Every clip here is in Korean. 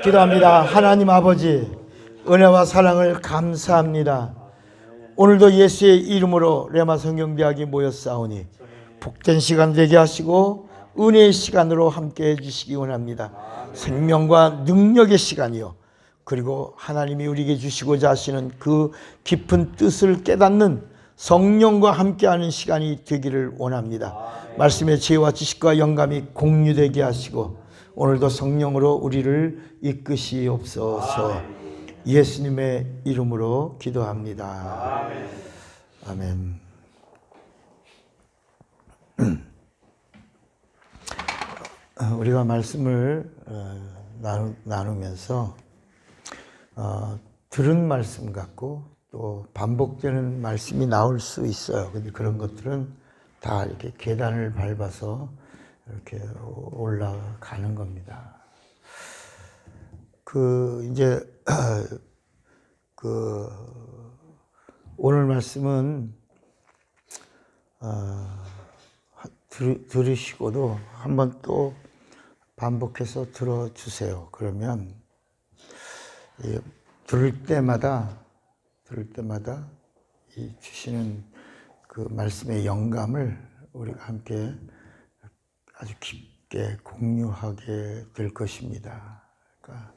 기도합니다. 하나님 아버지, 은혜와 사랑을 감사합니다. 오늘도 예수의 이름으로 레마 성경대학이 모였사오니 복된 시간 되게 하시고 은혜의 시간으로 함께 해주시기 원합니다. 생명과 능력의 시간이요, 그리고 하나님이 우리에게 주시고자 하시는 그 깊은 뜻을 깨닫는 성령과 함께하는 시간이 되기를 원합니다. 말씀의 지혜와 지식과 영감이 공유되게 하시고 오늘도 성령으로 우리를 이끄시옵소서. 예수님의 이름으로 기도합니다. 아멘. 우리가 말씀을 나누면서 들은 말씀 같고 또 반복되는 말씀이 나올 수 있어요. 근데 그런 것들은 다 이렇게 계단을 밟아서 이렇게 올라가는 겁니다. 이제 오늘 말씀은 들으시고도 한번 또 반복해서 들어주세요. 그러면 들을 때마다 이 주시는 그 말씀의 영감을 우리가 함께 아주 깊게 공유하게 될 것입니다. 그러니까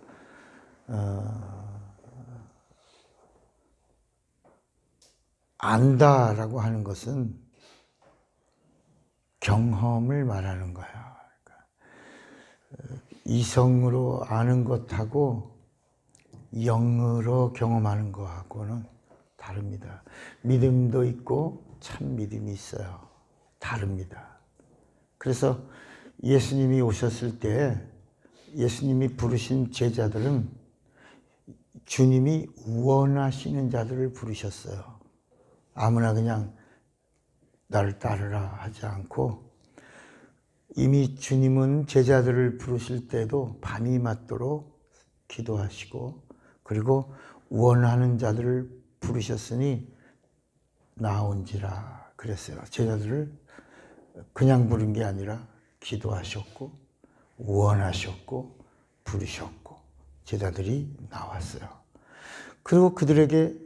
안다라고 하는 것은 경험을 말하는 거야. 그러니까 이성으로 아는 것하고 영으로 경험하는 것하고는 다릅니다. 믿음도 있고 참 믿음이 있어요. 다릅니다. 그래서 예수님이 오셨을 때 예수님이 부르신 제자들은 주님이 원하시는 자들을 부르셨어요. 아무나 그냥 나를 따르라 하지 않고, 이미 주님은 제자들을 부르실 때도 밤이 맞도록 기도하시고, 그리고 원하는 자들을 부르셨으니 나온지라 그랬어요. 제자들을 그냥 부른 게 아니라 기도하셨고 원하셨고 부르셨고 제자들이 나왔어요. 그리고 그들에게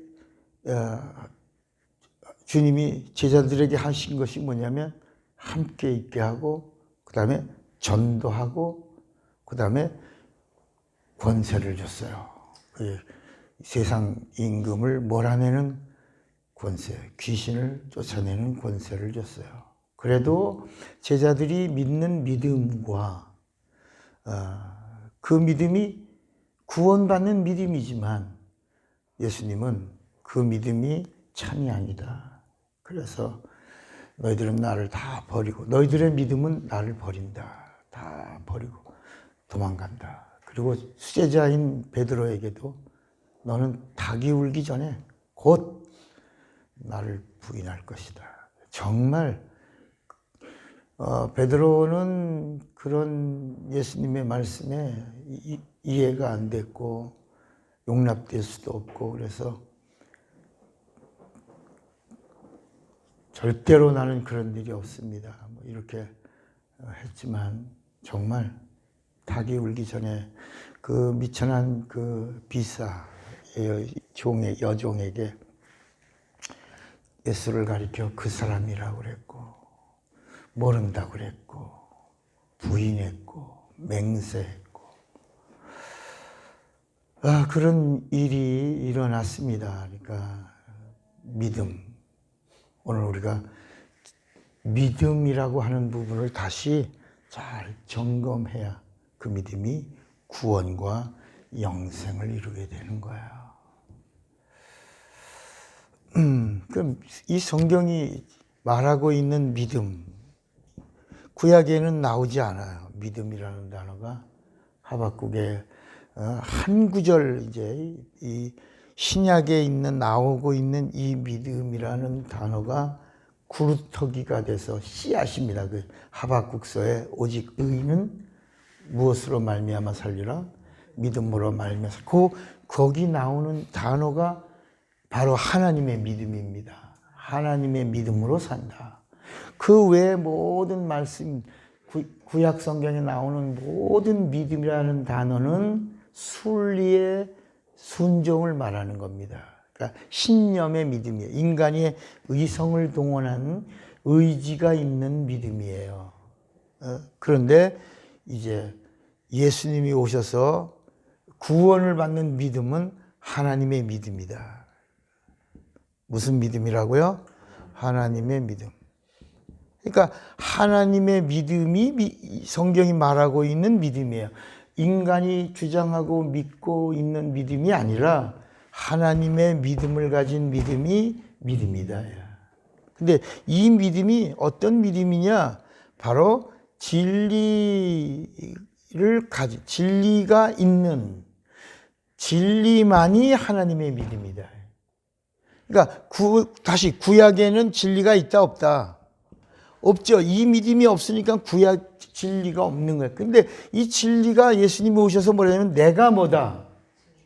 주님이 제자들에게 하신 것이 뭐냐면 함께 있게 하고, 그 다음에 전도하고, 그 다음에 권세를 줬어요. 세상 임금을 몰아내는 권세, 귀신을 쫓아내는 권세를 줬어요. 그래도 제자들이 믿는 믿음과 그 믿음이 구원받는 믿음이지만 예수님은 그 믿음이 참이 아니다. 그래서 너희들은 나를 다 버리고, 너희들의 믿음은 나를 버린다. 다 버리고 도망간다. 그리고 수제자인 베드로에게도 너는 닭이 울기 전에 곧 나를 부인할 것이다. 정말 베드로는 그런 예수님의 말씀에 이해가 안 됐고 용납될 수도 없고, 그래서 절대로 나는 그런 일이 없습니다, 이렇게 했지만 정말 닭이 울기 전에 그 미천한 그 비사 여종에게 예수를 가리켜 그 사람이라고 그랬고, 모른다고 그랬고, 부인했고, 맹세했고, 그런 일이 일어났습니다. 그러니까 믿음, 오늘 우리가 믿음이라고 하는 부분을 다시 잘 점검해야 그 믿음이 구원과 영생을 이루게 되는 거야. 그럼 이 성경이 말하고 있는 믿음, 구약에는 나오지 않아요. 믿음이라는 단어가 하박국의 한 구절, 이제 이 신약에 나오고 있는 이 믿음이라는 단어가 구루터기가 돼서 씨앗입니다. 그 하박국서에 오직 의인은 무엇으로 말미암아 살리라? 믿음으로 말미암아. 거기 나오는 단어가 바로 하나님의 믿음입니다. 하나님의 믿음으로 산다. 그 외에 모든 말씀, 구약 성경에 나오는 모든 믿음이라는 단어는 순리의 순종을 말하는 겁니다. 그러니까 신념의 믿음이에요. 인간의 의성을 동원한 의지가 있는 믿음이에요. 그런데 이제 예수님이 오셔서 구원을 받는 믿음은 하나님의 믿음이다. 무슨 믿음이라고요? 하나님의 믿음. 그러니까 하나님의 믿음이 성경이 말하고 있는 믿음이에요. 인간이 주장하고 믿고 있는 믿음이 아니라 하나님의 믿음을 가진 믿음이 믿음이다. 근데 이 믿음이 어떤 믿음이냐? 바로 진리가 있는, 진리만이 하나님의 믿음이다. 그러니까 다시 구약에는 진리가 있다 없다? 없죠. 이 믿음이 없으니까 구약 진리가 없는 거예요. 근데 이 진리가 예수님이 오셔서 뭐냐면 내가 뭐다?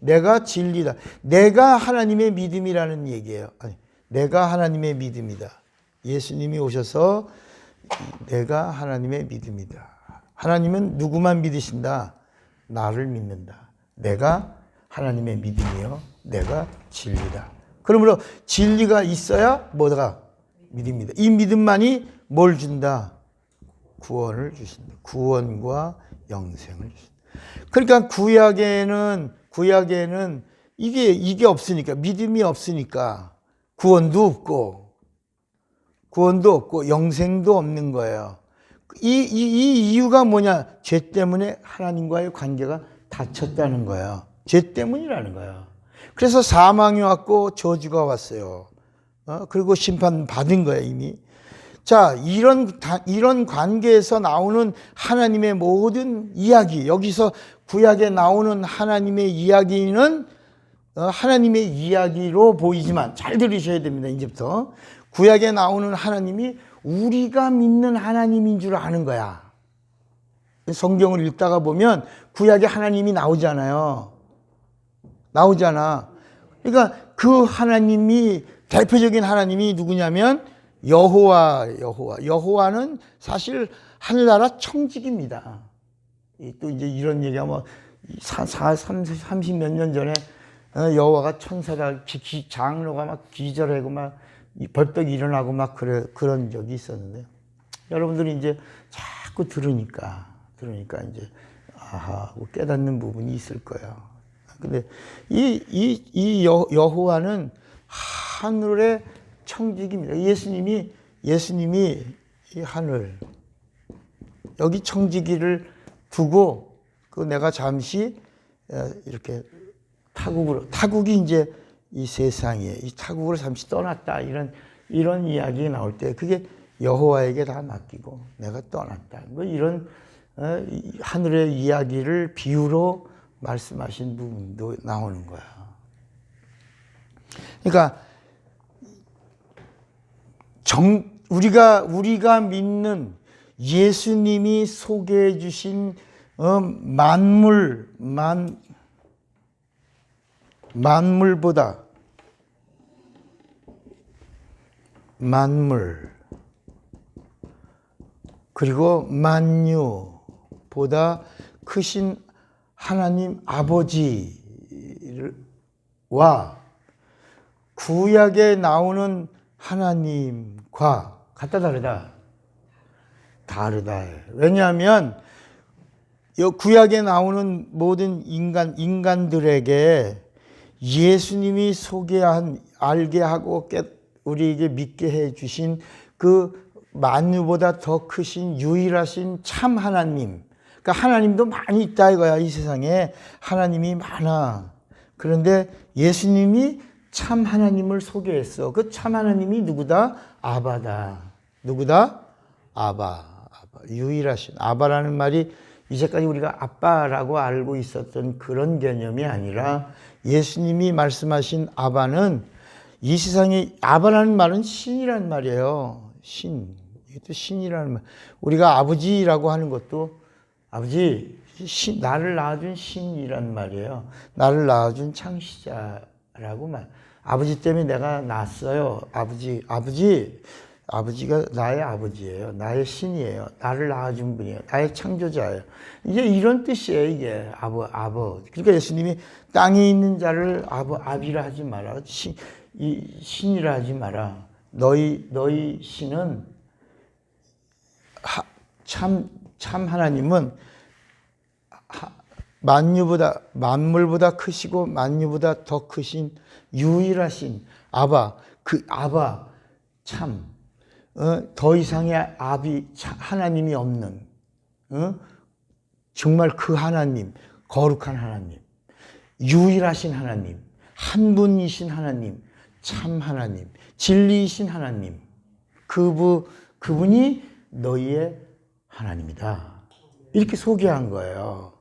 내가 진리다. 내가 하나님의 믿음이라는 얘기예요. 아니, 내가 하나님의 믿음이다. 예수님이 오셔서 내가 하나님의 믿음이다. 하나님은 누구만 믿으신다? 나를 믿는다. 내가 하나님의 믿음이요. 내가 진리다. 그러므로 진리가 있어야 뭐가? 믿음이다. 이 믿음만이 뭘 준다? 구원을 주신다. 구원과 영생을 주신다. 그러니까 구약에는 이게 없으니까, 믿음이 없으니까 구원도 없고 영생도 없는 거예요. 이 이유가 뭐냐? 죄 때문에 하나님과의 관계가 닫혔다는 거예요. 죄 때문이라는 거예요. 그래서 사망이 왔고 저주가 왔어요. 그리고 심판 받은 거예요, 이미. 자, 이런 관계에서 나오는 하나님의 모든 이야기, 여기서 구약에 나오는 하나님의 이야기는 하나님의 이야기로 보이지만 잘 들으셔야 됩니다. 이제부터 구약에 나오는 하나님이 우리가 믿는 하나님인 줄 아는 거야. 성경을 읽다가 보면 구약에 하나님이 나오잖아. 그러니까 그 하나님이, 대표적인 하나님이 누구냐면 여호와는 사실 하늘나라 청직입니다. 또 이제 이런 얘기하면 30 몇 년 전에 여호와가 천사다, 장로가 막 기절하고 막 벌떡 일어나고 막 그런 적이 있었는데, 여러분들이 이제 자꾸 들으니까 이제 아하 깨닫는 부분이 있을 거예요. 근데 이 여호와는 하늘의 청직입니다. 예수님이 이 하늘, 여기 청지기를 두고 내가 잠시 이렇게 타국이 이제 이 세상에 이 타국으로 잠시 떠났다, 이런 이야기 나올 때 그게 여호와에게 다 맡기고 내가 떠났다, 뭐 이런 하늘의 이야기를 비유로 말씀하신 부분도 나오는 거야. 그러니까 우리가 믿는 예수님이 소개해 주신 만물보다 그리고 만유보다 크신 하나님 아버지와 구약에 나오는 하나님과 같다 다르다. 왜냐하면 구약에 나오는 모든 인간들에게 예수님이 소개한, 알게 하고 우리에게 믿게 해 주신 그 만유보다 더 크신 유일하신 참 하나님, 그러니까 하나님도 많이 있다 이거야. 이 세상에 하나님이 많아. 그런데 예수님이 참 하나님을 소개했어. 그 참 하나님이 누구다? 아바다. 누구다? 아바. 유일하신 아바라는 말이 이제까지 우리가 아빠라고 알고 있었던 그런 개념이 아니라, 예수님이 말씀하신 아바는, 이 세상에 아바라는 말은 신이란 말이에요. 이것도 신이라는 말. 우리가 아버지라고 하는 것도 아버지, 나를 낳아준 신이란 말이에요. 나를 낳아준 창시자라고 말. 아버지 때문에 내가 낳았어요. 아버지 아버지가 나의 아버지예요. 나의 신이에요. 나를 낳아준 분이에요. 나의 창조자예요. 이제 이런 뜻이에요, 이게. 그러니까 예수님이 땅에 있는 자를 아비라 하지 마라. 신이라 하지 마라. 너희 신은 참 하나님은 만물보다 크시고 만유보다 더 크신 유일하신 더 이상의 하나님이 없는, 정말 그 하나님, 거룩한 하나님, 유일하신 하나님, 한 분이신 하나님, 참 하나님, 진리이신 하나님, 그분이 너희의 하나님이다. 이렇게 소개한 거예요.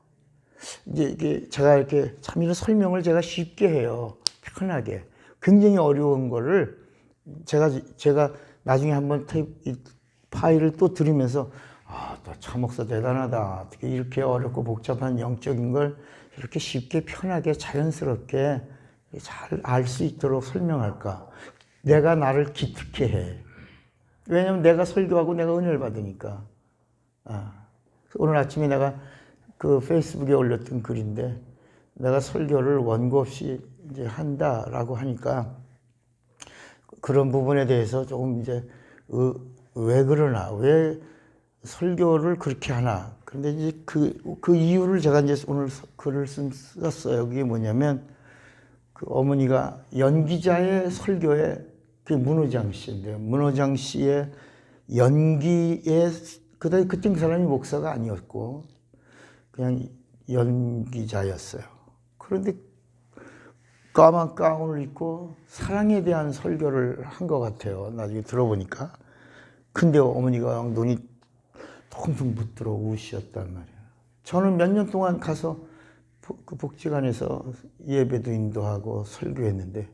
이제 이게 제가 이렇게 참 이런 설명을 제가 쉽게 해요. 편하게. 굉장히 어려운 거를 제가 나중에 한번 파일을 또 들으면서 또 차 목사 대단하다. 어떻게 이렇게 어렵고 복잡한 영적인 걸 이렇게 쉽게 편하게 자연스럽게 잘 알 수 있도록 설명할까. 내가 나를 기특해 해. 왜냐면 내가 설교하고 내가 은혜를 받으니까. 오늘 아침에 내가 그 페이스북에 올렸던 글인데, 내가 설교를 원고 없이 이제 한다라고 하니까 그런 부분에 대해서 조금 이제 왜 그러나, 왜 설교를 그렇게 하나. 그런데 이제 그 이유를 제가 이제 오늘 글을 썼어요. 그게 뭐냐면, 그 어머니가 연기자의 설교에, 그게 문호장 씨인데요. 문호장 씨의 연기에, 그때 그 사람이 목사가 아니었고 그냥 연기자였어요. 그런데 까만 가운을 입고 사랑에 대한 설교를 한 것 같아요. 나중에 들어보니까. 근데 어머니가 눈이 텅텅 붙들어 우시었단 말이에요. 저는 몇 년 동안 가서 그 복지관에서 예배도 인도하고 설교했는데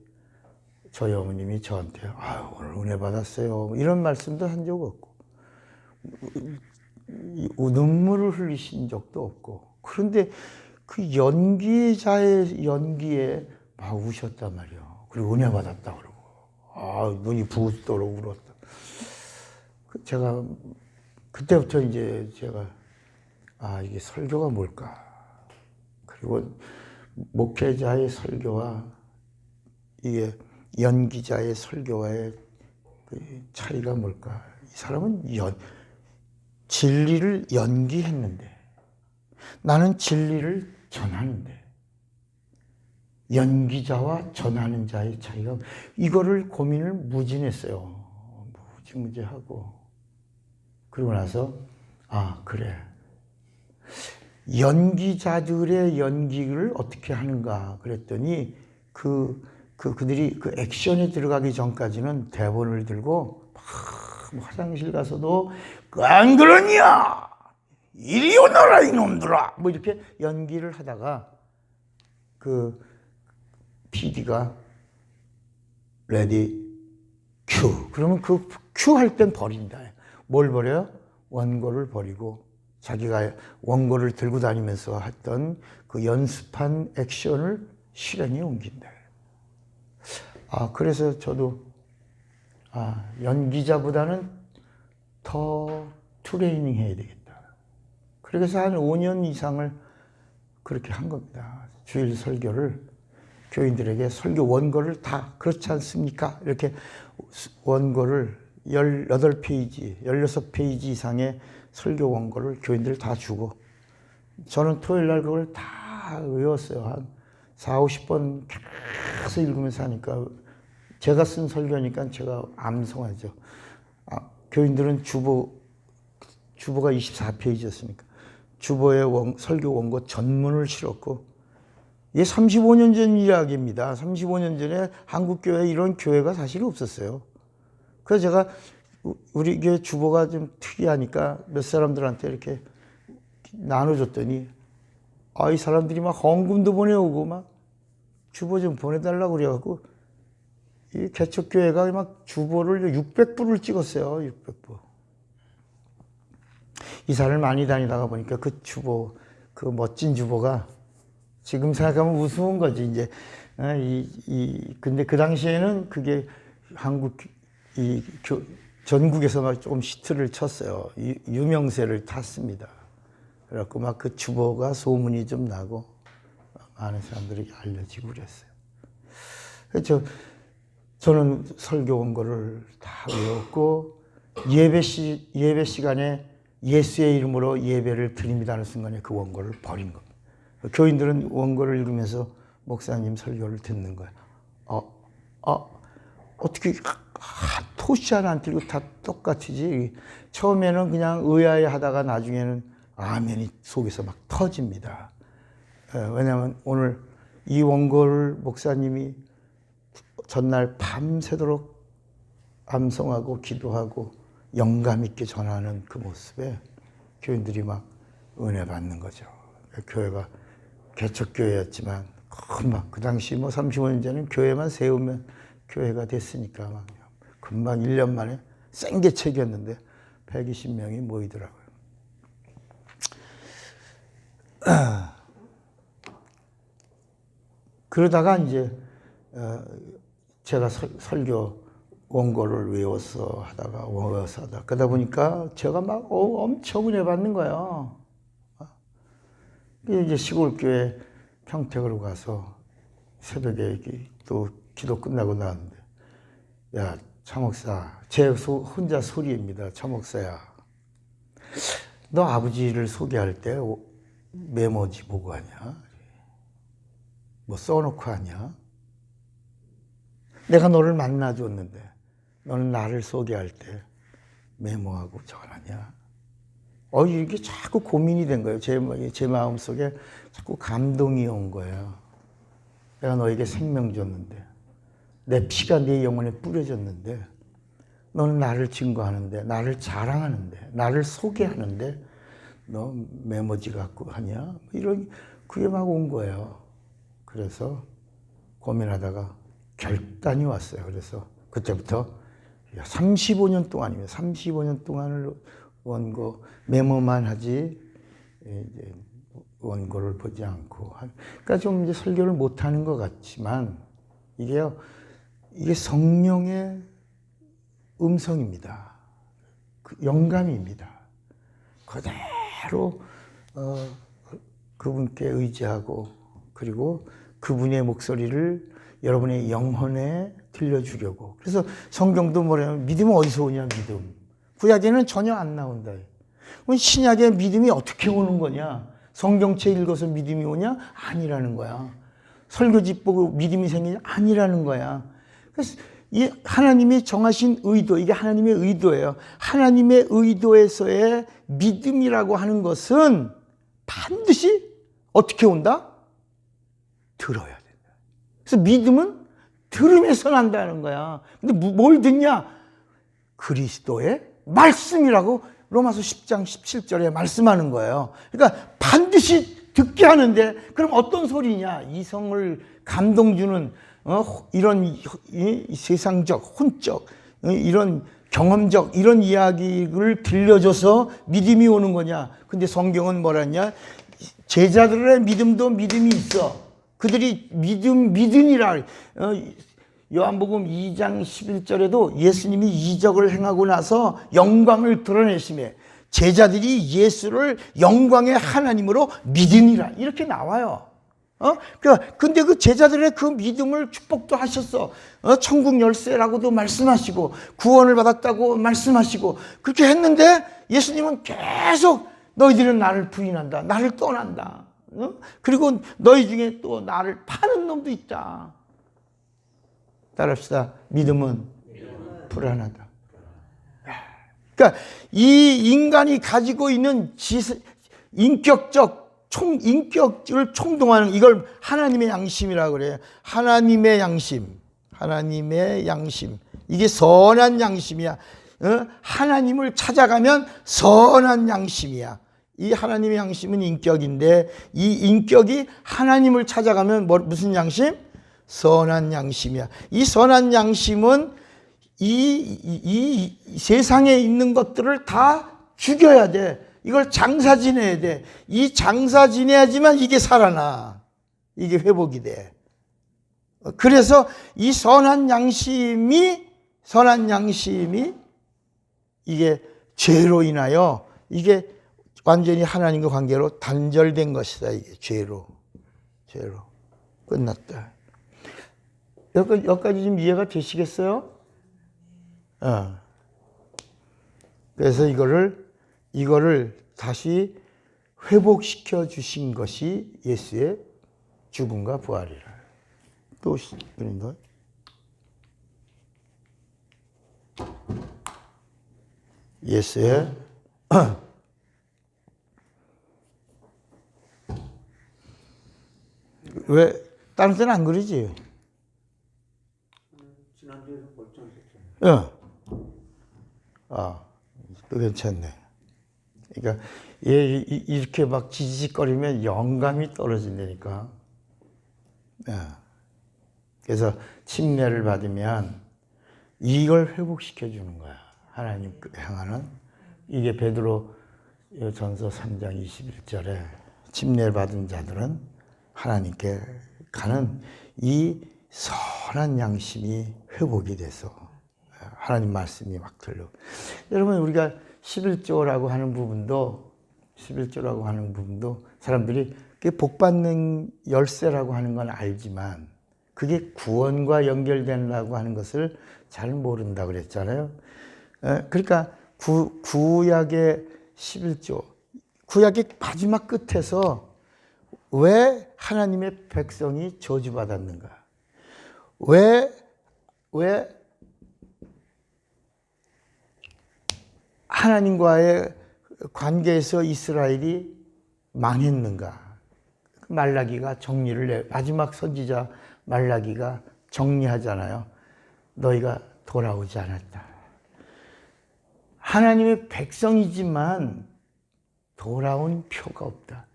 저희 어머님이 저한테 오늘 은혜 받았어요, 이런 말씀도 한 적 없고 눈물을 흘리신 적도 없고, 그런데 그 연기자의 연기에 막 우셨단 말이에요. 그리고 은혜 받았다 그러고 눈이 부었도록 울었다. 제가 그때부터 이제 제가 이게 설교가 뭘까, 그리고 목회자의 설교와 이게 연기자의 설교와의 차이가 뭘까. 이 사람은 진리를 연기했는데 나는 진리를 전하는데, 연기자와 전하는 자의 차이가, 이거를 고민을 무진했어요. 무지하고. 그러고 나서 그래, 연기자들의 연기를 어떻게 하는가 그랬더니 그들이 그 액션에 들어가기 전까지는 대본을 들고 막 화장실 가서도 안 그러냐, 이리 오너라 이놈들아, 뭐 이렇게 연기를 하다가 그 PD가 레디 큐 그러면 그 큐 할 땐 버린다. 뭘 버려요? 원고를 버리고 자기가 원고를 들고 다니면서 했던 그 연습한 액션을 실행에 옮긴다. 그래서 저도 연기자보다는 더 트레이닝 해야 되겠다. 그래서 한 5년 이상을 그렇게 한 겁니다. 주일 설교를 교인들에게 설교 원고를 다, 그렇지 않습니까? 이렇게 원고를 18페이지, 16페이지 이상의 설교 원고를 교인들 다 주고, 저는 토요일 날 그걸 다 외웠어요. 한 40-50번 계속 읽으면서 하니까, 제가 쓴 설교니까 제가 암송하죠. 교인들은 주보가 24페이지였으니까 주보에 설교 원고 전문을 실었고, 이게 35년 전 이야기입니다. 35년 전에 한국교회에 이런 교회가 사실 없었어요. 그래서 제가 우리 교회 주보가 좀 특이하니까 몇 사람들한테 이렇게 나눠줬더니 이 사람들이 막 헌금도 보내오고 막 주보 좀 보내달라고 그래갖고, 이 개척교회가 막 주보를 600부를 찍었어요. 600부. 이사를 많이 다니다가 보니까 그 주보, 그 멋진 주보가 지금 생각하면 우스운 거지, 이제. 근데 그 당시에는 그게 한국 전국에서 막 조금 히트를 쳤어요. 유명세를 탔습니다. 그래갖고 막 그 주보가 소문이 좀 나고 많은 사람들이 알려지고 그랬어요. 그래서 저는 설교 원고를 다 외웠고 예배 시간에 예수의 이름으로 예배를 드립니다 하는 순간에 그 원고를 버린 겁니다. 교인들은 원고를 읽으면서 목사님 설교를 듣는 거예요. 어떻게 토시 하나 안 틀리고 다 똑같이지. 처음에는 그냥 의아해 하다가 나중에는 아멘이 속에서 막 터집니다. 왜냐하면 오늘 이 원고를 목사님이 전날 밤새도록 암송하고 기도하고 영감 있게 전하는 그 모습에 교인들이 막 은혜 받는 거죠. 교회가 개척교회였지만 금방 그 당시 뭐 35년 전에는 교회만 세우면 교회가 됐으니까 막 금방 1년 만에 생개책이었는데 120명이 모이더라고요. 그러다가 이제 제가 설교 원고를 외워서 하다가 그러다 보니까 제가 막 엄청 은혜 받는 거예요. 이제 시골교회 평택으로 가서 새벽에 또 기도 끝나고 나왔는데, 야, 차 목사, 제 혼자 소리입니다. 차 목사야, 너 아버지를 소개할 때 메모지 보고 하냐? 뭐 써놓고 하냐? 내가 너를 만나줬는데 너는 나를 소개할 때 메모하고 전하냐? 이게 자꾸 고민이 된 거예요. 제 마음속에 자꾸 감동이 온 거예요. 내가 너에게 생명 줬는데, 내 피가 네 영혼에 뿌려졌는데, 너는 나를 증거하는데, 나를 자랑하는데, 나를 소개하는데, 너 메모지 갖고 하냐? 그게 막 온 거예요. 그래서 고민하다가 결단이 왔어요. 그래서 그때부터 35년 동안입니다. 35년 동안을 원고 메모만 하지 이제 원고를 보지 않고, 그러니까 좀 이제 설교를 못하는 것 같지만 이게 성령의 음성입니다. 영감입니다. 그대로 그분께 의지하고, 그리고 그분의 목소리를 여러분의 영혼에 들려주려고. 그래서 성경도 뭐냐면 믿음은 어디서 오냐, 믿음. 구약에는 전혀 안 나온다. 그럼 신약에 믿음이 어떻게 오는 거냐? 성경책 읽어서 믿음이 오냐? 아니라는 거야. 설교집 보고 믿음이 생기냐? 아니라는 거야. 그래서 이 하나님이 정하신 의도, 이게 하나님의 의도예요. 하나님의 의도에서의 믿음이라고 하는 것은 반드시 어떻게 온다? 들어야 된다. 그래서 믿음은 들음에서 난다는 거야. 근데 뭘 듣냐? 그리스도의 말씀이라고 로마서 10장 17절에 말씀하는 거예요. 그러니까 반드시 듣게 하는데, 그럼 어떤 소리냐? 이성을 감동 주는 이런 세상적, 혼적, 이런 경험적 이런 이야기를 들려줘서 믿음이 오는 거냐? 근데 성경은 뭐라냐? 제자들의 믿음도 믿음이 있어. 그들이 믿으니라. 요한복음 2장 11절에도 예수님이 이적을 행하고 나서 영광을 드러내심에 제자들이 예수를 영광의 하나님으로 믿으니라. 이렇게 나와요. 근데 그 제자들의 그 믿음을 축복도 하셨어. 천국 열쇠라고도 말씀하시고, 구원을 받았다고 말씀하시고, 그렇게 했는데 예수님은 계속 너희들은 나를 부인한다. 나를 떠난다. 그리고 너희 중에 또 나를 파는 놈도 있다. 따라합시다. 믿음은 불안하다. 그러니까 이 인간이 가지고 있는 인격을 총동하는 이걸 하나님의 양심이라고 그래요. 하나님의 양심. 이게 선한 양심이야. 하나님을 찾아가면 선한 양심이야. 이 하나님의 양심은 인격인데, 이 인격이 하나님을 찾아가면 무슨 양심? 선한 양심이야. 이 선한 양심은 이 세상에 있는 것들을 다 죽여야 돼. 이걸 장사 지내야 돼. 이 장사 지내야지만 이게 살아나. 이게 회복이 돼. 그래서 이 선한 양심이 이게 죄로 인하여 이게 완전히 하나님과 관계로 단절된 것이다. 이게 죄로 끝났다. 여기까지 좀 이해가 되시겠어요? 그래서 이거를 다시 회복시켜 주신 것이 예수의 죽음과 부활이라. 또 그런 거. 예수의 왜 다른 데는 안 그러지? 지난주에도 멀쩡했잖아요. 또 괜찮네. 그러니까 얘 이렇게 막 지지직거리면 영감이 떨어진다니까. 그래서 침례를 받으면 이걸 회복시켜 주는 거야. 하나님 향하는. 이게 베드로 전서 3장 21절에 침례를 받은 자들은 하나님께 가는 이 선한 양심이 회복이 돼서 하나님 말씀이 막 들려. 여러분, 우리가 11조라고 하는 부분도 사람들이 그게 복받는 열쇠라고 하는 건 알지만 그게 구원과 연결된다고 하는 것을 잘 모른다고 그랬잖아요. 그러니까 구약의 11조, 구약의 마지막 끝에서 왜 하나님의 백성이 저주받았는가? 왜 하나님과의 관계에서 이스라엘이 망했는가? 말라기가 정리를 마지막 선지자 말라기가 정리하잖아요. 너희가 돌아오지 않았다. 하나님의 백성이지만 돌아온 표가 없다.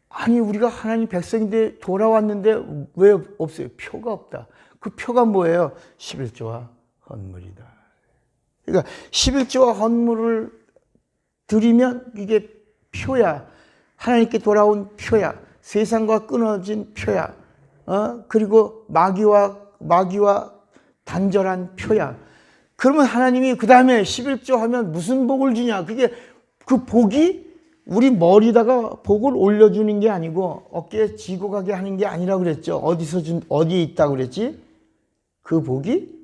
아니, 우리가 하나님 백성인데 돌아왔는데 왜 없어요? 표가 없다. 그 표가 뭐예요? 11조와 헌물이다. 그러니까 11조와 헌물을 드리면 이게 표야. 하나님께 돌아온 표야. 세상과 끊어진 표야. 그리고 마귀와 단절한 표야. 그러면 하나님이 그 다음에 11조 하면 무슨 복을 주냐? 그게 그 복이 우리 머리다가 복을 올려주는 게 아니고 어깨에 지고 가게 하는 게 아니라고 그랬죠. 어디에 있다고 그랬지? 그 복이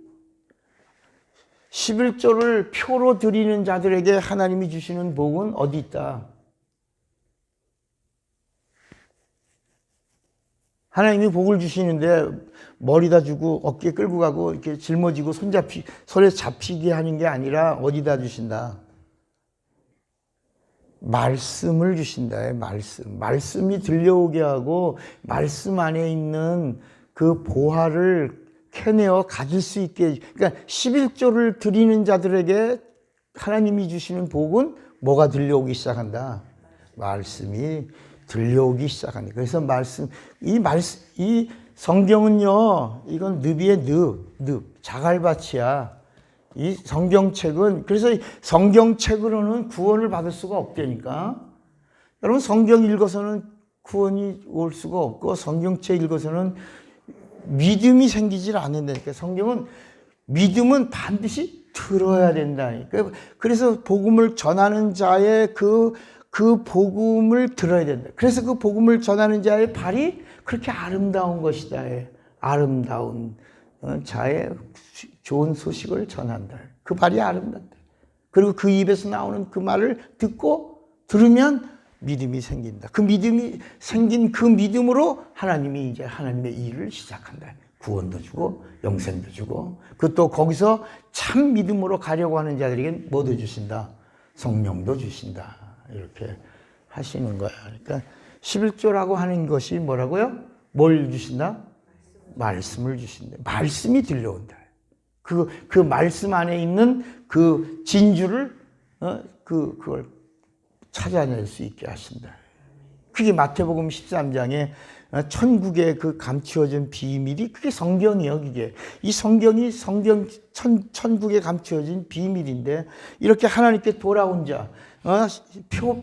11조를 표로 드리는 자들에게 하나님이 주시는 복은 어디 있다? 하나님이 복을 주시는데 머리다 주고 어깨 끌고 가고 이렇게 짊어지고 손에 잡히게 하는 게 아니라 어디다 주신다? 말씀을 주신다. 말씀이 들려오게 하고 말씀 안에 있는 그 보화를 캐내어 가질 수 있게. 그러니까 11조를 드리는 자들에게 하나님이 주시는 복은 뭐가 들려오기 시작한다? 말씀이 들려오기 시작한다. 그래서 이 성경은요, 이건 늪이의 늪, 자갈밭이야. 이 성경책은, 그래서 성경책으로는 구원을 받을 수가 없다니까. 여러분, 성경 읽어서는 구원이 올 수가 없고, 성경책 읽어서는 믿음이 생기질 않는다니까. 믿음은 반드시 들어야 된다니까. 그래서 복음을 전하는 자의 그 복음을 들어야 된다. 그래서 그 복음을 전하는 자의 발이 그렇게 아름다운 것이다. 아름다운 자의 좋은 소식을 전한다. 그 발이 아름답다. 그리고 그 입에서 나오는 그 말을 들으면 믿음이 생긴다. 그 믿음이 생긴 그 믿음으로 하나님이 이제 하나님의 일을 시작한다. 구원도 주고 영생도 주고, 그 또 거기서 참 믿음으로 가려고 하는 자들에게 뭐도 주신다? 성령도 주신다. 이렇게 하시는 거야. 그러니까 11조라고 하는 것이 뭐라고요? 뭘 주신다? 말씀을 주신다. 말씀이 들려온다. 그 말씀 안에 있는 그 진주를 그걸 찾아낼 수 있게 하신다. 그게 마태복음 13장에 천국의 그 감추어진 비밀이 그게 성경이에요. 그게 이 성경이 천국에 감추어진 비밀인데, 이렇게 하나님께 돌아온 자,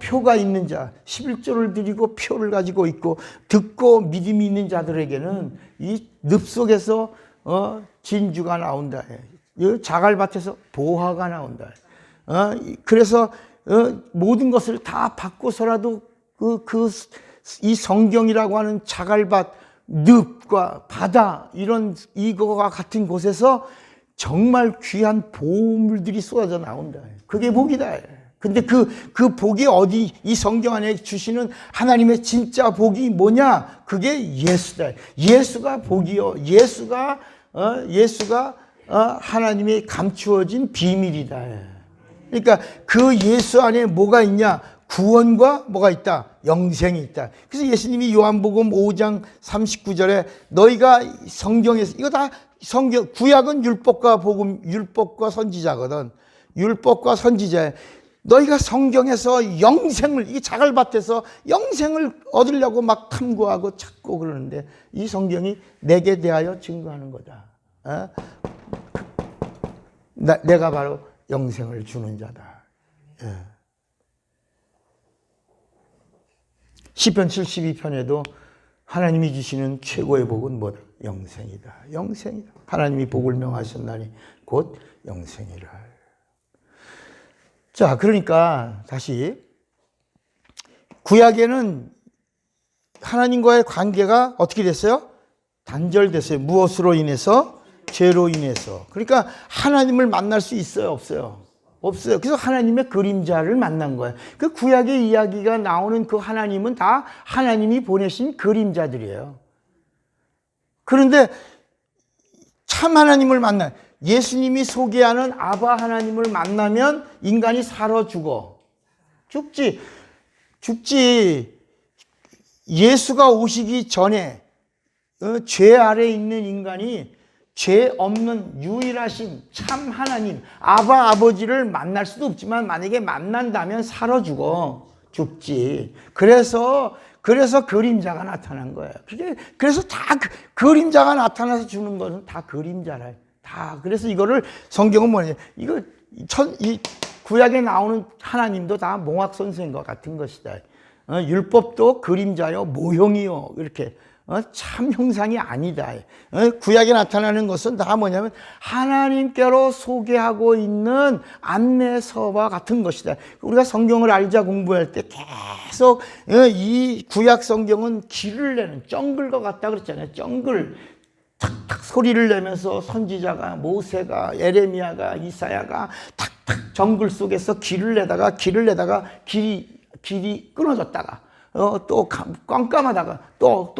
표가 있는 자, 11조를 드리고 표를 가지고 있고 듣고 믿음이 있는 자들에게는 이 늪 속에서 진주가 나온다. 이 자갈밭에서 보화가 나온다. 그래서 모든 것을 다 바꿔서라도 이 성경이라고 하는 자갈밭, 늪과 바다 이거와 같은 곳에서 정말 귀한 보물들이 쏟아져 나온다. 그게 복이다. 근데 그 복이 어디, 이 성경 안에 주시는 하나님의 진짜 복이 뭐냐? 그게 예수다. 예수가 복이요. 예수가 하나님의 감추어진 비밀이다. 그러니까 그 예수 안에 뭐가 있냐? 구원과 뭐가 있다? 영생이 있다. 그래서 예수님이 요한복음 5장 39절에 너희가 성경에서, 이거 다 성경, 구약은 율법과 복음, 율법과 선지자거든. 율법과 선지자에 너희가 성경에서 영생을, 이 자갈밭에서 영생을 얻으려고 막 탐구하고 찾고 그러는데 이 성경이 내게 대하여 증거하는 거다. 내가 바로 영생을 주는 자다. 시편 72편에도 하나님이 주시는 최고의 복은 뭐다? 영생이다. 영생이다. 하나님이 복을 명하셨나니 곧 영생이라. 자, 그러니까 다시 구약에는 하나님과의 관계가 어떻게 됐어요? 단절됐어요. 무엇으로 인해서? 죄로 인해서. 그러니까 하나님을 만날 수 있어요? 없어요? 없어요. 그래서 하나님의 그림자를 만난 거예요. 그 구약의 이야기가 나오는 그 하나님은 다 하나님이 보내신 그림자들이에요. 그런데 참 하나님을 만나, 예수님이 소개하는 아바 하나님을 만나면 인간이 살아 죽어. 죽지. 예수가 오시기 전에 죄 아래에 있는 인간이 죄 없는 유일하신 참 하나님, 아바 아버지를 만날 수도 없지만 만약에 만난다면 살아 죽어. 죽지. 그래서 그림자가 나타난 거예요. 그래서 다 그림자가 나타나서 주는 것은 다 그림자라. 다. 그래서 이거를 성경은 뭐냐? 이 구약에 나오는 하나님도 다 몽학 선생과 같은 것이다. 율법도 그림자요, 모형이요. 이렇게. 참 형상이 아니다. 구약에 나타나는 것은 다 뭐냐면 하나님께로 소개하고 있는 안내서와 같은 것이다. 우리가 성경을 알자 공부할 때 계속 이 구약 성경은 길을 내는 정글과 같다 그랬잖아요. 정글. 탁탁 소리를 내면서 선지자가, 모세가, 예레미야가, 이사야가 탁탁 정글 속에서 길을 내다가 길이 끊어졌다가 또 깜깜하다가 또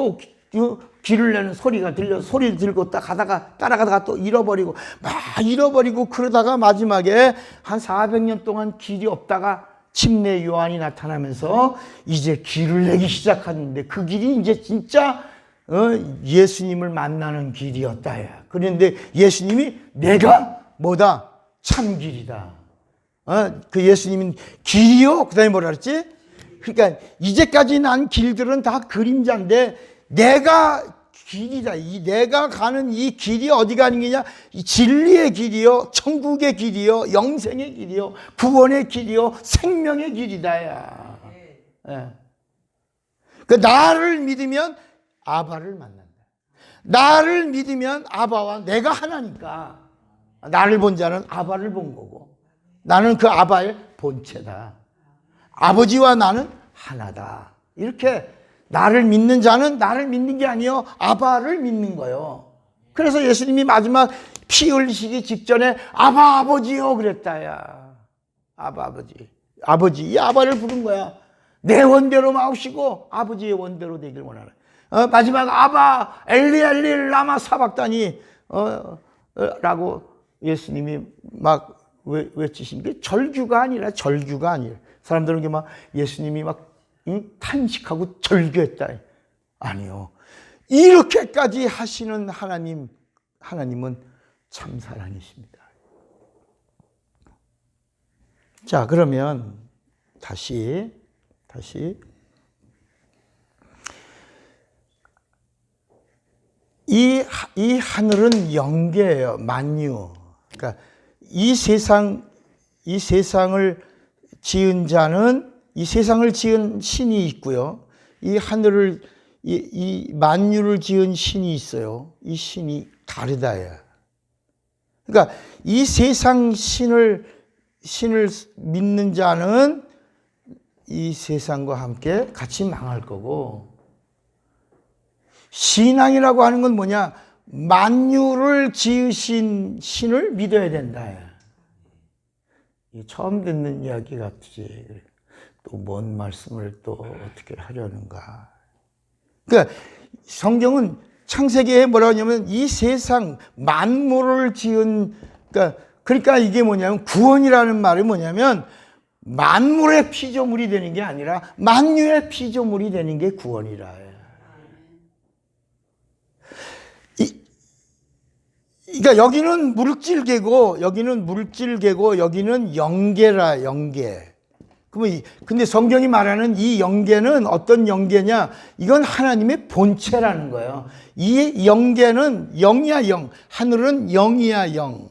길을 내는 소리가 들려, 소리를 들고 따라가다가 또 잃어버리고 그러다가 마지막에 한 400년 동안 길이 없다가 침례 요한이 나타나면서 이제 길을 내기 시작하는데 그 길이 이제 진짜 예수님을 만나는 길이었다. 그런데 예수님이 내가 뭐다? 참 길이다. 그 예수님은 길이요? 그 다음에 뭐라 그랬지? 그러니까 이제까지 난 길들은 다 그림자인데 내가 길이다. 내가 가는 이 길이 어디 가는 길이냐? 이 진리의 길이요, 천국의 길이요, 영생의 길이요, 구원의 길이요, 생명의 길이다야. 네. 그 나를 믿으면 아바를 만난다. 나를 믿으면 아바와 내가 하나니까 나를 본 자는 아바를 본 거고 나는 그 아바의 본체다. 아버지와 나는 하나다. 이렇게 나를 믿는 자는 나를 믿는 게 아니요 아바를 믿는 거예요. 그래서 예수님이 마지막 피 흘리시기 직전에 아바 아버지요 그랬다야. 아바 아버지 이 아바를 부른 거야. 내 원대로 마옵시고 아버지의 원대로 되길 원하는. 마지막 아바 엘리 엘리 라마 사박다니 라고 예수님이 막 외치신 게 절규가 아니라 사람들은 이게 막 예수님이 막 탄식하고 절규했다. 아니요. 이렇게까지 하시는 하나님은 참 사랑이십니다. 자, 그러면 다시 이 하늘은 영계예요. 만유. 그러니까 이 세상을 지은 자는 이 세상을 지은 신이 있고요. 이 하늘을 이 만유를 지은 신이 있어요. 이 신이 다르다야. 그러니까 이 세상 신을 믿는 자는 이 세상과 함께 같이 망할 거고, 신앙이라고 하는 건 뭐냐? 만유를 지으신 신을 믿어야 된다. 처음 듣는 이야기 같지. 또 뭔 말씀을 또 어떻게 하려는가. 그러니까 성경은 창세기에 뭐라고 하냐면 이 세상 만물을 지은, 그러니까 이게 뭐냐면 구원이라는 말이 뭐냐면 만물의 피조물이 되는 게 아니라 만유의 피조물이 되는 게 구원이라. 그러니까 여기는 물질계고 여기는 영계라, 영계. 그러면 근데 성경이 말하는 이 영계는 어떤 영계냐? 이건 하나님의 본체라는 거예요. 이 영계는 영이야, 영. 하늘은 영이야, 영.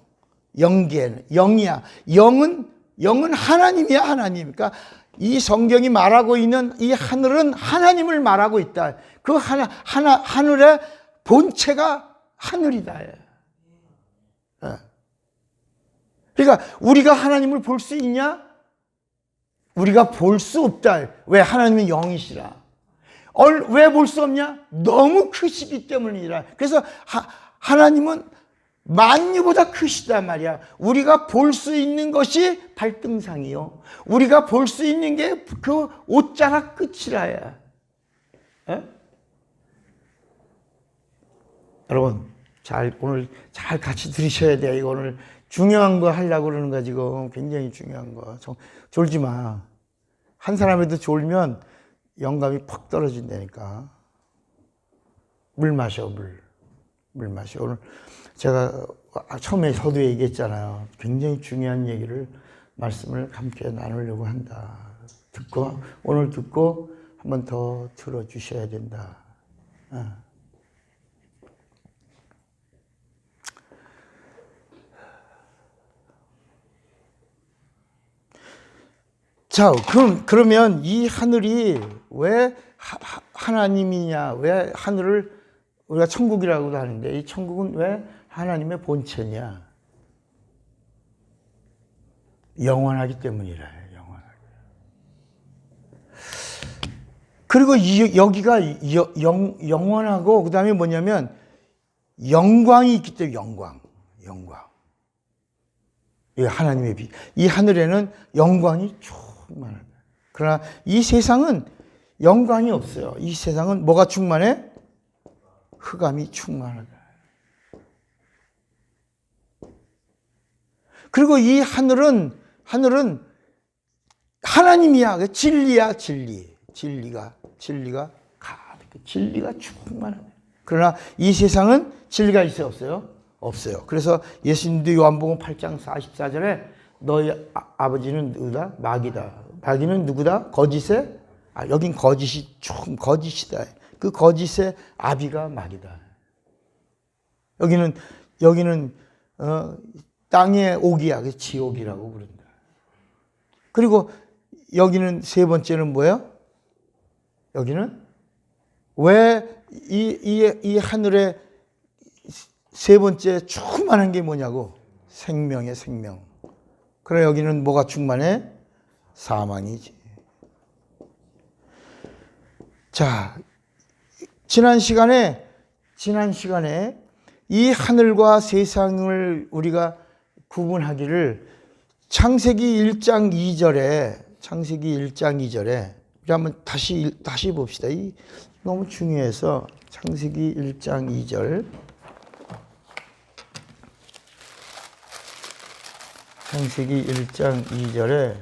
영계, 영이야. 영은 하나님이야, 하나님. 그러니까 이 성경이 말하고 있는 이 하늘은 하나님을 말하고 있다. 그 하늘의 본체가 하늘이다. 그러니까 우리가 하나님을 볼 수 있냐? 우리가 볼 수 없다. 왜? 하나님은 영이시라. 왜 볼 수 없냐? 너무 크시기 때문이라. 그래서 하나님은 만유보다 크시다 말이야. 우리가 볼 수 있는 것이 발등상이요. 우리가 볼 수 있는 게 그 옷자락 끝이라야. 여러분, 오늘 잘 같이 들으셔야 돼. 이거 오늘 중요한 거 하려고 그러는 거야, 지금. 굉장히 중요한 거. 졸지 마. 한 사람에도 졸면 영감이 퍽 떨어진다니까. 물 마셔, 물 마셔. 오늘 제가 처음에 서두에 얘기했잖아요. 굉장히 중요한 말씀을 함께 나누려고 한다. 오늘 듣고 한 번 더 들어주셔야 된다. 자, 그러면 이 하늘이 왜 하나님이냐? 왜 하늘을 우리가 천국이라고도 하는데 이 천국은 왜 하나님의 본체냐? 영원하기 때문이라. 영원하기. 그리고 여기가 영원하고 그다음에 뭐냐면 영광이 있기 때문에 영광. 이 하나님의 이 하늘에는 영광이 충만하다. 그러나 이 세상은 영광이 없어요. 이 세상은 뭐가 충만해? 흑암이 충만하다. 그리고 이 하늘은 하나님이야. 진리야, 진리. 진리가 가득, 진리가 충만하다. 그러나 이 세상은 진리가 있어요, 없어요? 없어요. 그래서 예수님도 요한복음 8장 44절에 너희 아버지는 누구다? 마귀다. 마귀는 누구다? 거짓의? 여긴 거짓이다. 그 거짓의 아비가 마귀다. 여기는 땅의 옥이야. 그래서 지옥이라고 부른다. 그리고 여기는 세 번째는 뭐예요? 여기는 왜 이 하늘에 세 번째 충만한 게 뭐냐고? 생명의 생명. 그래 여기는 뭐가 충만해? 사망이지. 자, 지난 시간에 이 하늘과 세상을 우리가 구분하기를 창세기 1장 2절에 우리 한번 다시 봅시다. 이 너무 중요해서 창세기 1장 2절. 창세기 1장 2절에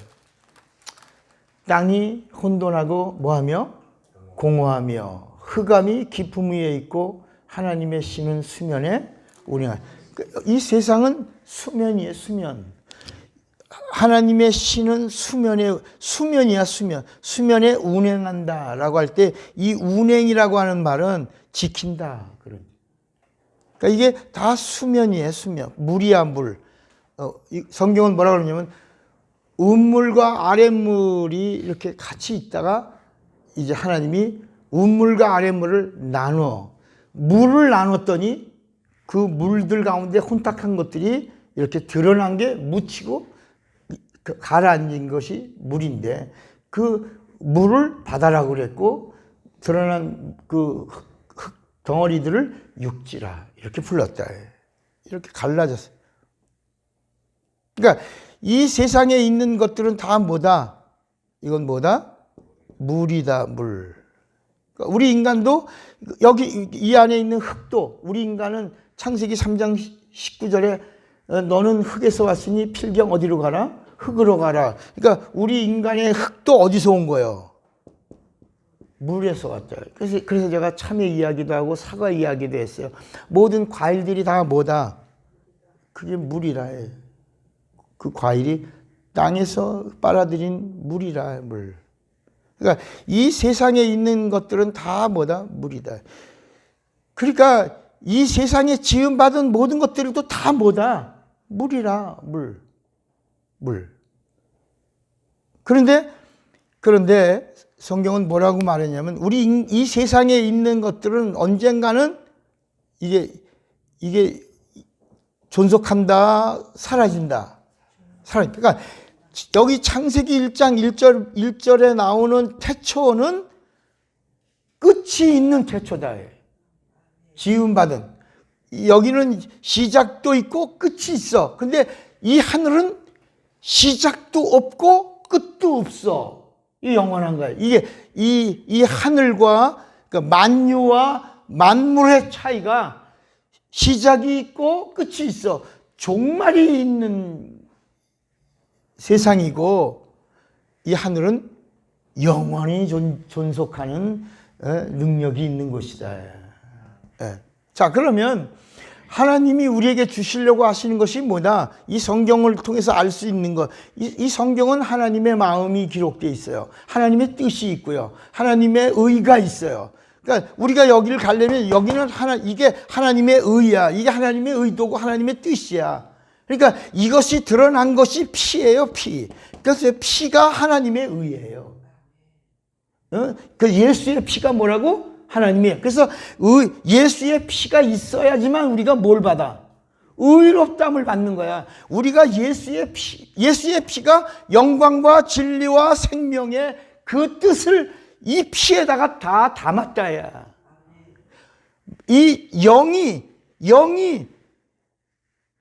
땅이 혼돈하고 뭐하며? 공허하며 흑암이 깊음 위에 있고 하나님의 신은 수면에 운행하니. 이 세상은 수면이에요, 수면. 하나님의 신은 수면이야, 수면. 수면에 운행한다라고 할 때 이 운행이라고 하는 말은 지킨다. 그러니까 이게 다 수면이에요, 수면. 물이야, 물. 성경은 뭐라고 그러냐면 음물과 아랫물이 이렇게 같이 있다가 이제 하나님이 음물과 아랫물을 물을 나눴더니 그 물들 가운데 혼탁한 것들이 이렇게 드러난 게 묻히고 그 가라앉은 것이 물인데 그 물을 바다라고 그랬고 드러난 그 흙 덩어리들을 육지라 이렇게 불렀다. 이렇게 갈라졌어. 그러니까 이 세상에 있는 것들은 다 뭐다? 이건 뭐다? 물이다, 물. 그러니까 우리 인간도 여기 이 안에 있는 흙도 우리 인간은 창세기 3장 19절에 너는 흙에서 왔으니 필경 어디로 가라? 흙으로 가라. 그러니까 우리 인간의 흙도 어디서 온 거예요? 물에서 왔다. 그래서 제가 참외 이야기도 하고 사과 이야기도 했어요. 모든 과일들이 다 뭐다? 그게 물이라 해. 그 과일이 땅에서 빨아들인 물이라 물. 그러니까 이 세상에 있는 것들은 다 뭐다? 물이다. 그러니까 이 세상에 지음받은 모든 것들도 다 뭐다? 물이라 물. 물. 그런데 성경은 뭐라고 말했냐면 우리 이 세상에 있는 것들은 언젠가는 이게 존속한다, 사라진다. 그러니까 여기 창세기 1장 1절에 나오는 태초는 끝이 있는 태초다. 지음받은. 여기는 시작도 있고 끝이 있어. 근데 이 하늘은 시작도 없고 끝도 없어. 이 영원한 거야. 이게 이 하늘과 그러니까 만유와 만물의 차이가 시작이 있고 끝이 있어. 종말이 있는 세상이고 이 하늘은 영원히 존속하는 능력이 있는 곳이다. 자, 그러면 하나님이 우리에게 주시려고 하시는 것이 뭐다? 이 성경을 통해서 알 수 있는 것. 이 성경은 하나님의 마음이 기록되어 있어요. 하나님의 뜻이 있고요. 하나님의 의가 있어요. 그러니까 우리가 여기를 가려면 여기는 이게 하나님의 의야. 이게 하나님의 의도고 하나님의 뜻이야. 그러니까 이것이 드러난 것이 피예요, 피. 그래서 피가 하나님의 의예요. 그 예수의 피가 뭐라고? 하나님이에요. 그래서 예수의 피가 있어야지만 우리가 뭘 받아? 의롭다함을 받는 거야. 우리가 예수의 피가 영광과 진리와 생명의 그 뜻을 이 피에다가 다 담았다야. 이 영이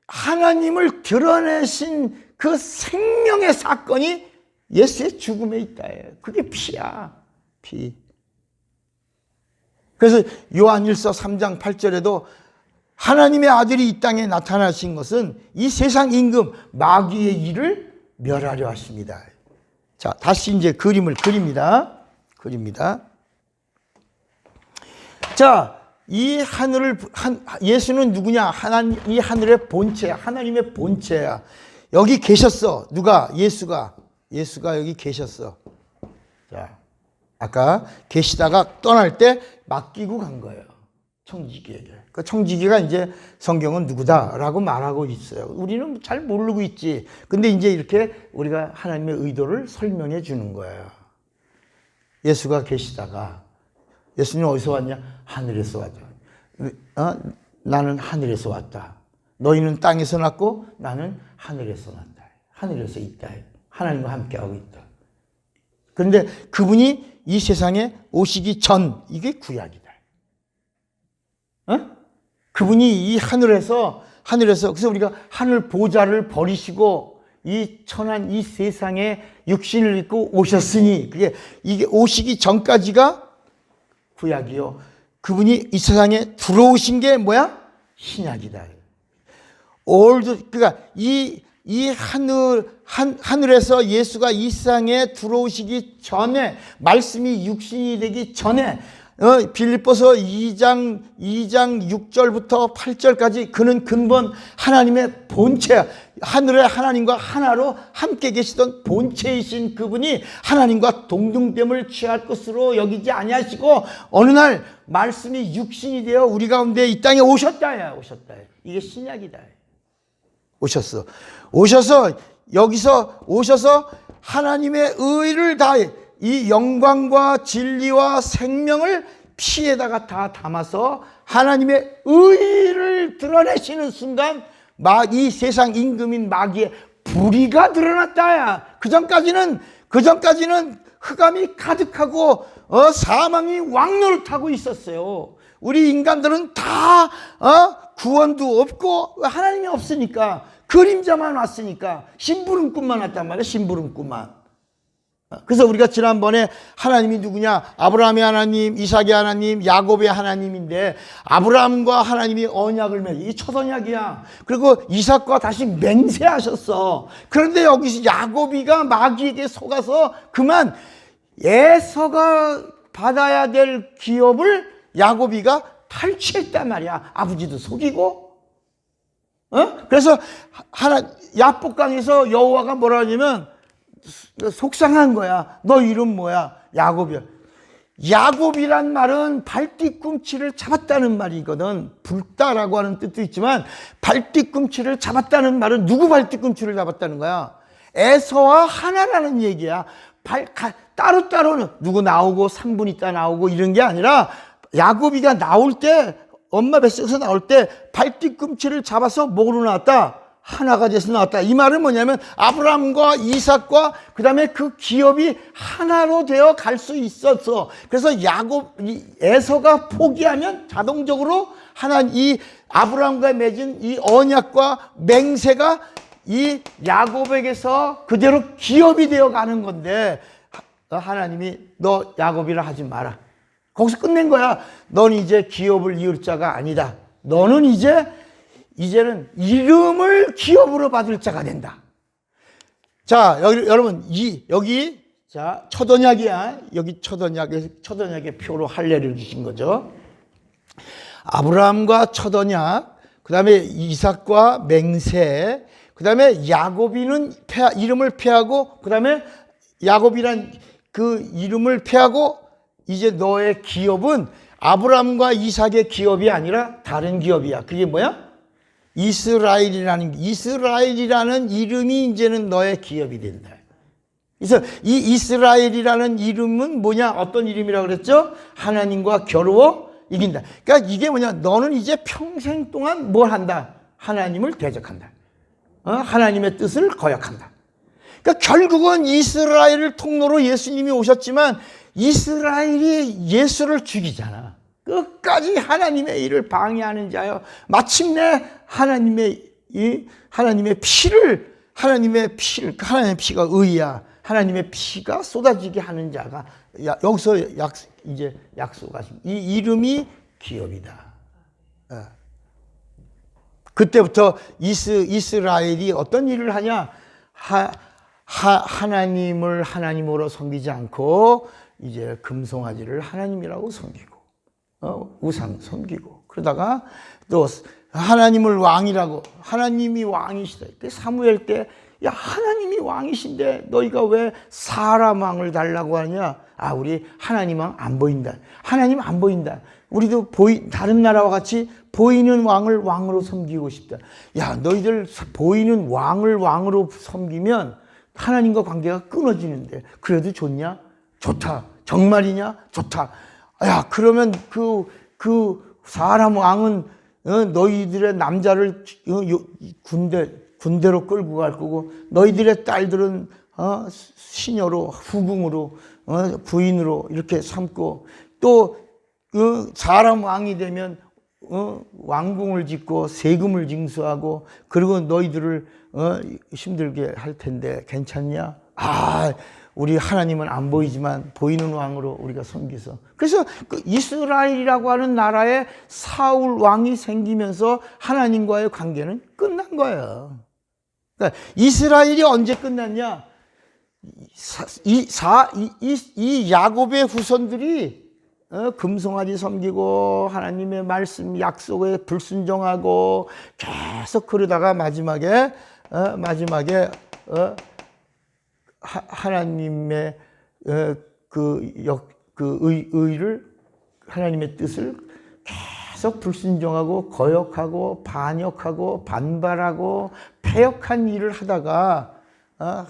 하나님을 드러내신 그 생명의 사건이 예수의 죽음에 있다. 그게 피야. 피. 그래서 요한일서 3장 8절에도 하나님의 아들이 이 땅에 나타나신 것은 이 세상 임금 마귀의 일을 멸하려 하십니다. 자, 다시 이제 그림을 그립니다. 자, 이 하늘을 예수는 누구냐? 이 하늘의 본체야. 하나님의 본체야. 여기 계셨어. 누가? 예수가 여기 계셨어. 자, 아까 계시다가 떠날 때 맡기고 간 거예요. 청지기에게. 그 청지기가 이제 성경은 누구다라고 말하고 있어요. 우리는 잘 모르고 있지. 근데 이제 이렇게 우리가 하나님의 의도를 설명해 주는 거예요. 예수가 계시다가 예수님 어디서 왔냐? 하늘에서 왔다. 나는 하늘에서 왔다. 너희는 땅에서 났고 나는 하늘에서 났다. 하늘에서 있다. 하나님과 함께하고 있다. 그런데 그분이 이 세상에 오시기 전 이게 구약이다. 그분이 이 하늘에서 그래서 우리가 하늘 보좌를 버리시고 이 천한 이 세상에 육신을 입고 오셨으니 이게 오시기 전까지가 구약이요. 그분이 이 세상에 들어오신 게 뭐야? 신약이다. 그러니까 이 하늘에서 예수가 이 세상에 들어오시기 전에 말씀이 육신이 되기 전에 빌립보서 2장 6절부터 8절까지 그는 근본 하나님의 본체야. 하늘의 하나님과 하나로 함께 계시던 본체이신 그분이 하나님과 동등됨을 취할 것으로 여기지 아니하시고 어느 날 말씀이 육신이 되어 우리 가운데 이 땅에 오셨다. 이게 신약이다. 오셔서 여기서 오셔서 하나님의 의를 다해 이 영광과 진리와 생명을 피에다가 다 담아서 하나님의 의를 드러내시는 순간 이 세상 임금인 마귀의 불의가 드러났다야. 그전까지는 흑암이 가득하고 사망이 왕노릇하고 있었어요. 우리 인간들은 다 구원도 없고 하나님이 없으니까 그림자만 왔으니까 심부름꾼만 왔단 말이야. 심부름꾼만. 그래서 우리가 지난번에 하나님이 누구냐? 아브라함의 하나님, 이삭의 하나님, 야곱의 하나님인데 아브라함과 하나님이 언약을 맺어. 이 첫 언약이야. 그리고 이삭과 다시 맹세하셨어. 그런데 여기서 야곱이가 마귀에게 속아서 그만 에서가 받아야 될 기업을 야곱이가 탈취했단 말이야. 아버지도 속이고. 그래서 야복강에서 여호와가 뭐라 하냐면 속상한 거야. 너 이름 뭐야? 야곱이야. 야곱이란 말은 발뒤꿈치를 잡았다는 말이거든. 붉다라고 하는 뜻도 있지만 발뒤꿈치를 잡았다는 말은 누구 발뒤꿈치를 잡았다는 거야? 에서와 하나라는 얘기야. 따로따로는 누구 나오고 3분 있다 나오고 이런 게 아니라 야곱이가 나올 때 엄마 뱃속에서 나올 때 발뒤꿈치를 잡아서 목으로 나왔다. 하나가 돼서 나왔다. 이 말은 뭐냐면 아브라함과 이삭과 그 다음에 그 기업이 하나로 되어 갈 수 있었어. 그래서 에서가 포기하면 자동적으로 이 아브라함과 맺은 이 언약과 맹세가 이 야곱에게서 그대로 기업이 되어 가는 건데 하나님이 너 야곱이라 하지 마라. 거기서 끝낸 거야. 넌 이제 기업을 이을 자가 아니다. 너는 이제는 이름을 기업으로 받을 자가 된다. 자, 여러분, 여기, 자, 첫 언약이야. 여기 첫 언약의 표로 할례를 주신 거죠. 아브라함과 첫 언약, 그 다음에 이삭과 맹세, 그 다음에 야곱이는 이름을 폐하고, 그 다음에 야곱이란 그 이름을 폐하고, 이제 너의 기업은 아브라함과 이삭의 기업이 아니라 다른 기업이야. 그게 뭐야? 이스라엘이라는 이름이 이제는 너의 기업이 된다. 그래서 이 이스라엘이라는 이름은 뭐냐? 어떤 이름이라고 그랬죠? 하나님과 겨루어 이긴다. 그러니까 이게 뭐냐? 너는 이제 평생 동안 뭘 한다? 하나님을 대적한다. 하나님의 뜻을 거역한다. 그러니까 결국은 이스라엘을 통로로 예수님이 오셨지만 이스라엘이 예수를 죽이잖아. 끝까지 하나님의 일을 방해하는 자여 마침내 하나님의 피가 의야. 하나님의 피가 쏟아지게 하는 자가 여기서 이제 약속하십니다. 이 이름이 기업이다. 그때부터 이스라엘이 어떤 일을 하냐? 하나님을 하나님으로 섬기지 않고 이제 금송아지를 하나님이라고 섬기고 우상 섬기고 그러다가 또 하나님을 왕이라고 하나님이 왕이시다. 사무엘 때 야 하나님이 왕이신데 너희가 왜 사람 왕을 달라고 하냐? 우리 하나님 왕 안 보인다. 하나님 안 보인다. 우리도 다른 나라와 같이 보이는 왕을 왕으로 섬기고 싶다. 야 너희들 보이는 왕을 왕으로 섬기면 하나님과 관계가 끊어지는데 그래도 좋냐? 좋다. 정말이냐? 좋다. 야, 그러면 그 사람 왕은 너희들의 남자를 군대로 끌고 갈 거고 너희들의 딸들은 시녀로 후궁으로 부인으로 이렇게 삼고 또 사람 왕이 되면 왕궁을 짓고 세금을 징수하고 그리고 너희들을 힘들게 할 텐데 괜찮냐? 우리 하나님은 안 보이지만 보이는 왕으로 우리가 섬기서 그래서 그 이스라엘이라고 하는 나라에 사울 왕이 생기면서 하나님과의 관계는 끝난 거예요. 그러니까 이스라엘이 언제 끝났냐? 이 야곱의 후손들이 금송아지 섬기고 하나님의 말씀 약속에 불순종하고 계속 그러다가 마지막에 하나님의 의를 하나님의 뜻을 계속 불순종하고 거역하고 반역하고 반발하고 패역한 일을 하다가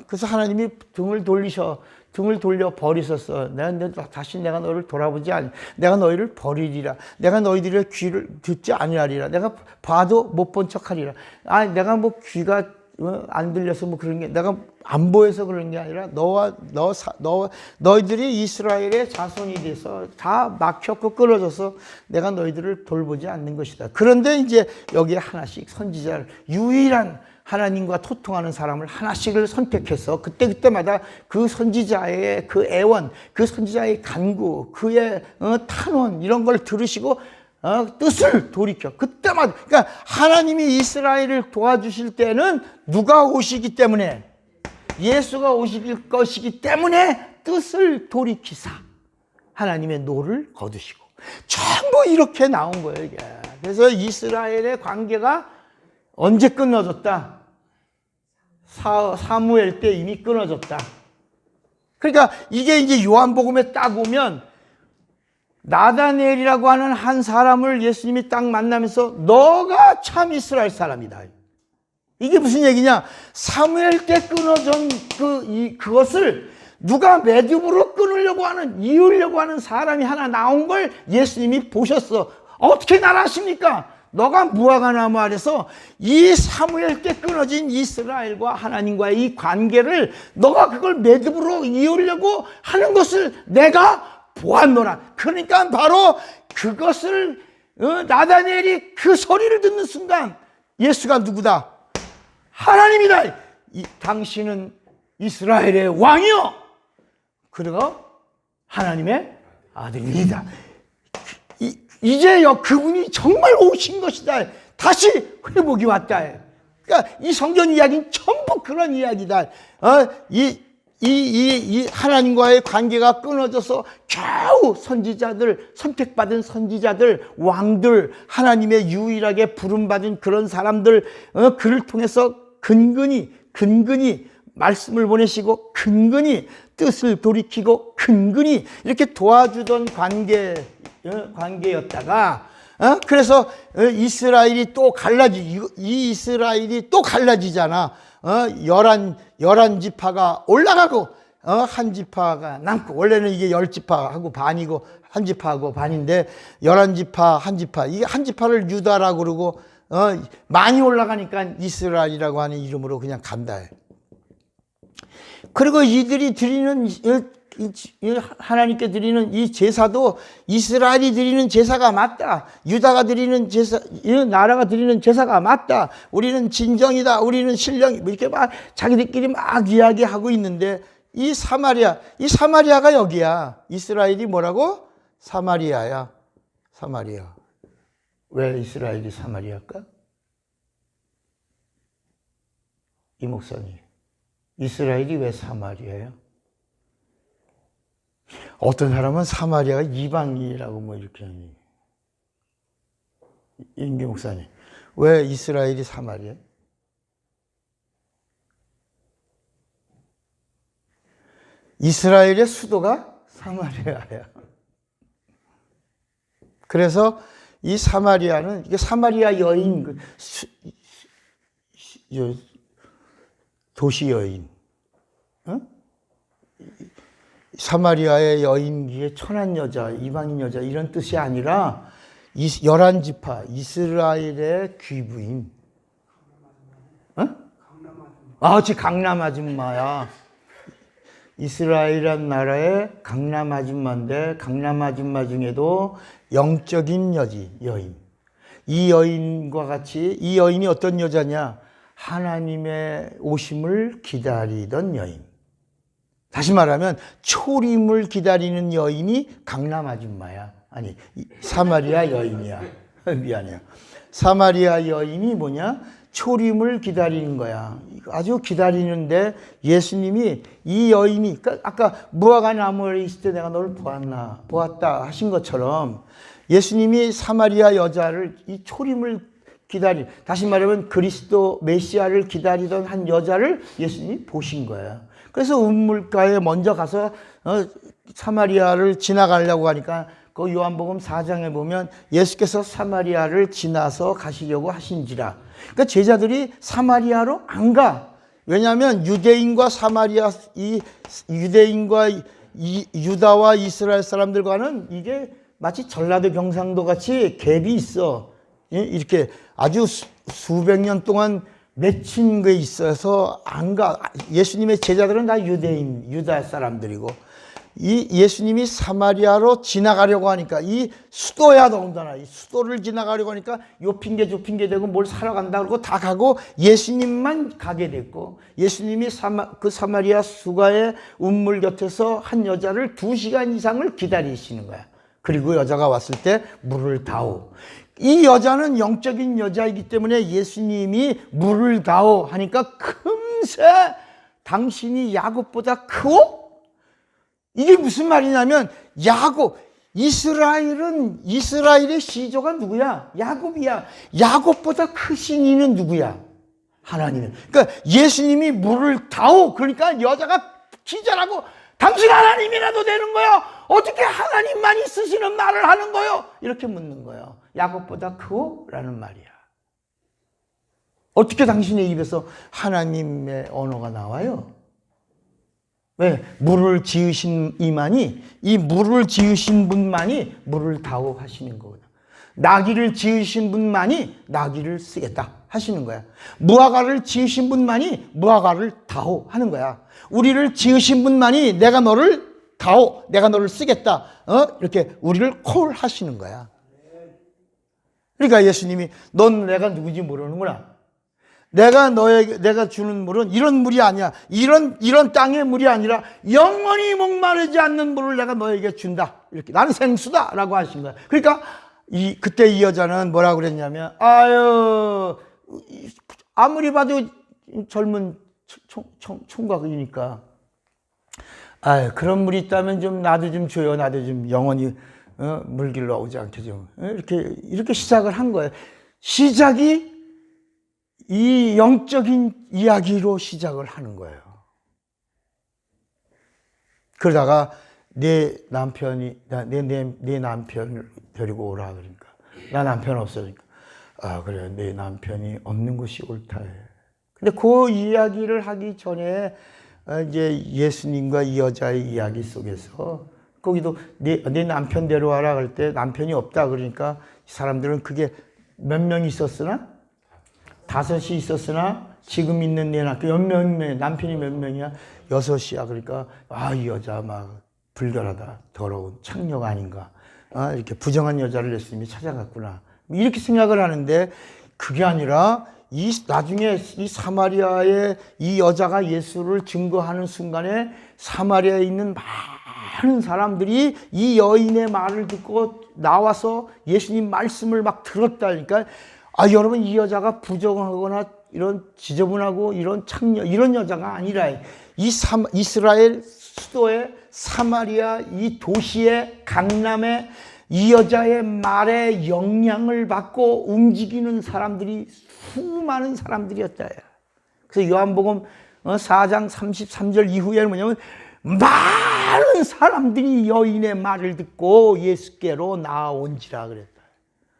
그래서 하나님이 등을 돌려 버리셨어. 다시 내가 너를 돌아보지 않. 내가 너희를 버리리라. 내가 너희들의 귀를 듣지 아니하리라. 내가 봐도 못 본 척하리라. 내가 뭐 귀가 안 들려서 뭐 그런 게 내가 안 보여서 그런 게 아니라 너희들이 이스라엘의 자손이 돼서 다 막혔고 끊어져서 내가 너희들을 돌보지 않는 것이다. 그런데 이제 여기에 하나씩 선지자를 유일한 하나님과 소통하는 사람을 하나씩을 선택해서 그때마다 그 선지자의 그 애원, 그 선지자의 간구, 그의 탄원 이런 걸 들으시고 뜻을 돌이켜. 그때마다 그러니까 하나님이 이스라엘을 도와주실 때는 누가 오시기 때문에 예수가 오실 것이기 때문에 뜻을 돌이키사 하나님의 노를 거두시고 전부 이렇게 나온 거예요. 이게. 그래서 이스라엘의 관계가 언제 끊어졌다? 사무엘 때 이미 끊어졌다. 그러니까 이게 이제 요한복음에 딱 오면 나다니엘이라고 하는 한 사람을 예수님이 딱 만나면서 너가 참 이스라엘 사람이다. 이게 무슨 얘기냐? 사무엘 때 끊어진 그것을 누가 매듭으로 끊으려고 하는, 이으려고 하는 사람이 하나 나온 걸 예수님이 보셨어. 어떻게 나라십니까? 너가 무화과나무 아래서 이 사무엘 때 끊어진 이스라엘과 하나님과의 이 관계를 너가 그걸 매듭으로 이으려고 하는 것을 내가 보았노라. 그러니까 바로 그것을 나다니엘이 그 소리를 듣는 순간 예수가 누구다? 하나님이다. 당신은 이스라엘의 왕이요. 그리고 하나님의 아들이다. 이제요 그분이 정말 오신 것이다. 다시 회복이 왔다. 그러니까 이 성경 이야기는 전부 그런 이야기다. 이 하나님과의 관계가 끊어져서 겨우 선지자들, 선택받은 선지자들, 왕들, 하나님의 유일하게 부름받은 그런 사람들, 그를 통해서 근근히 말씀을 보내시고 근근히 뜻을 돌이키고 근근히 이렇게 도와주던 관계였다가 그래서 이스라엘이 또 이 이스라엘이 또 갈라지잖아. 11지파가 올라가고 한 지파가 남고 원래는 이게 10지파하고 반이고 한 지파하고 반인데 11지파 한 지파 이게 한 지파를 유다라고 그러고 많이 올라가니까 이스라엘이라고 하는 이름으로 그냥 간다. 그리고 이들이 드리는 하나님께 드리는 이 제사도 이스라엘이 드리는 제사가 맞다. 유다가 드리는 제사, 나라가 드리는 제사가 맞다. 우리는 진정이다. 우리는 신령, 이렇게 막 자기들끼리 막 이야기하고 있는데 이 사마리아가 여기야. 이스라엘이 뭐라고? 사마리아야. 사마리아. 왜 이스라엘이 사마리아일까? 이 목사님. 이스라엘이 왜 사마리아예요? 어떤 사람은 사마리아가 이방인이라고 뭐 이렇게 하니. 임기 목사님. 왜 이스라엘이 사마리아예요? 이스라엘의 수도가 사마리아야. 그래서 이 사마리아는 이게 사마리아 여인, 도시 여인, 사마리아의 여인기의 천한 여자, 이방인 여자 이런 뜻이 아니라 11지파 이스라엘의 귀부인. 강남 아줌마야. 이스라엘이란 나라의 강남 아줌마인데 강남 아줌마 중에도 영적인 여인. 이 여인과 같이 이 여인이 어떤 여자냐? 하나님의 오심을 기다리던 여인. 다시 말하면 초림을 기다리는 여인이 강남 아줌마야. 아니 사마리아 여인이야. 미안해요. 사마리아 여인이 뭐냐? 초림을 기다리는 거야. 아주 기다리는데 예수님이 이 여인이 아까 무화과 나무에 있을 때 내가 너를 보았다 하신 것처럼 예수님이 사마리아 여자를 이 초림을 다시 말하면 그리스도 메시아를 기다리던 한 여자를 예수님이 보신 거예요. 그래서 우물가에 먼저 가서 사마리아를 지나가려고 하니까 그 요한복음 4장에 보면 예수께서 사마리아를 지나서 가시려고 하신지라. 그러니까 제자들이 사마리아로 안 가. 왜냐하면 유대인과 유다와 이스라엘 사람들과는 이게 마치 전라도 경상도 같이 갭이 있어. 이렇게 아주 수백 년 동안 맺힌 게 있어서 안 가. 예수님의 제자들은 다 유대인, 유다 사람들이고, 이 예수님이 사마리아로 지나가려고 하니까, 이 수도야 더군다나 이 수도를 지나가려고 하니까 요 핑계 저 핑계 대고 뭘 사러 간다 그러고 다 가고 예수님만 가게 됐고, 예수님이 그 사마리아 수가의 운물 곁에서 한 여자를 2시간 이상을 기다리시는 거야. 그리고 여자가 왔을 때 물을 다오. 이 여자는 영적인 여자이기 때문에 예수님이 물을 다오 하니까 금세 당신이 야곱보다 크오? 이게 무슨 말이냐면 야곱, 이스라엘의 시조가 누구야? 야곱이야. 야곱보다 크신 이는 누구야? 하나님은. 그러니까 예수님이 물을 다오. 그러니까 여자가 기절하고 당신 하나님이라도 되는 거요? 어떻게 하나님만이 쓰시는 말을 하는 거요? 이렇게 묻는 거예요. 야곱보다 크오? 라는 말이야. 어떻게 당신의 입에서 하나님의 언어가 나와요? 왜? 물을 지으신 이만이, 이 물을 지으신 분만이 물을 다오 하시는 거거든. 나귀를 지으신 분만이 나귀를 쓰겠다 하시는 거야. 무화과를 지으신 분만이 무화과를 다오 하는 거야. 우리를 지으신 분만이 내가 너를 다오, 내가 너를 쓰겠다. 이렇게 우리를 콜 하시는 거야. 그러니까 예수님이 넌 내가 누구지 모르는구나. 내가 주는 물은 이런 물이 아니야. 이런 땅의 물이 아니라 영원히 목마르지 않는 물을 내가 너에게 준다. 이렇게 나는 생수다 라고 하신 거야. 그러니까 그때 이 여자는 뭐라고 그랬냐면, 아유, 아무리 봐도 젊은 총각이니까, 아유, 그런 물이 있다면 좀 나도 좀 줘요. 나도 좀 영원히 물길로 오지 않게 좀. 이렇게 시작을 한 거예요. 시작이 이 영적인 이야기로 시작을 하는 거예요. 그러다가 내 남편을 데리고 오라 그러니까, 나 남편 없어지니까, 아 그래, 내 남편이 없는 것이 옳다 해. 근데 그 이야기를 하기 전에 이제 예수님과 이 여자의 이야기 속에서 거기도 내 남편 데려와라 그럴 때 남편이 없다 그러니까 사람들은 그게 몇 명 있었으나 5이 있었으나 지금 있는 내 남편이 몇 명이야? 6이야. 그러니까 이 여자 막 불결하다, 더러운 창녀가 아닌가, 이렇게 부정한 여자를 예수님이 찾아갔구나, 이렇게 생각을 하는데, 그게 아니라 나중에 이 사마리아의 이 여자가 예수를 증거하는 순간에 사마리아에 있는 많은 사람들이 이 여인의 말을 듣고 나와서 예수님 말씀을 막 들었다니까. 여러분, 이 여자가 부정하거나 이런 지저분하고 이런 창녀, 이런 여자가 아니라 이스라엘 수도의 사마리아 이 도시의 강남에 이 여자의 말에 영향을 받고 움직이는 사람들이 수많은 사람들이었다. 그래서 요한복음 4장 33절 이후에는 뭐냐면 많은 사람들이 여인의 말을 듣고 예수께로 나온지라 그랬다.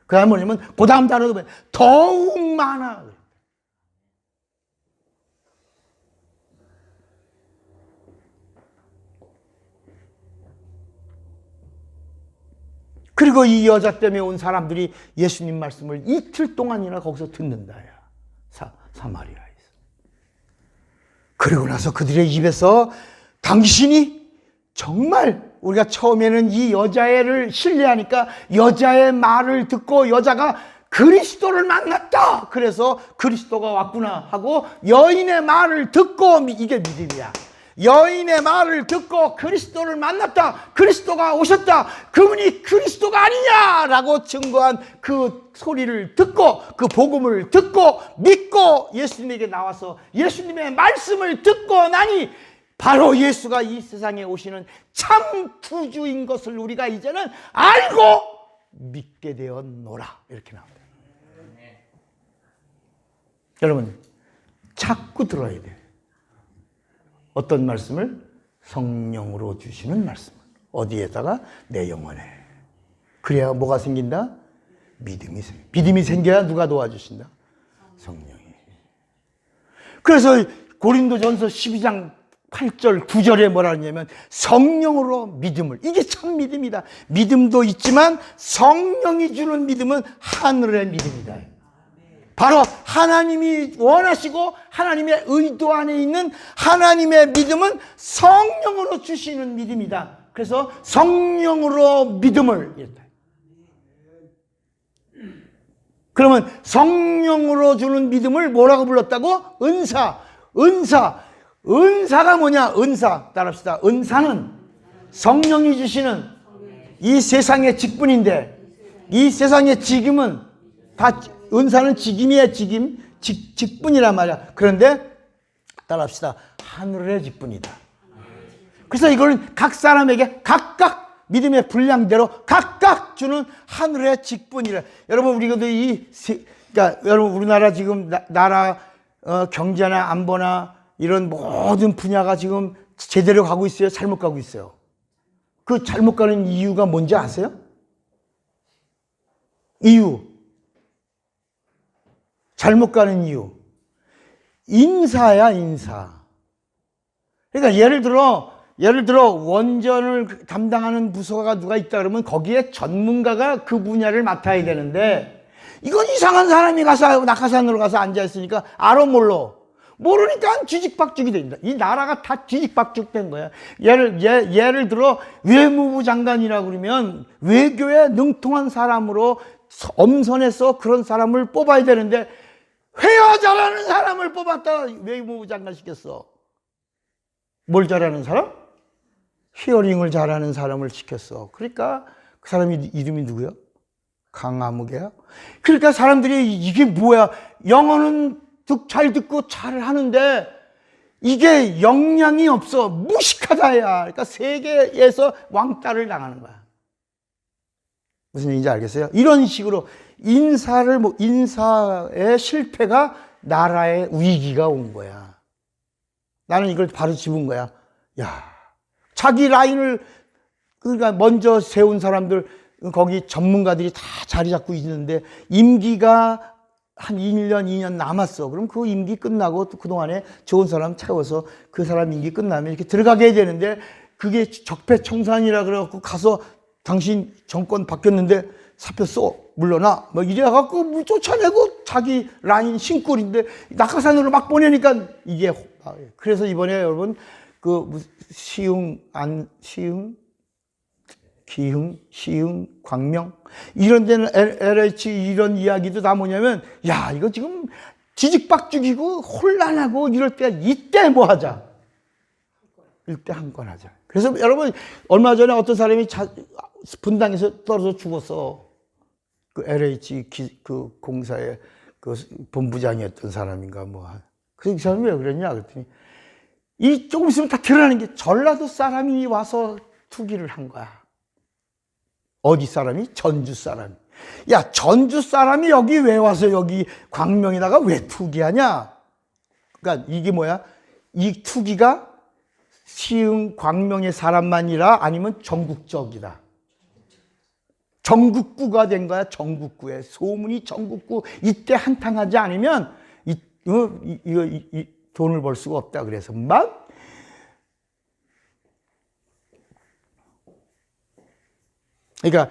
그 다음 뭐냐면 그 다음 단어도 보면 더욱 많아. 그리고 이 여자 때문에 온 사람들이 예수님 말씀을 이틀 동안이나 거기서 듣는다. 사마리아에서. 그리고 나서 그들의 입에서 당신이 정말, 우리가 처음에는 이 여자애를 신뢰하니까 여자의 말을 듣고 여자가 그리스도를 만났다. 그래서 그리스도가 왔구나 하고 여인의 말을 듣고, 이게 믿음이야. 여인의 말을 듣고 그리스도를 만났다. 그리스도가 오셨다. 그분이 그리스도가 아니냐라고 증거한 그 소리를 듣고, 그 복음을 듣고 믿고 예수님에게 나와서 예수님의 말씀을 듣고 나니 바로 예수가 이 세상에 오시는 참 구주인 것을 우리가 이제는 알고 믿게 되었노라. 이렇게 나옵니다. 여러분, 자꾸 들어야 돼요. 어떤 말씀을? 성령으로 주시는 말씀을. 어디에다가? 내 영혼에. 그래야 뭐가 생긴다? 믿음이 생긴다. 믿음이 생겨야 누가 도와주신다? 성령이. 그래서 고린도전서 12장 8절 9절에 뭐라 하냐면 성령으로 믿음을. 이게 참 믿음이다. 믿음도 있지만 성령이 주는 믿음은 하늘의 믿음이다. 바로 하나님이 원하시고 하나님의 의도 안에 있는 하나님의 믿음은 성령으로 주시는 믿음이다. 그래서 성령으로 믿음을 이랬다. 그러면 성령으로 주는 믿음을 뭐라고 불렀다고? 은사. 은사가 뭐냐? 은사. 따라합시다. 은사는 성령이 주시는 이 세상의 직분인데, 이 세상의 직임은 다, 은사는 직임이야. 직분이란 말이야. 그런데 따라합시다. 하늘의 직분이다. 그래서 이거는 각 사람에게 각각 믿음의 분량대로 각각 주는 하늘의 직분이라. 여러분, 우리가 그러니까 여러분, 우리나라 지금 나라 경제나 안보나 이런 모든 분야가 지금 제대로 가고 있어요? 잘못 가고 있어요? 그 잘못 가는 이유가 뭔지 아세요? 잘못 가는 이유. 인사야, 인사. 그러니까 예를 들어 원전을 담당하는 부서가 누가 있다 그러면 거기에 전문가가 그 분야를 맡아야 되는데, 이건 이상한 사람이 가서 낙하산으로 가서 앉아 있으니까 알아 모르니까 뒤죽박죽이 됩니다. 이 나라가 다 뒤죽박죽 된 거야. 예를 들어 외무부 장관이라고 그러면 외교에 능통한 사람으로 엄선해서 그런 사람을 뽑아야 되는데, 회화 잘하는 사람을 뽑았다 외무부 장관 시켰어. 뭘 잘하는 사람? 히어링을 잘하는 사람을 시켰어. 그러니까 그 사람이 이름이 누구야? 강아무개야? 그러니까 사람들이 이게 뭐야? 영어는 잘 듣고 잘 하는데 이게 역량이 없어. 무식하다야. 그러니까 세계에서 왕따를 당하는 거야. 무슨 얘기인지 알겠어요? 이런 식으로 인사의 실패가 나라의 위기가 온 거야. 나는 이걸 바로 집은 거야. 야, 자기 라인을, 그러니까 먼저 세운 사람들, 거기 전문가들이 다 자리 잡고 있는데 임기가 한 1년, 2년 남았어. 그럼 그 임기 끝나고 또 그동안에 좋은 사람 채워서 그 사람 임기 끝나면 이렇게 들어가게 해야 되는데, 그게 적폐청산이라 그래갖고 가서 당신 정권 바뀌었는데 사표 써, 물러나, 뭐 이래갖고 쫓아내고 자기 라인 신골인데 낙하산으로 막 보내니까 이게. 그래서 이번에 여러분 시흥, 광명 이런 데는 LH 이런 이야기도 다 뭐냐면, 야, 이거 지금 뒤죽박죽이고 혼란하고 이럴 때 이때 뭐 하자. 이때 한 건 하자. 그래서 여러분, 얼마 전에 어떤 사람이 분당에서 떨어져 죽었어. 그 LH 그 공사의 그 본부장이었던 사람인가 뭐. 그래서 이 사람이 왜 그랬냐 그랬더니, 이 조금 있으면 다 드러나는 게 전라도 사람이 와서 투기를 한 거야. 어디 사람이? 전주 사람이. 야, 전주 사람이 여기 왜 와서 여기 광명에다가 왜 투기하냐? 그러니까 이게 뭐야? 이 투기가 시흥, 광명의 사람만이라 아니면 전국적이다. 전국구가 된 거야. 전국구에 소문이 전국구. 이때 한탕하지 않으면 이 돈을 벌 수가 없다. 그래서 막 그러니까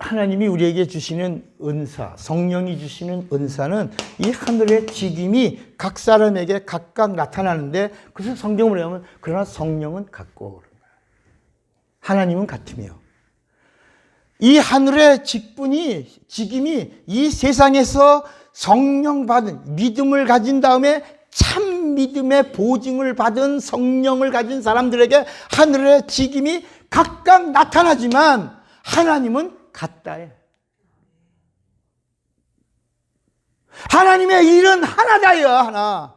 하나님이 우리에게 주시는 은사, 성령이 주시는 은사는 이 하늘의 직임이 각 사람에게 각각 나타나는데, 그래서 성경을 보면 그러나 성령은 같고 하나님은 같으며, 이 하늘의 직임이 이 세상에서 성령 받은 믿음을 가진 다음에 참 믿음의 보증을 받은 성령을 가진 사람들에게 하늘의 직임이 각각 나타나지만 하나님은 같다해. 하나님의 일은 하나다요, 하나.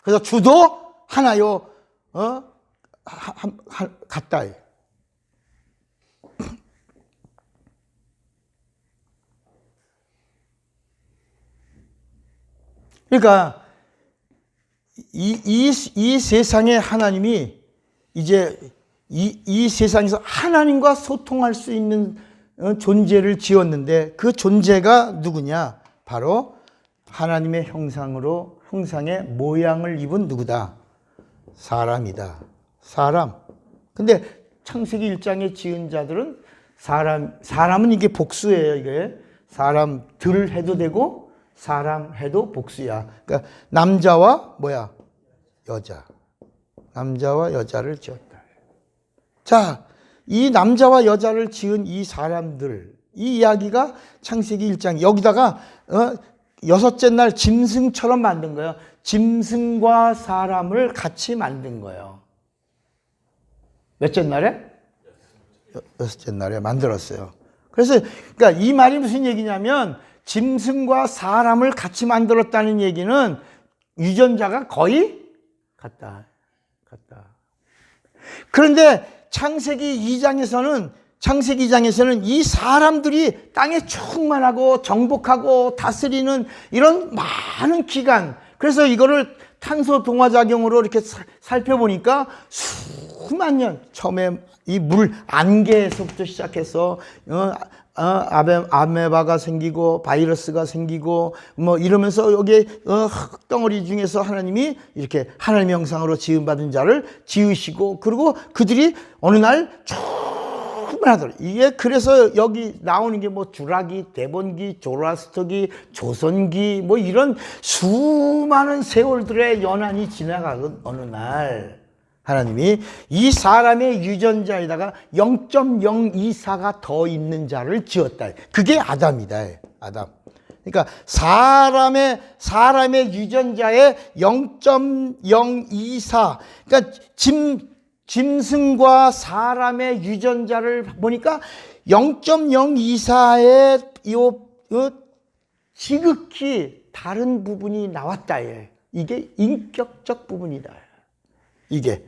그래서 주도 하나요, 같다해. 그러니까 이 세상의 하나님이 이제 이 세상에서 하나님과 소통할 수 있는 존재를 지었는데, 그 존재가 누구냐? 바로 하나님의 형상의 모양을 입은 누구다? 사람이다. 사람. 근데 창세기 1장에 지은 자들은 사람은 이게 복수예요, 이게. 사람들 해도 되고 사람 해도 복수야. 그러니까 남자와 뭐야? 여자. 남자와 여자를 지었다. 자, 이 남자와 여자를 지은 이 사람들, 이 이야기가 창세기 1장. 여기다가 여섯째 날 짐승처럼 만든 거예요. 짐승과 사람을 같이 만든 거예요. 몇째 날에? 여섯째 날에 만들었어요. 그래서 그러니까 이 말이 무슨 얘기냐면 짐승과 사람을 같이 만들었다는 얘기는 유전자가 거의 같다. 그런데 창세기 2장에서는 이 사람들이 땅에 충만하고 정복하고 다스리는 이런 많은 기간, 그래서 이거를 탄소 동화작용으로 이렇게 살펴보니까 수만 년, 처음에 이 물 안개에서부터 시작해서 아메바가 생기고 바이러스가 생기고 뭐 이러면서 여기에 흙덩어리 중에서 하나님이 이렇게 하나님의 형상으로 지음받은 자를 지으시고, 그리고 그들이 어느 날 충분하더라. 이게 그래서 여기 나오는 게 뭐 주라기, 대본기, 조라스터기, 조선기 뭐 이런 수많은 세월들의 연한이 지나가던 어느 날 하나님이 이 사람의 유전자에다가 0.024가 더 있는 자를 지었다. 그게 아담이다. 아담. 그러니까 사람의 유전자에 0.024. 그러니까 짐승과 사람의 유전자를 보니까 0.024의 지극히 다른 부분이 나왔다. 이게 인격적 부분이다. 이게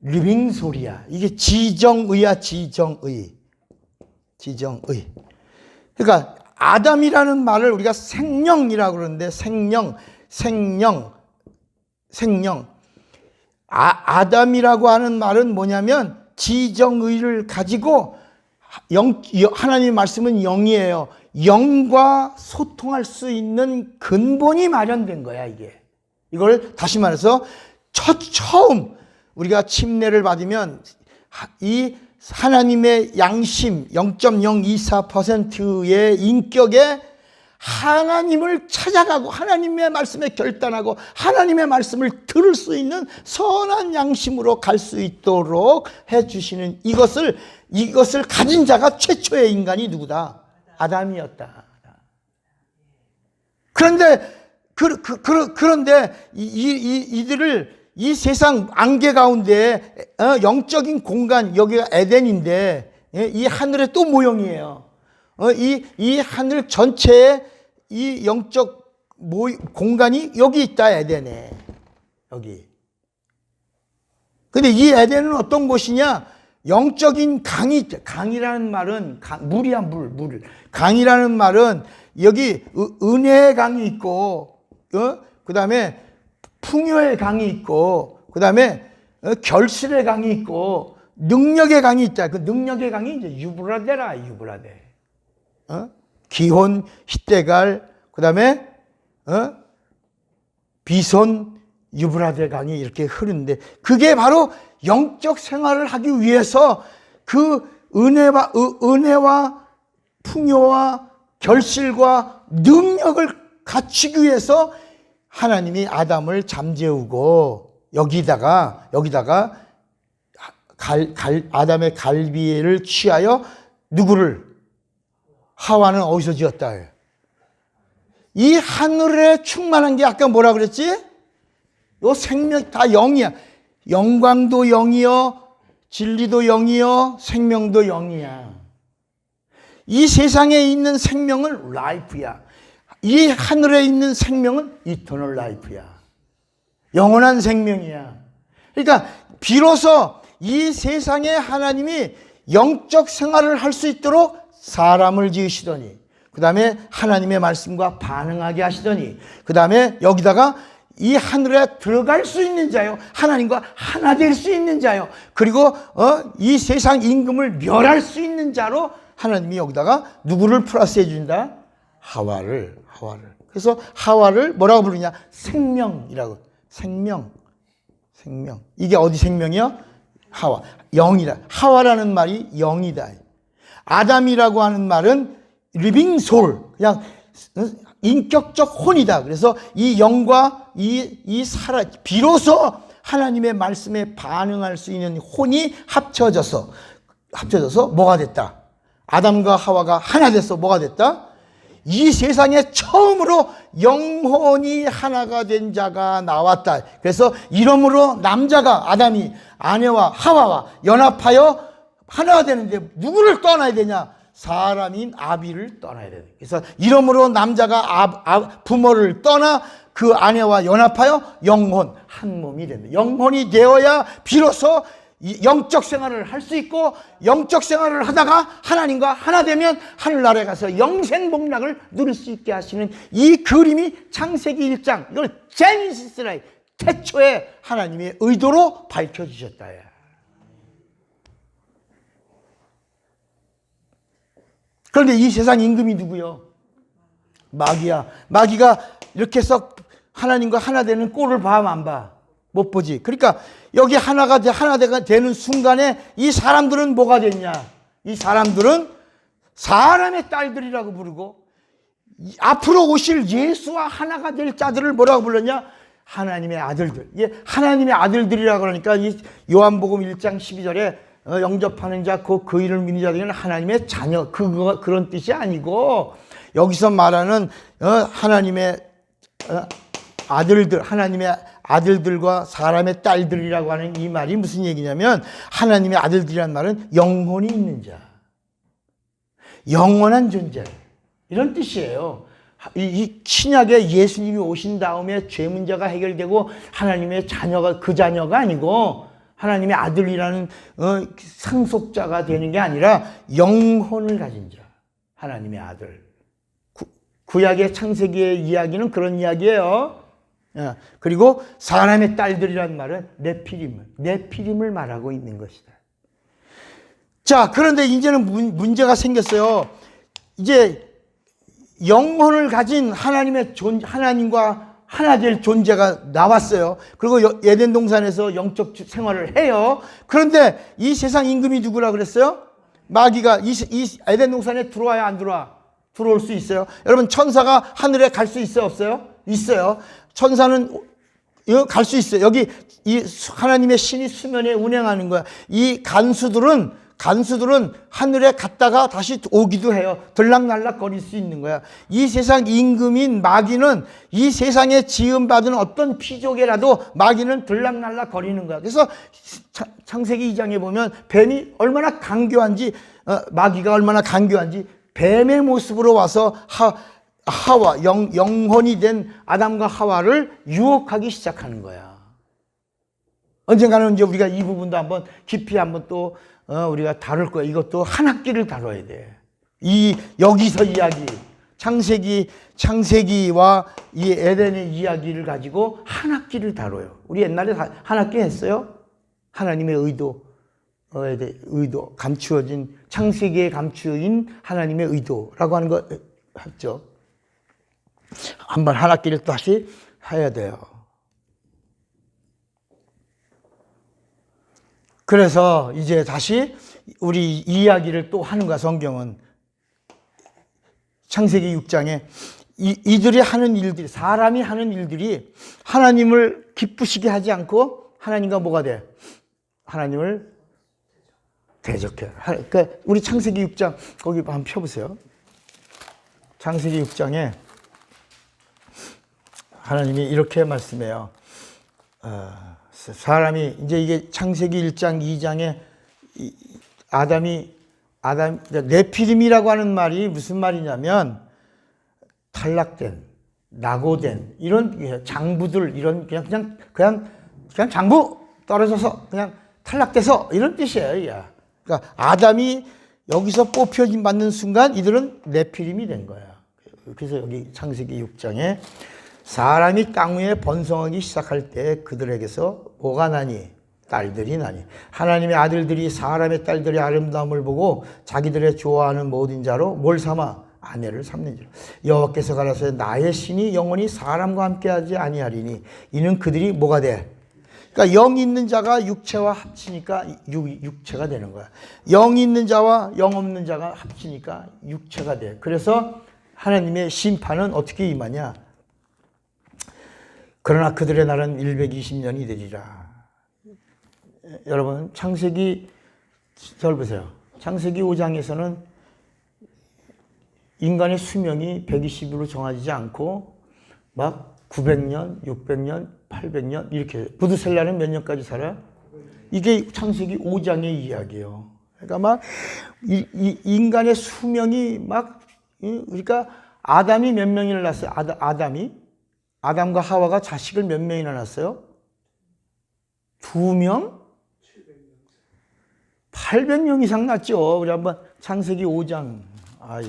리빙 소리야. 이게 지정의야, 지정의. 그러니까 아담이라는 말을 우리가 생명이라고 그러는데 생명. 아담이라고 하는 말은 뭐냐면 지정의를 가지고 하나님의 말씀은 영이에요. 영과 소통할 수 있는 근본이 마련된 거야, 이게. 이걸 다시 말해서 처음 우리가 침례를 받으면 이 하나님의 양심 0.024%의 인격에 하나님을 찾아가고 하나님의 말씀에 결단하고 하나님의 말씀을 들을 수 있는 선한 양심으로 갈 수 있도록 해주시는 이것을 가진 자가 최초의 인간이 누구다? 아담이었다. 그런데 이들을 이 세상 안개 가운데 영적인 공간, 여기가 에덴인데 이 하늘의 또 모형이에요. 이 하늘 전체에 이 영적 공간이 여기 있다, 에덴에. 여기. 근데 이 에덴은 어떤 곳이냐? 영적인 강이 있다. 강이라는 말은 물이야, 물. 강이라는 말은 여기 은혜의 강이 있고, 그 다음에 풍요의 강이 있고, 그 다음에 결실의 강이 있고, 능력의 강이 있다. 그 능력의 강이 이제 유브라데. 기혼, 히데갈, 그 다음에 비손, 유브라데 강이 이렇게 흐르는데, 그게 바로 영적 생활을 하기 위해서 그 은혜와 풍요와 결실과 능력을 갖추기 위해서 하나님이 아담을 잠재우고 여기다가 아담의 갈비를 취하여 누구를? 하와는 어디서 지었다? 이 하늘에 충만한 게 아까 뭐라 그랬지? 요 생명 다 영이야. 영광도 영이요, 진리도 영이요, 생명도 영이야. 이 세상에 있는 생명은 라이프야. 이 하늘에 있는 생명은 이터널 라이프야. 영원한 생명이야. 그러니까 비로소 이 세상에 하나님이 영적 생활을 할 수 있도록 사람을 지으시더니, 그 다음에 하나님의 말씀과 반응하게 하시더니, 그 다음에 여기다가 이 하늘에 들어갈 수 있는 자요, 하나님과 하나 될 수 있는 자요, 그리고 이 세상 임금을 멸할 수 있는 자로 하나님이 여기다가 누구를 플러스해 준다? 하와를. 그래서 하와를 뭐라고 부르냐? 생명이라고. 생명. 이게 어디 생명이요? 하와. 영이다. 하와라는 말이 영이다. 아담이라고 하는 말은 리빙 소울, 그냥 인격적 혼이다. 그래서 이 영과 비로소 하나님의 말씀에 반응할 수 있는 혼이 합쳐져서 뭐가 됐다? 아담과 하와가 하나 돼서 뭐가 됐다? 이 세상에 처음으로 영혼이 하나가 된 자가 나왔다. 그래서 이러므로 남자가 아담이 아내와 하와와 연합하여 하나가 되는데 누구를 떠나야 되냐? 사람인 아비를 떠나야 되는. 그래서 이러므로 남자가 부모를 떠나 그 아내와 연합하여 영혼 한 몸이 된다. 영혼이 되어야 비로소 영적 생활을 할 수 있고, 영적 생활을 하다가 하나님과 하나 되면 하늘나라에 가서 영생복락을 누릴 수 있게 하시는 이 그림이 창세기 1장, 이걸 제니시스라, 태초에 하나님의 의도로 밝혀주셨다. 그런데 이 세상 임금이 누구요? 마귀야. 마귀가 이렇게 해서 하나님과 하나 되는 꼴을 봐, 안 봐? 못 보지. 그러니까 여기 하나가 되는 순간에 이 사람들은 뭐가 됐냐? 이 사람들은 사람의 딸들이라고 부르고, 앞으로 오실 예수와 하나가 될 자들을 뭐라고 불렀냐? 하나님의 아들들. 하나님의 아들들이라고 그러니까 이 요한복음 1장 12절에 영접하는 자, 그 이름을 믿는 자들은 하나님의 자녀, 그런 뜻이 아니고, 여기서 말하는 하나님의 아들들, 하나님의 아들들과 사람의 딸들이라고 하는 이 말이 무슨 얘기냐면, 하나님의 아들들이란 말은 영혼이 있는 자, 영원한 존재, 이런 뜻이에요. 이 신약에 예수님이 오신 다음에 죄 문제가 해결되고 하나님의 자녀가, 그 자녀가 아니고 하나님의 아들이라는 상속자가 되는 게 아니라 영혼을 가진 자, 하나님의 아들. 구약의 창세기의 이야기는 그런 이야기예요. 그리고 사람의 딸들이라는 말은 네피림을 말하고 있는 것이다. 자, 그런데 이제는 문제가 생겼어요. 이제 영혼을 가진 하나님과 하나 될 존재가 나왔어요. 그리고 에덴 동산에서 영적 생활을 해요. 그런데 이 세상 임금이 누구라 그랬어요? 마귀가 이 에덴 동산에 들어와야 안 들어와? 들어올 수 있어요. 여러분, 천사가 하늘에 갈 수 있어요, 없어요? 있어요. 천사는 갈 수 있어요. 여기 이 하나님의 신이 수면에 운행하는 거야. 이 간수들은 하늘에 갔다가 다시 오기도 해요. 들락날락 거릴 수 있는 거야. 이 세상 임금인 마귀는 이 세상에 지음받은 어떤 피조개라도 마귀는 들락날락 거리는 거야. 그래서 창세기 2장에 보면 뱀이 얼마나 강교한지, 마귀가 얼마나 강교한지 뱀의 모습으로 와서 하와, 영혼이 된 아담과 하와를 유혹하기 시작하는 거야. 언젠가는 이제 우리가 이 부분도 한번 깊이 한번 또 우리가 다룰 거야. 이것도 한 학기를 다뤄야 돼. 여기서 이야기, 창세기와 이 에덴의 이야기를 가지고 한 학기를 다뤄요. 우리 옛날에 한 학기 했어요. 하나님의 의도, 감추어진, 창세기에 감추어진 하나님의 의도라고 하는 거 했죠. 한번 한 학기를 다시 해야 돼요. 그래서 이제 다시 우리 이야기를 또 하는 거야. 성경은 창세기 6장에 이들이 하는 일들이, 사람이 하는 일들이 하나님을 기쁘시게 하지 않고 하나님과 뭐가 돼? 하나님을 대적해. 그러니까 우리 창세기 6장 거기 한번 펴보세요. 창세기 6장에 하나님이 이렇게 말씀해요. 사람이, 이제 이게 창세기 1장 2장에 네피림이라고 하는 말이 무슨 말이냐면, 탈락된, 낙오된 이런 장부들, 이런 그냥 장부 떨어져서 그냥 탈락돼서 이런 뜻이에요. 그러니까 아담이 여기서 뽑혀진 받는 순간 이들은 네피림이 된 거야. 그래서 여기 창세기 6장에 사람이 땅 위에 번성하기 시작할 때 그들에게서 뭐가 나니? 딸들이 나니. 하나님의 아들들이 사람의 딸들의 아름다움을 보고 자기들의 좋아하는 모든 자로 뭘 삼아? 아내를 삼는지라. 여호와께서 가라사대 나의 신이 영원히 사람과 함께하지 아니하리니 이는 그들이 뭐가 돼? 그러니까 영 있는 자가 육체와 합치니까 육체가 되는 거야. 영 있는 자와 영 없는 자가 합치니까 육체가 돼. 그래서 하나님의 심판은 어떻게 임하냐? 그러나 그들의 날은 120년이 되리라. 여러분 창세기 잘 보세요. 창세기 5장에서는 인간의 수명이 120으로 정해지지 않고 막 900년, 600년, 800년 이렇게. 부두셀라는 몇 년까지 살아요? 이게 창세기 5장의 이야기예요. 그러니까 막 인간의 수명이 막, 그러니까 아담이 몇 명이나 낳았어요? 아담과 하와가 자식을 몇 명이나 낳았어요? 2명? 800명 이상 낳았죠. 우리 한번 창세기 5장.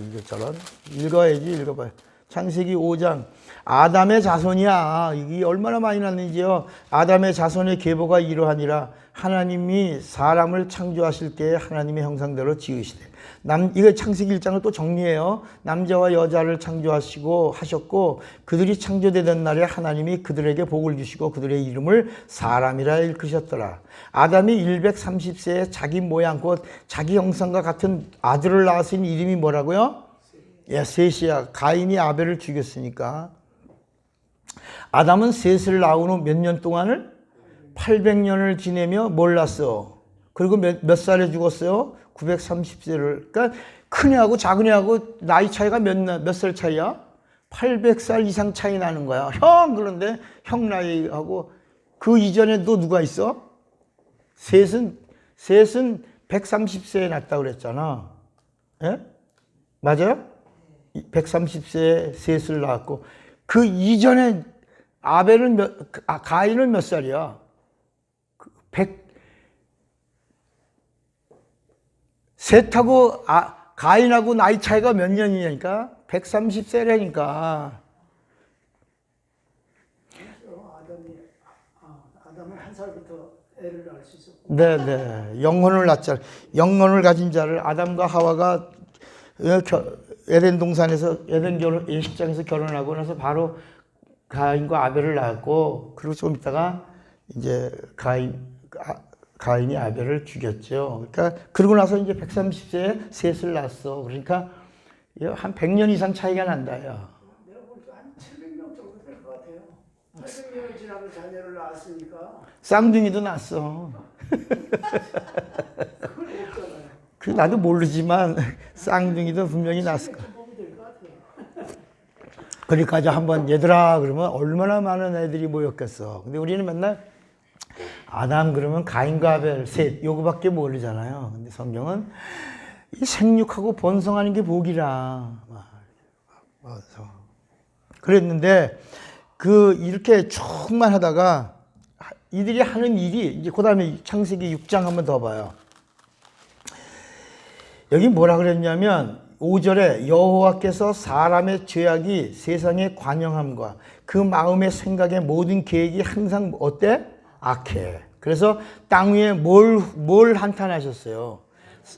이거 읽어야지. 읽어봐요. 창세기 5장. 아담의 자손이야. 이게 얼마나 많이 났는지요. 아담의 자손의 계보가 이러하니라. 하나님이 사람을 창조하실 때에 하나님의 형상대로 지으시되. 이거 창세기 1장을 또 정리해요. 남자와 여자를 하셨고 그들이 창조되던 날에 하나님이 그들에게 복을 주시고 그들의 이름을 사람이라 일컫으셨더라. 아담이 130세에 자기 모양 곧 자기 형상과 같은 아들을 낳았으니 이름이 뭐라고요? 셋이야. 가인이 아벨을 죽였으니까. 아담은 셋을 낳은 후 몇 년 동안을? 800년을 지내며 몰랐어. 그리고 몇 살에 죽었어요? 930세를. 그러니까 큰 애하고 작은 애하고 나이 차이가 몇 살 차이야? 800살 이상 차이 나는 거야. 그런데 형 나이하고 그 이전에 또 누가 있어? 셋은 130세에 낳았다고 그랬잖아. 예? 맞아요? 130세에 셋을 낳았고 그 이전에 가인은 몇 살이야? 셋하고 가인하고 나이 차이가 몇 년이냐니까? 130세라니까. 아담은 한 살부터 애를 낳을 수 있었고. 네. 영혼을 낳자. 영혼을 가진 자를 아담과 하와가 에덴 동산에서 에덴 식장에서 결혼하고 나서 바로 가인과 아벨을 낳았고, 그리고 좀 있다가 이제 가인이 아벨을 죽였죠. 그러니까 그러고 나서 이제 130세에 셋을 낳았어. 그러니까 한 100년 이상 차이가 난다. 야. 내가 보니까 한 700명 정도 될 것 같아요. 800년을 지나고 자녀를 낳았으니까. 쌍둥이도 낳았어. 그걸 없잖아요. 그 나도 모르지만 쌍둥이도 분명히 낳았을 거야. 그러니까 이제 한번 얘들아 그러면 얼마나 많은 애들이 모였겠어. 근데 우리는 맨날 아담 그러면 가인과 아벨 셋 요거밖에 모르잖아요. 근데 성경은 이 생육하고 번성하는 게 복이라. 그랬는데 이렇게 쭉만 하다가 이들이 하는 일이 이제 그다음에 창세기 6장 한번 더 봐요. 여기 뭐라 그랬냐면 5절에 여호와께서 사람의 죄악이 세상의 관영함과 그 마음의 생각의 모든 계획이 항상 어때? 악해. 그래서 땅 위에 뭘 한탄하셨어요?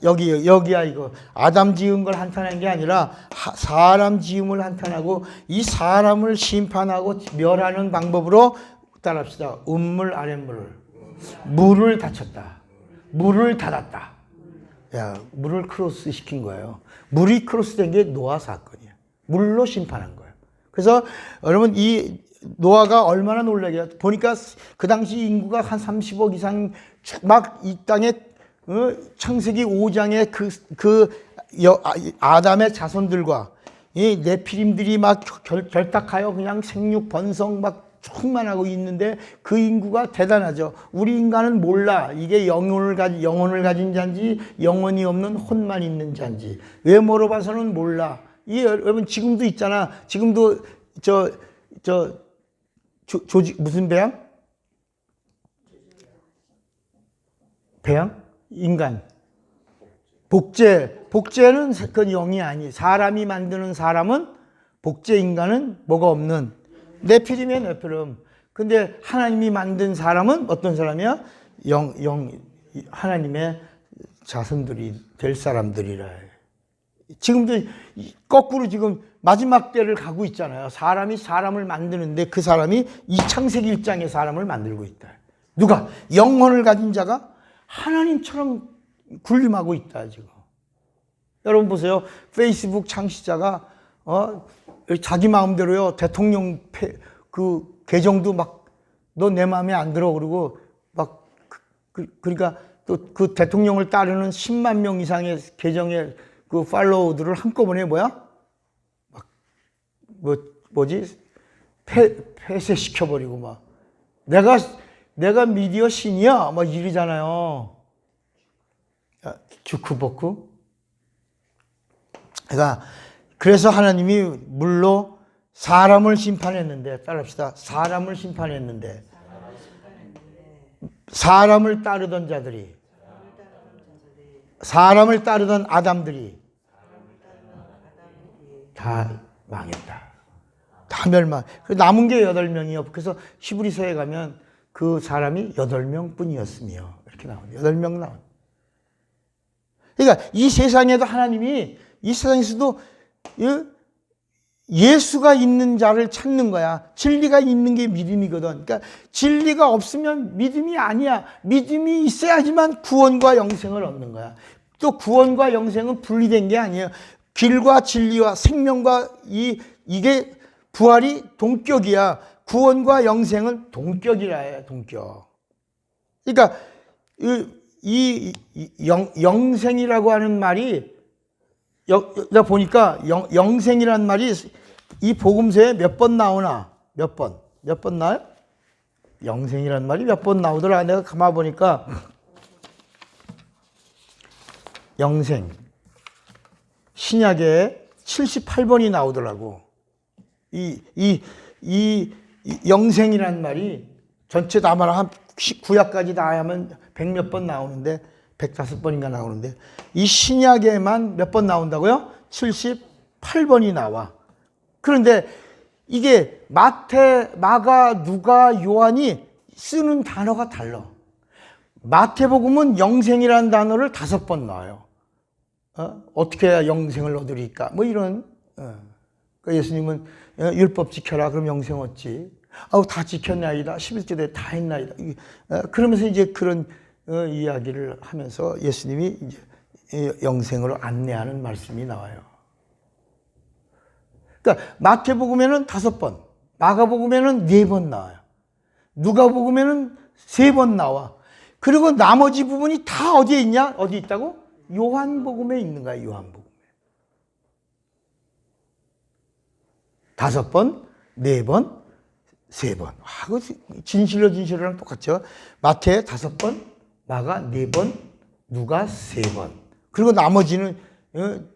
여기야 이거. 아담 지은 걸 한탄한 게 아니라 사람 지음을 한탄하고 이 사람을 심판하고 멸하는 방법으로 따라합시다. 음물 아랫물을. 물을 닫혔다. 물을 닫았다. 물을 크로스 시킨 거예요. 물이 크로스 된 게 노아 사건이에요. 물로 심판한 거예요. 그래서 여러분 이 노아가 얼마나 놀라게요. 보니까 그 당시 인구가 한 30억 이상 막 이 땅에 창세기 5장에 아담의 자손들과 이 네피림들이 막 결탁하여 그냥 생육 번성 막 충만하고 있는데 그 인구가 대단하죠. 우리 인간은 몰라. 이게 영혼을 가진 자인지 영혼이 없는 혼만 있는 자인지 외모로 봐서는 몰라. 이게 여러분 지금도 있잖아. 지금도 조직 무슨 배양? 배양? 인간. 복제는 그건 영이 아니. 사람이 만드는 사람은 복제 인간은 뭐가 없는. 네피림이야 네피림. 근데 하나님이 만든 사람은 어떤 사람이야? 하나님의 자손들이 될 사람들이라. 지금도 거꾸로 지금 마지막 때를 가고 있잖아요. 사람이 사람을 만드는데 그 사람이 이 창세기 1장의 사람을 만들고 있다. 누가? 영혼을 가진 자가 하나님처럼 군림하고 있다 지금. 여러분 보세요. 페이스북 창시자가 자기 마음대로요 대통령 그 계정도 막 너 내 마음에 안 들어 그러고 막 그러니까 또 그 대통령을 따르는 10만 명 이상의 계정의 그 팔로워들을 한꺼번에 뭐야? 막 뭐지? 폐쇄시켜버리고 막 내가 미디어 신이야 막 이러잖아요. 주크버크. 그러니까 그래서 하나님이 물로 사람을 심판했는데 따라합시다. 사람을 심판했는데 사람을 따르던 자들이 사람을 따르던 아담들이 다 망했다. 다 멸망. 남은 게 8명이요. 그래서 히브리서에 가면 그 사람이 8명 뿐이었으며 이렇게 나옵니다. 8명 나옵니다. 그러니까 이 세상에도 하나님이 이 세상에서도 예수가 있는 자를 찾는 거야. 진리가 있는 게 믿음이거든. 그러니까 진리가 없으면 믿음이 아니야. 믿음이 있어야지만 구원과 영생을 얻는 거야. 또 구원과 영생은 분리된 게 아니에요. 길과 진리와 생명과 이게 부활이 동격이야. 구원과 영생은 동격이라 해. 동격. 그러니까 이 영생이라고 하는 말이 나 보니까 영생이라는 말이 이 복음서에 몇 번 나오나? 몇 번 나와요? 영생이라는 말이 몇 번 나오더라. 내가 가만 보니까 영생 신약에 78번이 나오더라고. 이 영생이라는 말이 전체 다 말하면 한 구약까지 다 하면 100몇 번 나오는데 105번인가 나오는데 이 신약에만 몇 번 나온다고요? 78번이 나와. 그런데 이게 마태, 마가, 누가, 요한이 쓰는 단어가 달라. 마태복음은 영생이라는 단어를 5번 나와요. 어떻게 해야 영생을 얻으리까? 뭐 이런. 그러니까 예수님은 율법 지켜라 그럼 영생 얻지. 다 지켰나이다. 11조 다 했나이다. 그러면서 이제 그런 이야기를 하면서 예수님이 이제 영생으로 안내하는 말씀이 나와요. 그러니까 마태복음에는 5번, 마가복음에는 4번 나와요. 누가복음에는 3번 나와. 그리고 나머지 부분이 다 어디에 있냐? 어디 있다고? 요한복음에 있는 거야. 요한복음에. 5번, 4번, 3번. 그 진실로 똑같죠. 마태 5번, 마가 4번, 누가 3번. 그리고 나머지는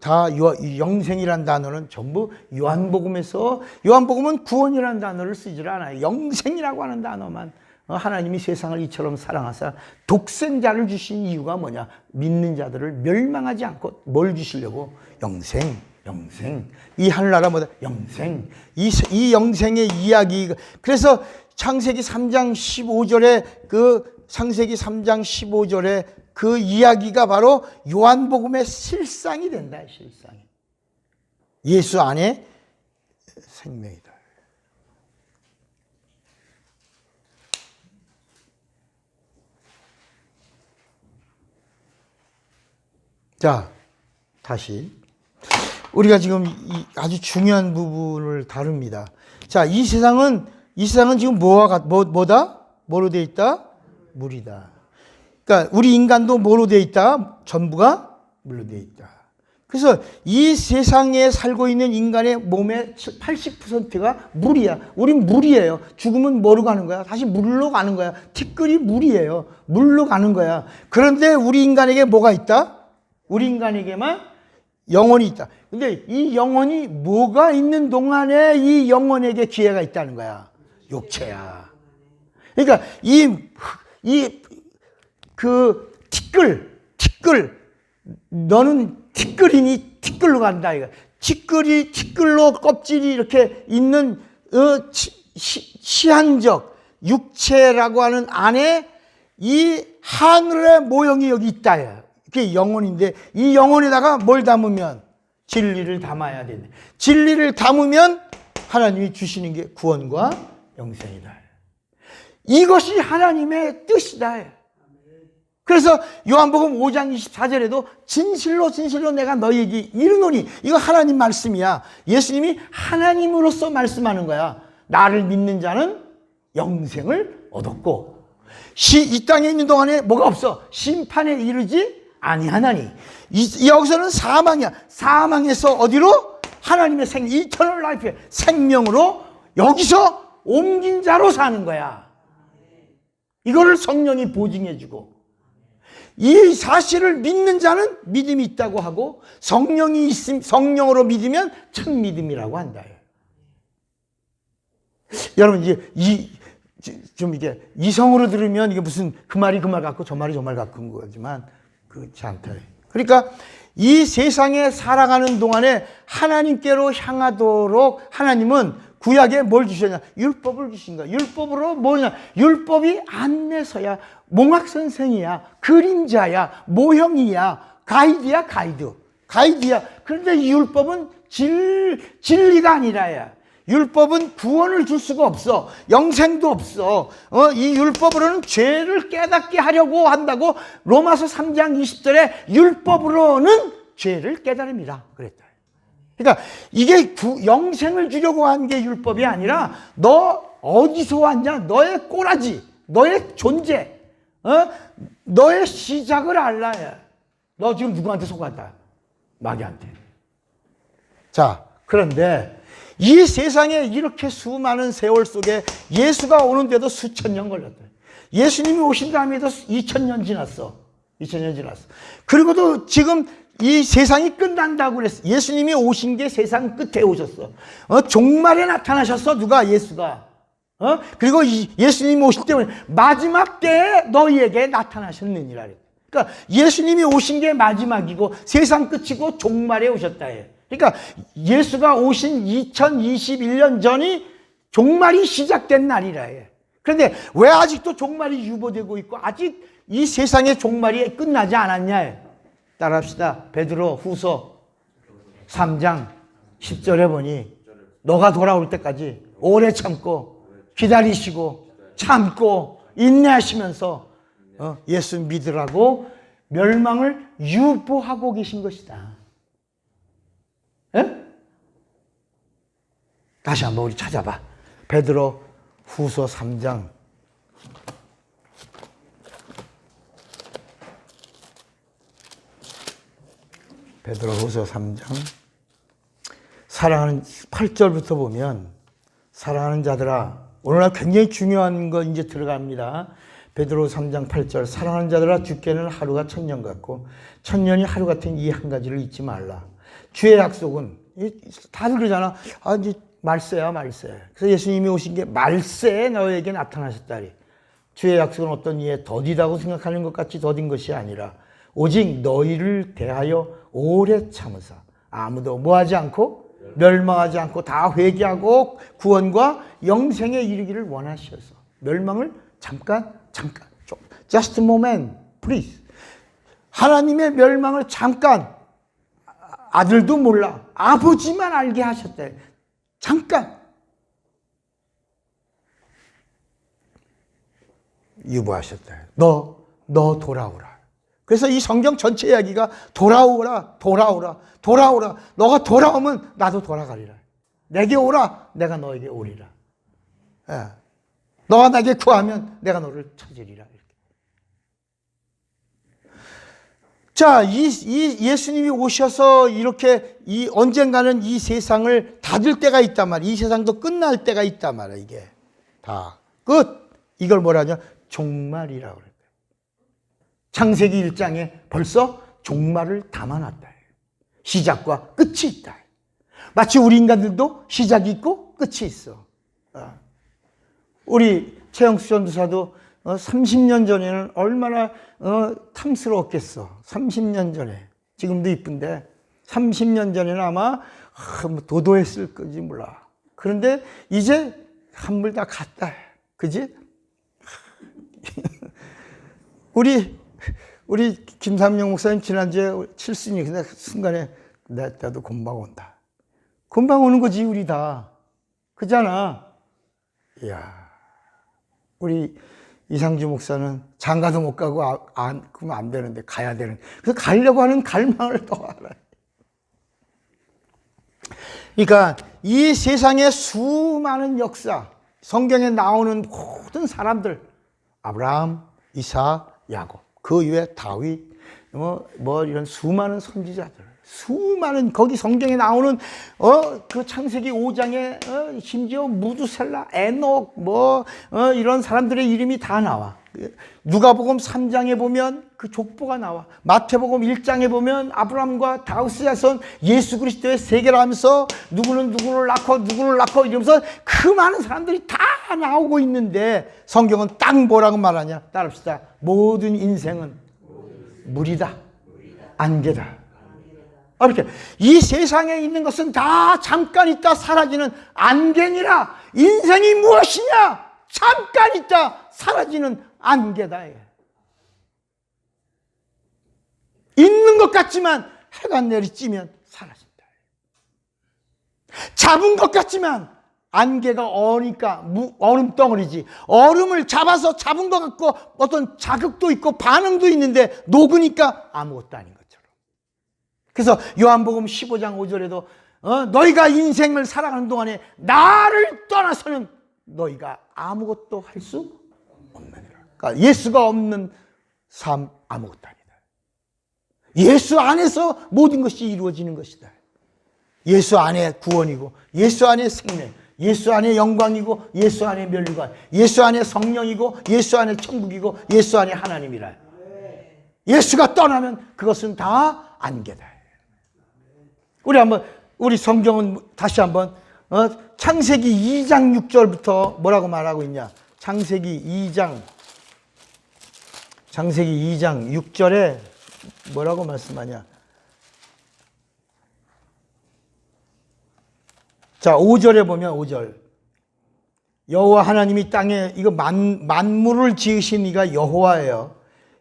다 영생이라는 단어는 전부 요한복음에서, 요한복음은 구원이라는 단어를 쓰질 않아요. 영생이라고 하는 단어만. 하나님이 세상을 이처럼 사랑하사 독생자를 주신 이유가 뭐냐? 믿는 자들을 멸망하지 않고 뭘 주시려고? 영생. 이 하늘나라 뭐다? 영생. 이 영생의 이야기. 그래서 창세기 3장 15절에 창세기 3장 15절에 그 이야기가 바로 요한복음의 실상이 된다. 실상이. 예수 안에 생명이다. 자, 다시. 우리가 지금 아주 중요한 부분을 다룹니다. 자, 이 세상은 지금 뭐다? 뭐로 돼 있다? 물이다. 그러니까 우리 인간도 뭐로 돼 있다? 전부가 물로 돼 있다. 그래서 이 세상에 살고 있는 인간의 몸의 80%가 물이야. 우린 물이에요. 죽으면 뭐로 가는 거야? 다시 물로 가는 거야. 티끌이 물이에요. 물로 가는 거야. 그런데 우리 인간에게 뭐가 있다? 우리 인간에게만 영혼이 있다. 근데 이 영혼이 뭐가 있는 동안에 이 영혼에게 기회가 있다는 거야. 육체야. 그러니까 티끌, 너는 티끌이니 티끌로 간다. 이거. 티끌로 껍질이 이렇게 있는 시한적 육체라고 하는 안에 이 하늘의 모형이 여기 있다. 그게 영혼인데 이 영혼에다가 뭘 담으면 진리를 담아야 되네. 진리를 담으면 하나님이 주시는 게 구원과 영생이다. 이것이 하나님의 뜻이다. 그래서 요한복음 5장 24절에도 진실로 진실로 내가 너희에게 이르노니, 이거 하나님 말씀이야. 예수님이 하나님으로서 말씀하는 거야. 나를 믿는 자는 영생을 얻었고 이 땅에 있는 동안에 뭐가 없어? 심판에 이르지 아니하나니. 여기서는 사망이야. 사망에서 어디로? 하나님의 이터널 라이프의 생명으로 여기서 옮긴 자로 사는 거야. 이거를 성령이 보증해주고, 이 사실을 믿는 자는 믿음이 있다고 하고, 성령이 있음, 성령으로 믿으면 참 믿음이라고 한다. 여러분, 이게 이성으로 들으면 이게 무슨 그 말이 그 말 같고 저 말이 저 말 같은 거지만 그렇지 않다. 그러니까 이 세상에 살아가는 동안에 하나님께로 향하도록 하나님은 구약에 뭘 주셨냐? 율법을 주신 거야. 율법으로 뭐냐? 율법이 안내서야, 몽학 선생이야, 그림자야, 모형이야, 가이드야, 가이드야. 그런데 이 율법은 진리가 아니라야. 율법은 구원을 줄 수가 없어. 영생도 없어. 이 율법으로는 죄를 깨닫게 하려고 한다고 로마서 3장 20절에 율법으로는 죄를 깨달음이라 그랬다. 그러니까 이게 영생을 주려고 한 게 율법이 아니라 너 어디서 왔냐? 너의 꼬라지, 너의 존재, 너의 시작을 알라야. 너 지금 누구한테 속았다? 마귀한테. 자, 그런데 이 세상에 이렇게 수많은 세월 속에 예수가 오는데도 수천 년 걸렸다. 예수님이 오신 다음에도 2000년 지났어. 2000년 지났어. 그리고도 지금 이 세상이 끝난다고 그랬어. 예수님이 오신 게 세상 끝에 오셨어. 종말에 나타나셨어. 누가? 예수가. 그리고 예수님이 오실 때 마지막 때에 너희에게 나타나셨느니라. 그러니까 예수님이 오신 게 마지막이고 세상 끝이고 종말에 오셨다 해. 그러니까 예수가 오신 2021년 전이 종말이 시작된 날이라 해. 그런데 왜 아직도 종말이 유보되고 있고 아직 이 세상의 종말이 끝나지 않았냐 해. 따라합시다. 베드로 후서 3장 10절에 보니 너가 돌아올 때까지 오래 참고 기다리시고 참고 인내하시면서 예수 믿으라고 멸망을 유보하고 계신 것이다. 에? 다시 한번 우리 찾아봐. 베드로 후서 3장 베드로 후서 3장 사랑하는 8절부터 보면 사랑하는 자들아, 오늘날 굉장히 중요한 거 이제 들어갑니다. 베드로 3장 8절 사랑하는 자들아, 주께는 하루가 1000년 같고 1000년이 하루 같은 이 한 가지를 잊지 말라. 주의 약속은 다들 그러잖아. 이제 말세야 말세. 그래서 예수님이 오신 게 말세에 너에게 나타나셨다리. 주의 약속은 어떤 이에 더디다고 생각하는 것 같이 더딘 것이 아니라 오직 너희를 대하여 오래 참으사 아무도 뭐하지 않고 멸망하지 않고 다 회개하고 구원과 영생에 이르기를 원하셔서 멸망을 잠깐 just a moment please. 하나님의 멸망을 잠깐, 아들도 몰라 아버지만 알게 하셨다. 잠깐 유보하셨다. 너 돌아오라. 그래서 이 성경 전체 이야기가 돌아오라. 너가 돌아오면 나도 돌아가리라. 내게 오라. 내가 너에게 오리라. 예. 너가 나에게 구하면 내가 너를 찾으리라. 이렇게. 자, 이 예수님이 오셔서 이렇게 언젠가는 이 세상을 닫을 때가 있단 말이야. 이 세상도 끝날 때가 있단 말이야. 이게 다 끝. 이걸 뭐라 하냐? 종말이라고 그래. 창세기 1장에 벌써 종말을 담아놨다. 시작과 끝이 있다. 마치 우리 인간들도 시작이 있고 끝이 있어. 우리 최영수 전도사도 30년 전에는 얼마나 탐스러웠겠어. 30년 전에. 지금도 이쁜데 30년 전에는 아마 도도했을 건지 몰라. 그런데 이제 한물 다 갔다. 그지? 우리 김삼영 목사님 지난주에 7순위. 근데 순간에 나도 금방 온다. 금방 오는 거지 우리 다. 그잖아. 이야. 우리 이상주 목사는 장가도 못 가고 그러면 안 되는데 가야 되는. 그래서 가려고 하는 갈망을 더 알아요. 그러니까 이 세상의 수많은 역사, 성경에 나오는 모든 사람들, 아브라함, 이삭, 야곱, 그 이외에 다윗, 뭐 이런 수많은 선지자들, 수많은 거기 성경에 나오는 그 창세기 5장에 심지어 무두셀라, 에녹 이런 사람들의 이름이 다 나와. 누가복음 3장에 보면 그 족보가 나와. 마태복음 1장에 보면 아브라함과 다윗의 자손 예수 그리스도의 세계를 하면서 누구는 누구를 낳고 이러면서 그 많은 사람들이 다 나오고 있는데 성경은 딱 뭐라고 말하냐? 따라합시다. 모든 인생은 물이다. 안개다. 이렇게 이 세상에 있는 것은 다 잠깐 있다 사라지는 안개니라. 인생이 무엇이냐? 잠깐 있다 사라지는 안개다. 있는 것 같지만 해가 내리쬐면 사라진다. 잡은 것 같지만 안개가 어니까 얼음 덩어리지. 얼음을 잡아서 잡은 것 같고 어떤 자극도 있고 반응도 있는데 녹으니까 아무것도 아닌 것처럼. 그래서 요한복음 15장 5절에도 너희가 인생을 살아가는 동안에 나를 떠나서는 너희가 아무것도 할 수 없느니라. 그러니까 예수가 없는 삶 아무것도 아니다. 예수 안에서 모든 것이 이루어지는 것이다. 예수 안에 구원이고 예수 안에 생명, 예수 안에 영광이고 예수 안에 면류관, 예수 안에 성령이고 예수 안에 천국이고 예수 안에 하나님이라. 예수가 떠나면 그것은 다 안개다. 우리 성경은 다시 한번 창세기 2장 6절부터 뭐라고 말하고 있냐? 창세기 2장 6절에 뭐라고 말씀하냐? 자, 5절에 보면 5절. 여호와 하나님이 땅에 이거 만물을 지으신 이가 여호와예요.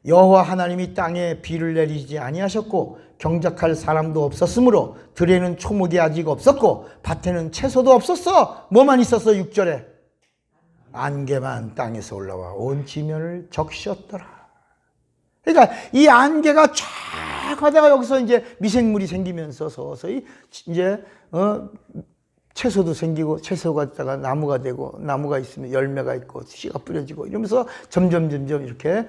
여호와 하나님이 땅에 비를 내리지 아니하셨고 경작할 사람도 없었으므로 들에는 초목이 아직 없었고 밭에는 채소도 없었어. 뭐만 있었어? 6절에 안개만 땅에서 올라와 온 지면을 적셨더라. 그러니까 이 안개가 쫙 하다가 여기서 이제 미생물이 생기면서 서서히 이제 채소도 생기고 채소가 있다가 나무가 되고 나무가 있으면 열매가 있고 씨가 뿌려지고 이러면서 점점 이렇게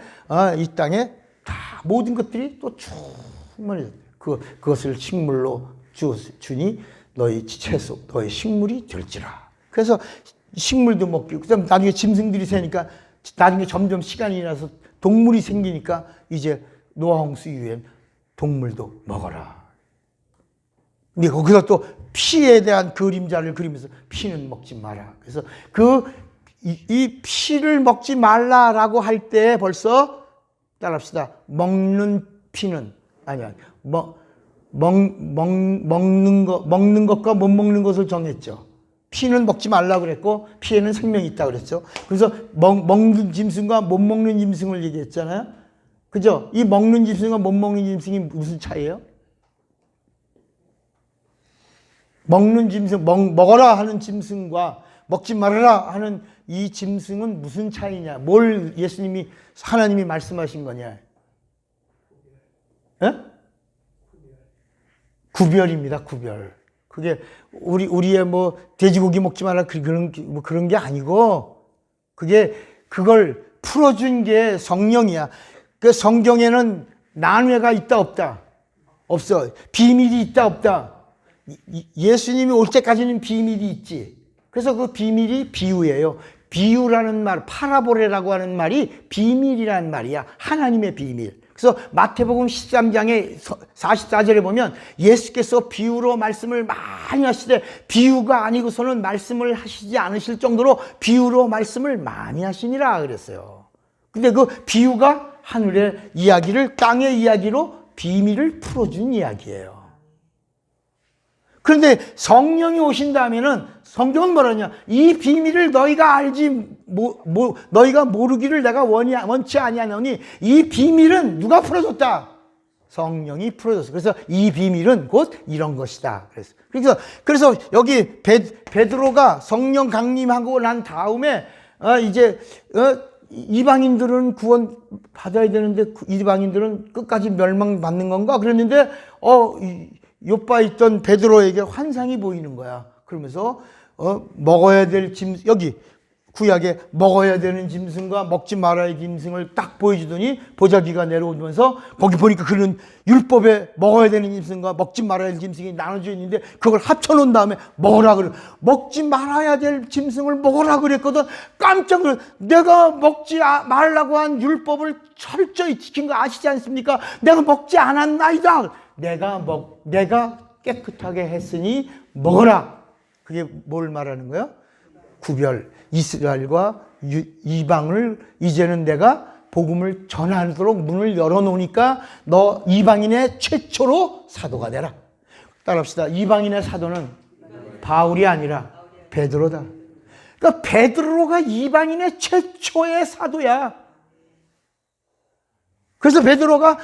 이 땅에 다 모든 것들이 또 충만히 그것을 식물로 주니 너희 채소 너희 식물이 될지라. 그래서 식물도 먹고 그다음 나중에 짐승들이 새니까 나중에 점점 시간이 지나서 동물이 생기니까 이제 노아 홍수 이후엔 동물도 먹어라. 근데 거기서 또 피에 대한 그림자를 그리면서 피는 먹지 마라. 그래서 이 피를 먹지 말라라고 할 때 벌써 따라합시다. 먹는 피는 아니야. 먹는 것과 못 먹는 것을 정했죠. 피는 먹지 말라고 그랬고 피에는 생명이 있다 그랬죠. 그래서 먹는 짐승과 못 먹는 짐승을 얘기했잖아요. 그죠? 이 먹는 짐승과 못 먹는 짐승이 무슨 차이예요? 먹는 짐승, 먹어라 하는 짐승과 먹지 말아라 하는 이 짐승은 무슨 차이냐? 뭘 하나님이 말씀하신 거냐? 예? 구별입니다, 구별. 그게 우리의 돼지고기 먹지 말라 그런 게 아니고 그걸 풀어준 게 성령이야. 그 성경에는 난회가 있다 없다? 없어. 비밀이 있다 없다? 예수님이 올 때까지는 비밀이 있지. 그래서 그 비밀이 비유예요. 비유라는 말, 파라보레라고 하는 말이 비밀이라는 말이야. 하나님의 비밀. 그래서 마태복음 13장에 44절에 보면 예수께서 비유로 말씀을 많이 하시되 비유가 아니고서는 말씀을 하시지 않으실 정도로 비유로 말씀을 많이 하시니라 그랬어요. 근데 그 비유가 하늘의 이야기를 땅의 이야기로 비밀을 풀어준 이야기예요. 그런데 성령이 오신다면은 성경은 뭐라냐? 이 비밀을 너희가 알지 너희가 모르기를 내가 원치 아니하노니 이 비밀은 누가 풀어줬다? 성령이 풀어줬어. 그래서 이 비밀은 곧 이런 것이다. 그래서 여기 베드로가 성령 강림하고 난 다음에 이제 이방인들은 구원 받아야 되는데 이방인들은 끝까지 멸망받는 건가? 그랬는데 요바에 있던 베드로에게 환상이 보이는 거야. 그러면서 먹어야 될 짐승, 여기 구약에 먹어야 되는 짐승과 먹지 말아야 할 짐승을 딱 보여주더니 보자기가 내려오면서 거기 보니까 그런 율법에 먹어야 되는 짐승과 먹지 말아야 할 짐승이 나눠져 있는데 그걸 합쳐놓은 다음에 먹으라 그래. 먹지 말아야 될 짐승을 먹으라 그랬거든. 깜짝 놀랐어. 내가 먹지 말라고 한 율법을 철저히 지킨 거 아시지 않습니까? 내가 먹지 않았나이다. 내가 깨끗하게 했으니 먹어라. 그게 뭘 말하는 거야? 구별. 이스라엘과 이방을 이제는 내가 복음을 전하도록 문을 열어놓으니까 너 이방인의 최초로 사도가 되라. 따라합시다. 이방인의 사도는 바울이 아니라 베드로다. 그러니까 베드로가 이방인의 최초의 사도야. 그래서 베드로가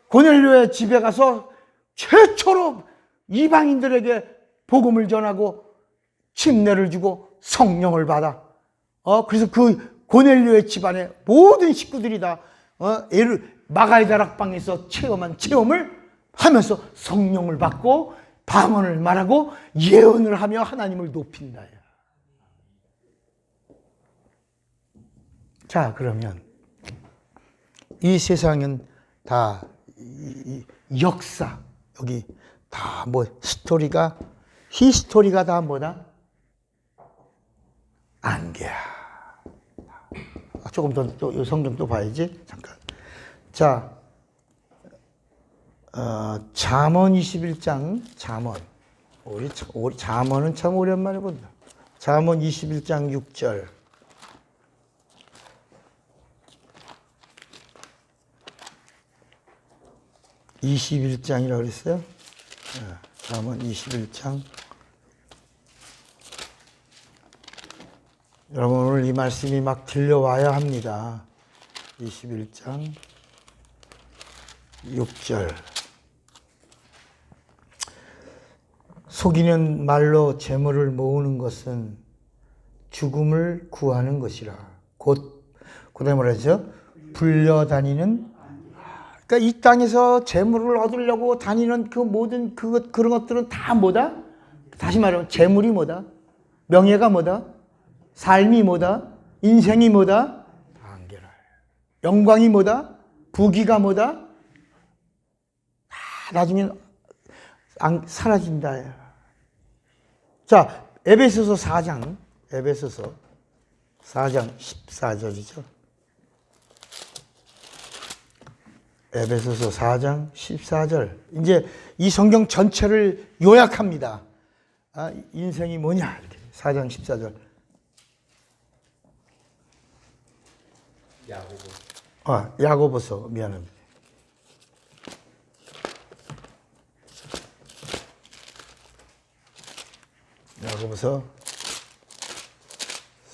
고넬료의 집에 가서 최초로 이방인들에게 복음을 전하고 침례를 주고 성령을 받아. 그래서 그 고넬료의 집안의 모든 식구들이 다 마가의 다락방에서 체험한 체험을 하면서 성령을 받고 방언을 말하고 예언을 하며 하나님을 높인다. 자, 그러면 이 세상은 다 역사, 여기 다 스토리가, 히스토리가 다 뭐다? 안개야. 조금 더 성경 또 봐야지. 잠깐. 자, 잠언 21장, 잠언. 우리 잠언은 참 오랜만에 본다. 잠언 21장 6절. 21장이라고 그랬어요? 잠언 21장. 여러분, 오늘 이 말씀이 막 들려와야 합니다. 21장 6절. 속이는 말로 재물을 모으는 것은 죽음을 구하는 것이라. 그다음에 뭐라 하죠? 불려다니는. 그러니까 이 땅에서 재물을 얻으려고 다니는 그 모든 그런 것들은 다 뭐다? 다시 말하면 재물이 뭐다? 명예가 뭐다? 삶이 뭐다? 인생이 뭐다? 안개라. 영광이 뭐다? 부귀가 뭐다? 다 나중엔 사라진다. 자, 에베소서 4장 14절이죠. 에베소서 4장 14절. 이제 이 성경 전체를 요약합니다. 인생이 뭐냐? 이렇게 4장 14절. 야고보서 미안합니다. 야고보서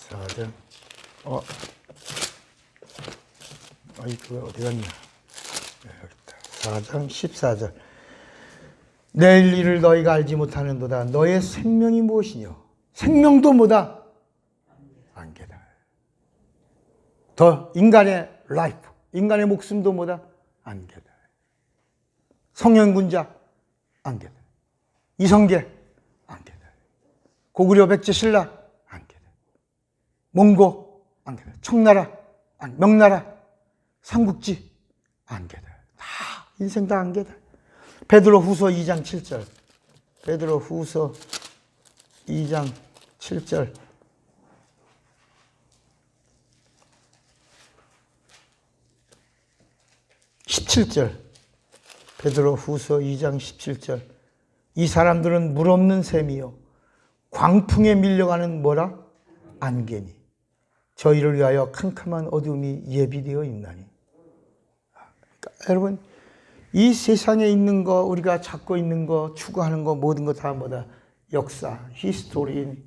4장. 이거 어디 갔냐? 여기 있다. 4장 14절. 내일 일을 너희가 알지 못하는도다. 너의 생명이 무엇이뇨? 생명도 뭐다? 안개다. 더 인간의 라이프, 인간의 목숨도 뭐다? 안개다. 성년군자, 안개다. 이성계, 안개다. 고구려 백제 신라, 안개다. 몽고, 안개다. 청나라, 명나라, 삼국지, 안개다. 다 인생 다 안개다. 베드로 후서 2장 7절. 베드로 후서 2장 7절. 베드로 후서 2장 17절. 이 사람들은 물 없는 샘이요 광풍에 밀려가는 뭐라? 안개니 저희를 위하여 캄캄한 어둠이 예비되어 있나니. 그러니까 여러분, 이 세상에 있는 거, 우리가 찾고 있는 거, 추구하는 거, 모든 거 다 뭐다? 역사, 히스토리.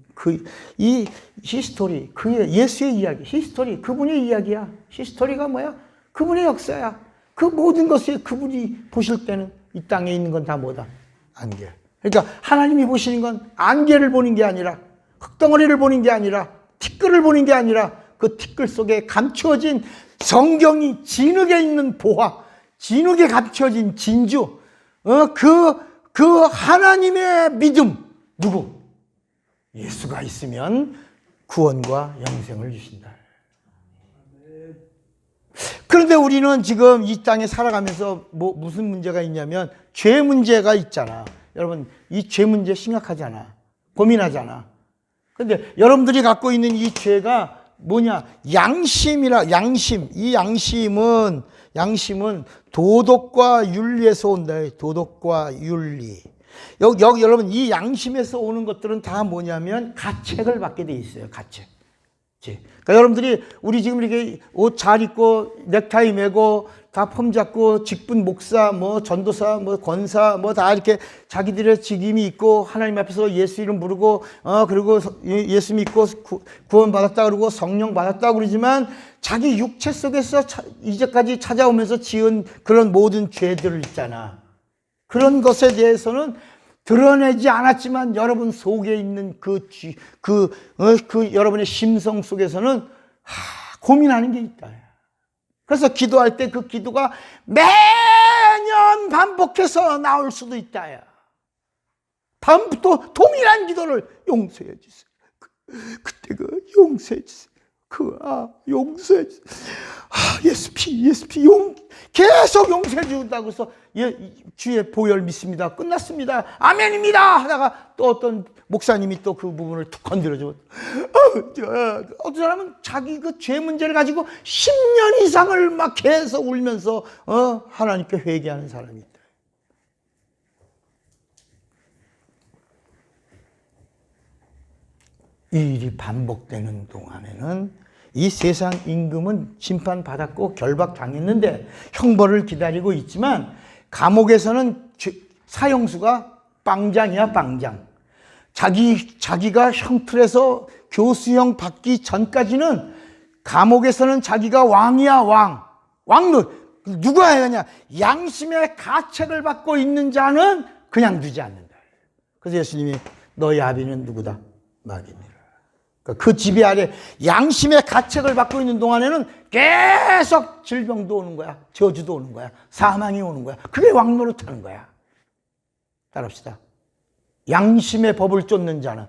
이 히스토리, 예수의 이야기, 히스토리, 그분의 이야기야. 히스토리가 뭐야? 그분의 역사야. 그 모든 것에 그분이 보실 때는 이 땅에 있는 건 다 뭐다? 안개. 그러니까 하나님이 보시는 건 안개를 보는 게 아니라 흙덩어리를 보는 게 아니라, 티끌을 보는 게 아니라 그 티끌 속에 감추어진 성경이 진흙에 있는 보화, 진흙에 감추어진 진주, 그 하나님의 믿음. 누구? 예수가 있으면 구원과 영생을 주신다. 그런데 우리는 지금 이 땅에 살아가면서 무슨 문제가 있냐면 죄 문제가 있잖아. 여러분, 이 죄 문제 심각하잖아. 고민하잖아. 그런데 여러분들이 갖고 있는 이 죄가 뭐냐? 양심. 이 양심은 도덕과 윤리에서 온다. 도덕과 윤리. 여기 여러분, 이 양심에서 오는 것들은 다 뭐냐면 가책을 받게 돼 있어요. 가책. 그러니까 여러분들이 우리 지금 이렇게 옷 잘 입고 넥타이 매고 다 폼 잡고 직분 목사 뭐 전도사 뭐 권사 뭐 다 이렇게 자기들의 직임이 있고 하나님 앞에서 예수 이름 부르고 그리고 예수 믿고 구원 받았다 그러고 성령 받았다 그러지만 자기 육체 속에서 이제까지 찾아오면서 지은 그런 모든 죄들 있잖아. 그런 것에 대해서는 드러내지 않았지만 여러분 속에 있는 그 여러분의 심성 속에서는 고민하는 게 있다. 그래서 기도할 때 그 기도가 매년 반복해서 나올 수도 있다. 다음부터 동일한 기도를 용서해 주세요. 그때 용서해 주세요. 용서해 주세요. 예수피 계속 용서해 준다고 해서 주의 보혈 믿습니다. 끝났습니다. 아멘입니다. 하다가 또 어떤 목사님이 또 그 부분을 툭 건드려주고 어떤 사람은 자기 그 죄 문제를 가지고 10년 이상을 막 계속 울면서 하나님께 회개하는 사람이 있다. 이 일이 반복되는 동안에는 이 세상 임금은 심판받았고 결박당했는데 형벌을 기다리고 있지만 감옥에서는 사형수가 빵장이야, 빵장. 자기가 형틀에서 교수형 받기 전까지는 감옥에서는 자기가 왕이야, 왕. 누가 해야 양심의 가책을 받고 있는 자는 그냥 두지 않는다. 그래서 예수님이 너희 아비는 누구다? 마귀니라. 그 지배 아래 양심의 가책을 받고 있는 동안에는 계속 질병도 오는 거야. 저주도 오는 거야. 사망이 오는 거야. 그게 왕노릇하는 거야. 따라합시다. 양심의 법을 쫓는 자는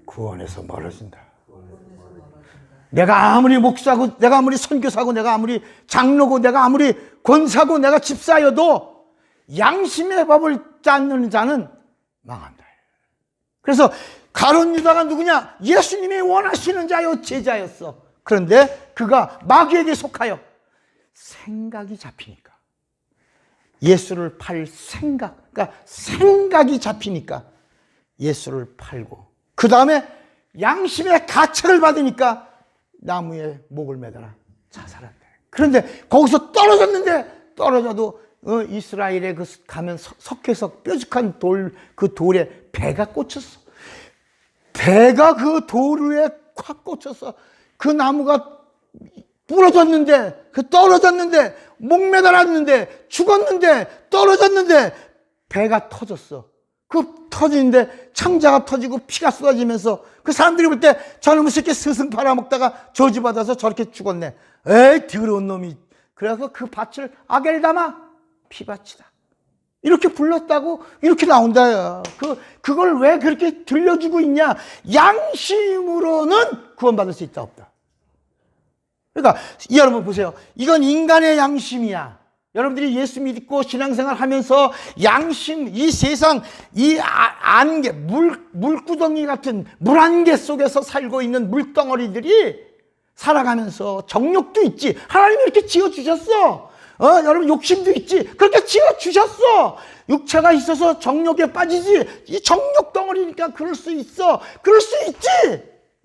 구원에서 멀어진다. 내가 아무리 목사고 내가 아무리 선교사고 내가 아무리 장로고 내가 아무리 권사고 내가 집사여도 양심의 법을 쫓는 자는 망한다. 그래서 가룟 유다가 누구냐? 예수님이 원하시는 자요, 제자였어. 그런데 그가 마귀에게 속하여 생각이 잡히니까 예수를 팔 그러니까 생각이 잡히니까 예수를 팔고 그 다음에 양심의 가책을 받으니까 나무에 목을 매달아 자살한다. 그런데 거기서 떨어져도 이스라엘에 가면 석회석 뾰족한 그 돌에 배가 꽂혔어. 배가 그 돌 위에 콱 꽂혀서 그 나무가 부러졌는데, 떨어졌는데, 목 매달았는데, 죽었는데, 떨어졌는데, 배가 터졌어. 그 터지는데 창자가 터지고 피가 쏟아지면서 그 사람들이 볼 때 저놈의 새끼 스승 팔아먹다가 저주받아서 저렇게 죽었네. 에이, 더러운 놈이. 그래서 그 밭을 아겔다마 피밭이다. 이렇게 불렀다고 이렇게 나온다. 그걸 왜 그렇게 들려주고 있냐? 양심으로는 구원받을 수 있다 없다. 그러니까 여러분 보세요. 이건 인간의 양심이야. 여러분들이 예수 믿고 신앙생활 하면서 양심, 이 세상, 이 안개, 물구덩이 같은 물안개 속에서 살고 있는 물덩어리들이 살아가면서 정욕도 있지. 하나님이 이렇게 지어주셨어. 여러분 욕심도 있지. 그렇게 지어주셨어. 육체가 있어서 정욕에 빠지지. 이 정욕 덩어리니까 그럴 수 있어. 그럴 수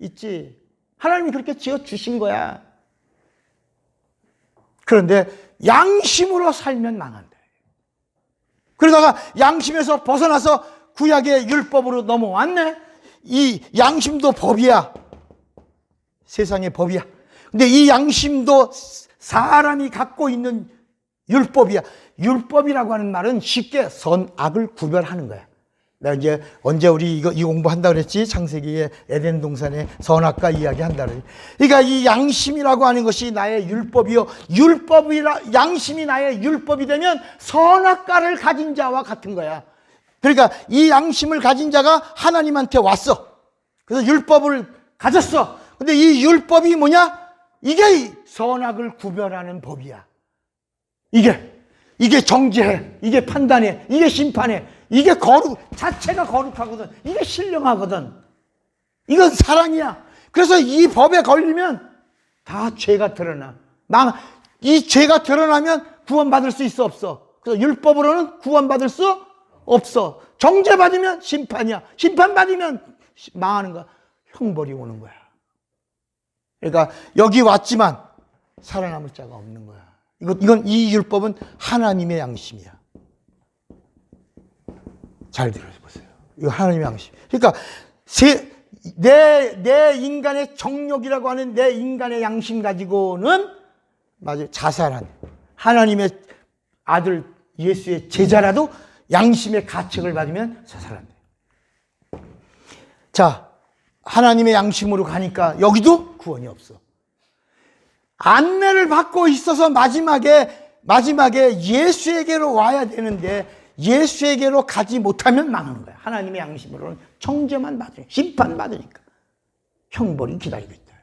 있지. 하나님이 그렇게 지어주신 거야. 그런데 양심으로 살면 망한다. 그러다가 양심에서 벗어나서 구약의 율법으로 넘어왔네. 이 양심도 법이야. 세상의 법이야. 근데 이 양심도 사람이 갖고 있는 율법이야. 율법이라고 하는 말은 쉽게 선악을 구별하는 거야. 나 이제 언제 우리 이거 공부한다 그랬지? 창세기에 에덴 동산의 선악과 이야기 한다 그랬지. 그러니까 이 양심이라고 하는 것이 나의 율법이요. 양심이 나의 율법이 되면 선악과를 가진 자와 같은 거야. 그러니까 이 양심을 가진 자가 하나님한테 왔어. 그래서 율법을 가졌어. 근데 이 율법이 뭐냐? 이게 선악을 구별하는 법이야. 이게 정죄해. 이게 판단해. 이게 심판해. 이게 자체가 거룩하거든. 이게 신령하거든. 이건 사랑이야. 그래서 이 법에 걸리면 다 죄가 드러나. 이 죄가 드러나면 구원받을 수 있어, 없어? 그래서 율법으로는 구원받을 수 없어. 정죄받으면 심판이야. 심판받으면 망하는 거야. 형벌이 오는 거야. 그러니까 여기 왔지만 살아남을 자가 없는 거야. 이 율법은 하나님의 양심이야. 잘 들어보세요. 이거 하나님의 양심. 그러니까 내 인간의 정욕이라고 하는 내 인간의 양심 가지고는 자살한 하나님의 아들 예수의 제자라도 양심의 가책을 받으면 자살한대. 자, 하나님의 양심으로 가니까 여기도 구원이 없어. 안내를 받고 있어서 마지막에 예수에게로 와야 되는데 예수에게로 가지 못하면 망하는 거야. 하나님의 양심으로는 정죄만 받으니까, 심판 받으니까 형벌이 기다리고 있다.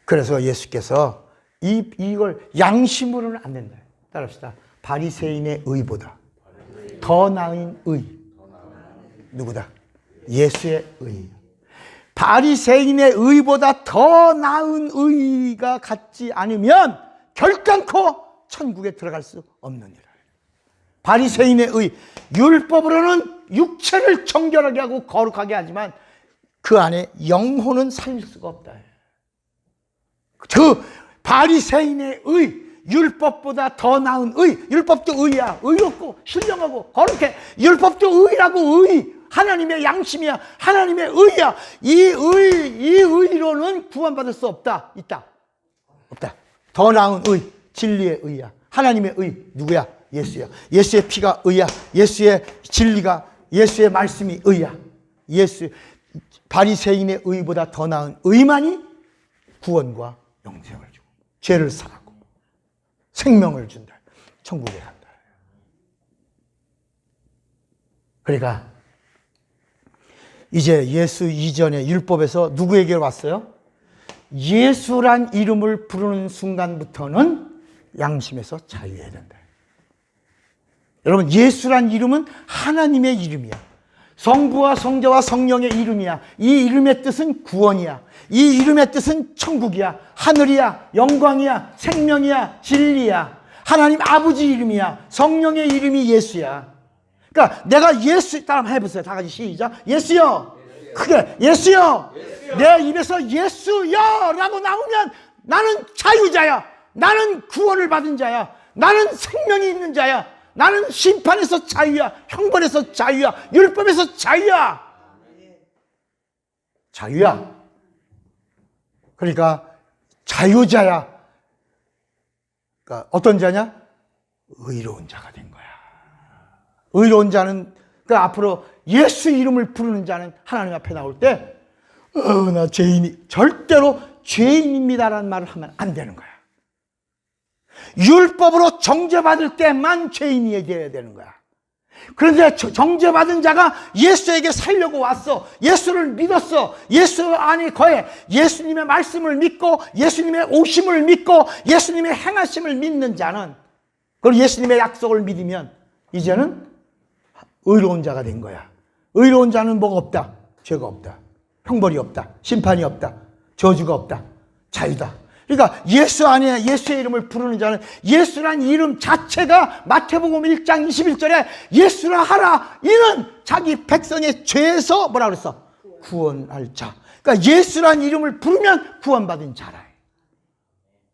그래서 예수께서 이걸 양심으로는 안 된다. 따라합시다. 바리새인의 의보다 더 나은 의. 누구다? 예수의 의. 바리새인의 의보다 더 나은 의가 갖지 않으면 결단코 천국에 들어갈 수 없느니라. 바리새인의 의, 율법으로는 육체를 정결하게 하고 거룩하게 하지만 그 안에 영혼은 살릴 수가 없다. 그 바리새인의 의, 율법보다 더 나은 의, 율법도 의야. 의롭고 신령하고 거룩해. 율법도 의라고 의. 하나님의 양심이야. 하나님의 의야. 이 의로는 구원받을 수 없다. 있다. 없다. 더 나은 의, 진리의 의야. 하나님의 의, 누구야? 예수야. 예수의 피가 의야. 예수의 진리가, 예수의 말씀이 의야. 바리새인의 의보다 더 나은 의만이 구원과 영생을 주고 죄를 사하고 생명을 준다. 천국에 간다. 그러니까 이제 예수 이전에 율법에서 누구에게 왔어요? 예수란 이름을 부르는 순간부터는 양심에서 자유해야 된다. 여러분, 예수란 이름은 하나님의 이름이야. 성부와 성자와 성령의 이름이야. 이 이름의 뜻은 구원이야. 이 이름의 뜻은 천국이야. 하늘이야. 영광이야. 생명이야. 진리야. 하나님 아버지 이름이야. 성령의 이름이 예수야. 그러니까 내가 예수, 따라 해보세요. 다 같이 시작. 예수요. 크게. 예수요. 내 입에서 예수요 라고 나오면 나는 자유자야. 나는 구원을 받은 자야. 나는 생명이 있는 자야. 나는 심판에서 자유야. 형벌에서 자유야. 율법에서 자유야. 자유야. 그러니까 자유자야. 그러니까 어떤 자냐? 의로운 자가 된 거야. 의로운 자는, 그러니까 앞으로 예수 이름을 부르는 자는 하나님 앞에 나올 때 나 죄인이, 절대로 죄인입니다라는 말을 하면 안 되는 거야. 율법으로 정죄받을 때만 죄인이 되어야 되는 거야. 그런데 정죄받은 자가 예수에게 살려고 왔어. 예수를 믿었어. 예수 안에 거해. 예수님의 말씀을 믿고 예수님의 오심을 믿고 예수님의 행하심을 믿는 자는, 그리고 예수님의 약속을 믿으면 이제는 의로운 자가 된 거야. 의로운 자는 뭐가 없다? 죄가 없다. 형벌이 없다. 심판이 없다. 저주가 없다. 자유다. 그러니까 예수 안에 예수의 이름을 부르는 자는, 예수란 이름 자체가 마태복음 1장 21절에 예수라 하라, 이는 자기 백성의 죄에서 뭐라 그랬어? 구원할 자. 그러니까 예수란 이름을 부르면 구원받은 자라.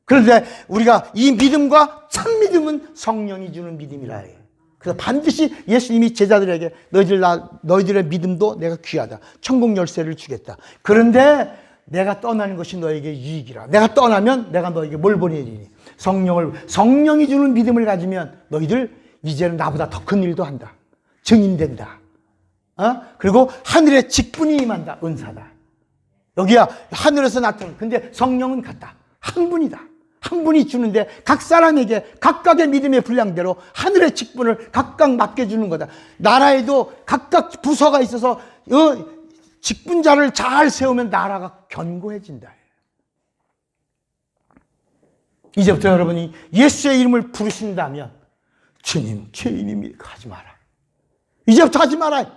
그런데 우리가 이 믿음과 참 믿음은 성령이 주는 믿음이라 해. 그래서 반드시 예수님이 제자들에게 너희들의 믿음도 내가 귀하다. 천국 열쇠를 주겠다. 그런데 내가 떠나는 것이 너에게 유익이라. 내가 떠나면 내가 너에게 뭘 보내리니? 성령이 주는 믿음을 가지면 너희들 이제는 나보다 더 큰 일도 한다. 증인된다. 그리고 하늘의 직분이 임한다. 은사다. 여기야 하늘에서 나타나는. 근데 성령은 같다. 한 분이다. 한 분이 주는데 각 사람에게 각각의 믿음의 분량대로 하늘의 직분을 각각 맡겨주는 거다. 나라에도 각각 부서가 있어서 직분자를 잘 세우면 나라가 견고해진다. 이제부터 여러분이 예수의 이름을 부르신다면 주님 죄인입니다 하지 마라. 이제부터 하지 마라.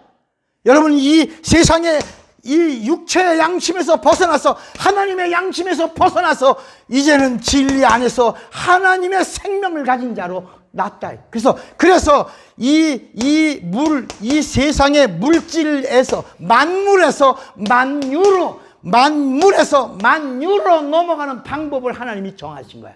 여러분 이 세상에 이 육체의 양심에서 벗어나서 하나님의 양심에서 벗어나서 이제는 진리 안에서 하나님의 생명을 가진 자로 낫다. 그래서 이 세상의 물질에서 만물에서 만유로 넘어가는 방법을 하나님이 정하신 거야.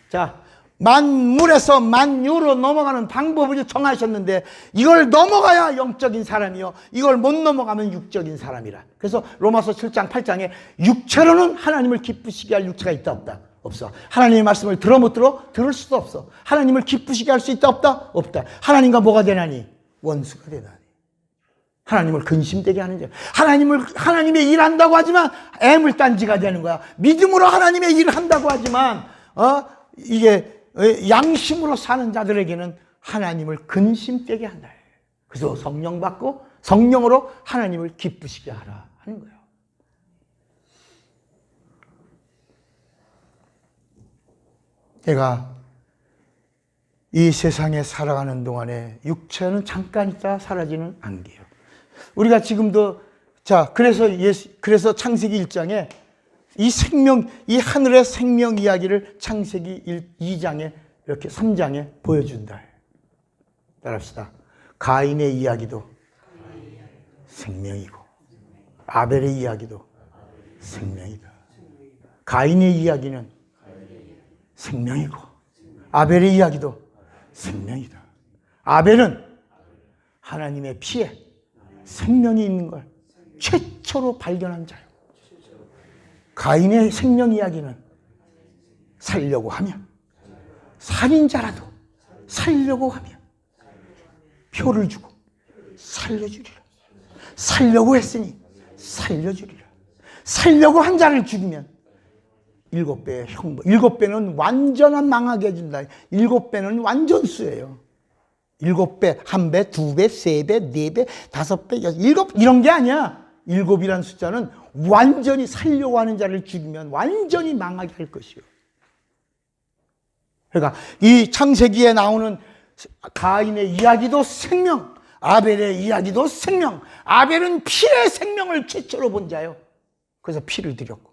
자, 만물에서 만유로 넘어가는 방법을 정하셨는데 이걸 넘어가야 영적인 사람이요, 이걸 못 넘어가면 육적인 사람이라. 그래서 로마서 7장 8장에 육체로는 하나님을 기쁘시게 할 육체가 있다 없다? 없어. 하나님의 말씀을 들어 못 들어? 들을 수도 없어. 하나님을 기쁘시게 할 수 있다 없다? 없다. 하나님과 뭐가 되나니? 원수가 되나니. 하나님을 근심되게 하는 자. 하나님의 일 한다고 하지만 애물단지가 되는 거야. 믿음으로 하나님의 일을 한다고 하지만 이게 양심으로 사는 자들에게는 하나님을 근심되게 한다. 그래서 성령 받고 성령으로 하나님을 기쁘시게 하라 하는 거예요. 제가 이 세상에 살아가는 동안에 육체는 잠깐 있다 사라지는 안개요. 우리가 지금도 그래서 창세기 1장에 이 하늘의 생명 이야기를 창세기 2장에 이렇게 3장에 보여준다. 따라합시다. 가인의 이야기도 생명이고 아벨의 이야기도 생명이다. 가인의 이야기는 생명이고 아벨의 이야기도 생명이다. 아벨은 하나님의 피에 생명이 있는 걸 최초로 발견한 자요. 가인의 생명 이야기는 살려고 하면, 살인자라도 살려고 하면 표를 주고 살려주리라. 살려고 했으니 살려주리라. 살려고 한 자를 죽이면 7배의 형벌. 7배는 완전한 망하게 해준다. 7배는 완전수예요. 7배, 1배, 2배, 3배, 4배, 5배, 7, 이런 게 아니야. 7이라는 숫자는 완전히 살려고 하는 자를 죽이면 완전히 망하게 할 것이요. 그러니까 이 창세기에 나오는 가인의 이야기도 생명, 아벨의 이야기도 생명. 아벨은 피의 생명을 최초로 본 자요. 그래서 피를 드렸고.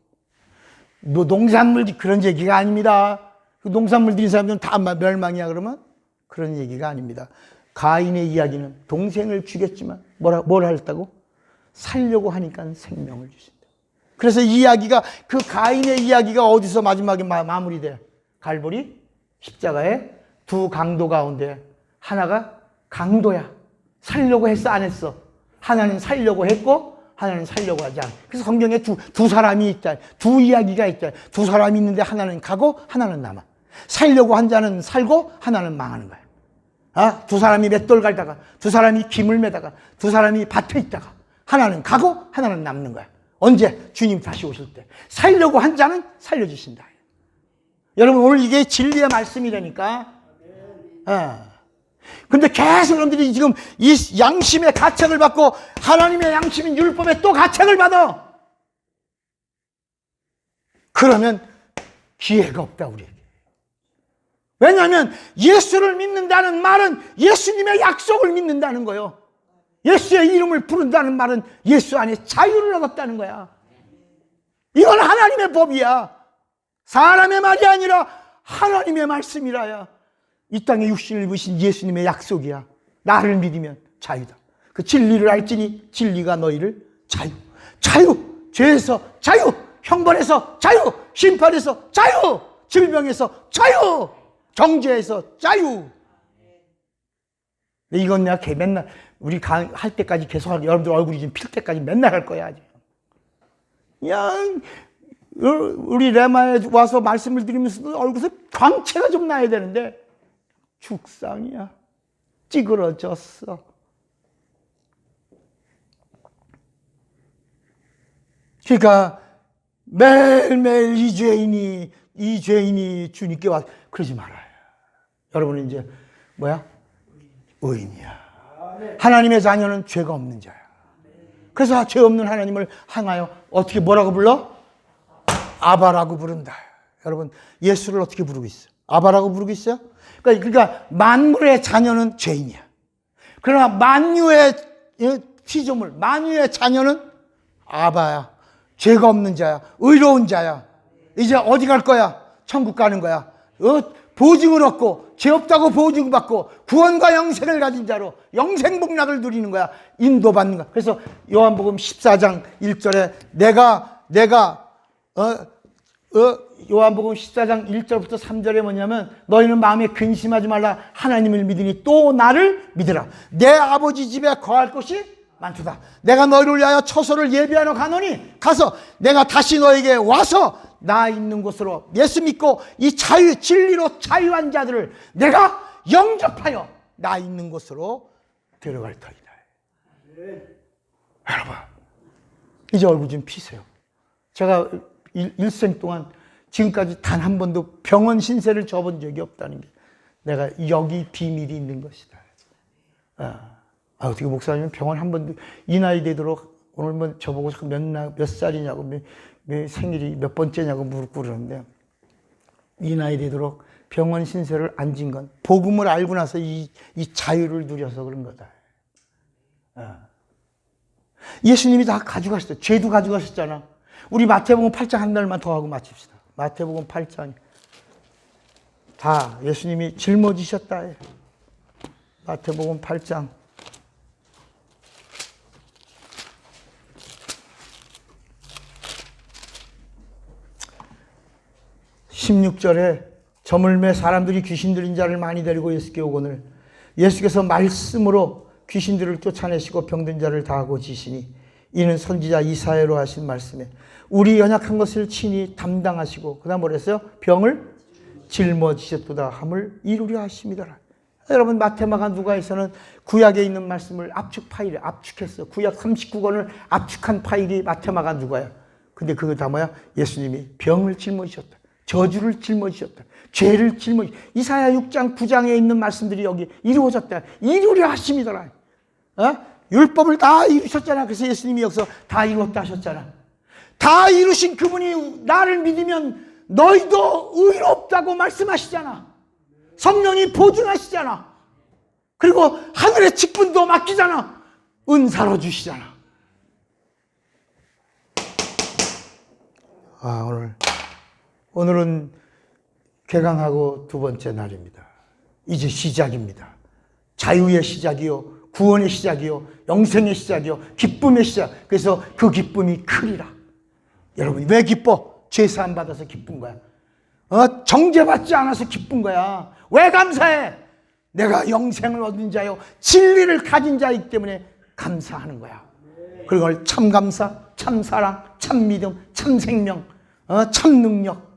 농산물 그런 얘기가 아닙니다. 농산물 드린 사람들은 다 멸망이야 그러면 그런 얘기가 아닙니다. 가인의 이야기는 동생을 죽였지만 뭘 했다고? 살려고 하니까 생명을 주신다. 그래서 이 이야기가, 그 가인의 이야기가 어디서 마지막에 마무리돼? 갈보리 십자가의 두 강도 가운데 하나가 강도야. 살려고 했어 안 했어? 하나는 살려고 했고 하나는 살려고 하지 않아. 그래서 성경에 두 사람이 있다. 두 이야기가 있다. 두 사람이 있는데 하나는 가고 하나는 남아. 살려고 한 자는 살고 하나는 망하는 거야. 두 사람이 맷돌 갈다가, 두 사람이 김을 매다가, 두 사람이 밭에 있다가 하나는 가고 하나는 남는 거야. 언제? 주님 다시 오실 때. 살려고 한 자는 살려주신다. 여러분 오늘 이게 진리의 말씀이라니까. 근데 계속 여러분들이 지금 이 양심의 가책을 받고 하나님의 양심인 율법에 또 가책을 받아. 그러면 기회가 없다 우리에게. 왜냐하면 예수를 믿는다는 말은 예수님의 약속을 믿는다는 거예요. 예수의 이름을 부른다는 말은 예수 안에 자유를 얻었다는 거야. 이건 하나님의 법이야. 사람의 말이 아니라 하나님의 말씀이라야. 이 땅에 육신을 입으신 예수님의 약속이야. 나를 믿으면 자유다. 그 진리를 알지니 진리가 너희를 자유, 죄에서 자유, 형벌에서 자유, 심판에서 자유, 질병에서 자유, 정죄에서 자유. 이건 내가 맨날 우리 할 때까지 계속 하고 여러분들 얼굴이 좀 필 때까지 맨날 할 거야. 그냥 우리 레마에 와서 말씀을 드리면서도 얼굴에 광채가 좀 나야 되는데 죽상이야. 찌그러졌어. 그러니까 매일매일 이 죄인이 주님께 와 그러지 말아요. 여러분은 이제 뭐야? 의인이야. 하나님의 자녀는 죄가 없는 자야. 그래서 죄 없는 하나님을 향하여 어떻게 뭐라고 불러? 아바라고 부른다. 여러분 예수를 어떻게 부르고 있어? 아바라고 부르고 있어요? 그러니까 만물의 자녀는 죄인이야. 그러나 만유의 피조물, 만유의 자녀는 아바야. 죄가 없는 자야. 의로운 자야. 이제 어디 갈 거야? 천국 가는 거야. 보증을 얻고 죄 없다고 보증받고 구원과 영생을 가진 자로 영생 복락을 누리는 거야. 인도받는 거야. 그래서 요한복음 14장 1절에 요한복음 14장 1절부터 3절에 뭐냐면 너희는 마음에 근심하지 말라. 하나님을 믿으니 또 나를 믿으라. 내 아버지 집에 거할 곳이 많도다. 내가 너희를 위하여 처소를 예비하러 가노니 가서 내가 다시 너에게 와서 나 있는 곳으로 예수 믿고 이 진리로 자유한 자들을 내가 영접하여 나 있는 곳으로 데려갈 터이다. 여러분 이제 얼굴 좀 피세요. 제가 일생 동안 지금까지 단 한 번도 병원 신세를 져본 적이 없다는 게 내가 여기 비밀이 있는 것이다. 어떻게 목사님은 병원 한 번도 이 나이 되도록 오늘 뭐 저보고 몇 살이냐고 생일이 몇 번째냐고 묻고 그러는데 이 나이 되도록 병원 신세를 안 진 건 복음을 알고 나서 이 자유를 누려서 그런 거다. 예수님이 다 가져가셨어요. 죄도 가져가셨잖아. 우리 마태복음 8장 한 달만 더 하고 마칩시다. 마태복음 8장 다 예수님이 짊어지셨다. 마태복음 8장 16절에 저물매 사람들이 귀신 들린 자를 많이 데리고 예수께 오거늘 예수께서 말씀으로 귀신들을 쫓아내시고 병든 자를 다 고치시니 이는 선지자 이사야로 하신 말씀에 우리 연약한 것을 친히 담당하시고 그 다음 뭐라 했어요? 병을 짊어지셨도다 함을 이루려 하십니다. 여러분 마태마가 누가에서는 구약에 있는 말씀을 압축 파일에 압축했어요. 구약 39권을 압축한 파일이 마태마가 누가야. 근데 그거 다 뭐야? 예수님이 병을 짊어지셨다. 저주를 짊어지셨다. 죄를 짊어지셨다. 이사야 6장 9장에 있는 말씀들이 여기 이루어졌다. 이루려 하십니다. 율법을 다 이루셨잖아. 그래서 예수님이 여기서 다 이루었다 하셨잖아. 다 이루신 그분이 나를 믿으면 너희도 의롭다고 말씀하시잖아. 성령이 보증하시잖아. 그리고 하늘의 직분도 맡기잖아. 은사로 주시잖아. 오늘은 개강하고 두 번째 날입니다. 이제 시작입니다. 자유의 시작이요, 구원의 시작이요, 영생의 시작이요, 기쁨의 시작. 그래서 그 기쁨이 크리라. 여러분 왜 기뻐? 죄사함 받아서 기쁜 거야. 정죄받지 않아서 기쁜 거야. 왜 감사해? 내가 영생을 얻은 자요, 진리를 가진 자이기 때문에 감사하는 거야. 그걸 참 감사, 참 사랑, 참 믿음, 참 생명, 참 능력,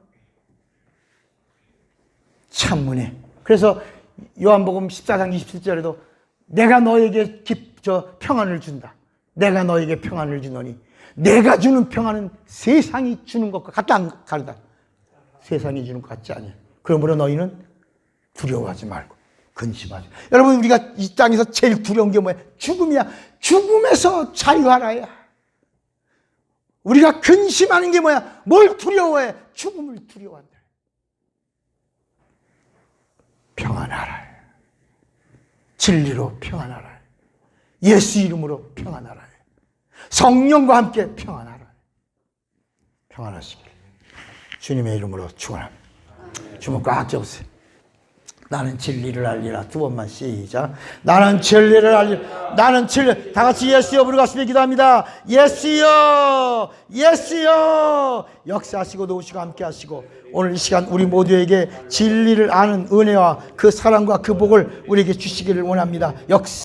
참 은혜. 그래서 요한복음 14장 27절에도 내가 너에게 평안을 준다. 내가 너에게 평안을 주노니 내가 주는 평안은 세상이 주는 것과 다르다. 세상이 주는 것 같지 않아요. 그러므로 너희는 두려워하지 말고 근심하지. 여러분 우리가 이 땅에서 제일 두려운 게 뭐야? 죽음이야. 죽음에서 자유하라야. 우리가 근심하는 게 뭐야? 뭘 두려워해? 죽음을 두려워한다. 평안하라. 진리로 평안하라. 예수 이름으로 평안하라. 성령과 함께 평안하라. 평안하시길 주님의 이름으로 축원합니다. 주먹 꽉 잡으세요. 나는 진리를 알리라. 두 번만 시작. 나는 진리를 알리라. 나는 진리. 다 같이 예수여 부르가시며 기도합니다. 예수여, 예수여. 역사하시고 도우시고 함께 하시고 오늘 이 시간 우리 모두에게 진리를 아는 은혜와 그 사랑과 그 복을 우리에게 주시기를 원합니다.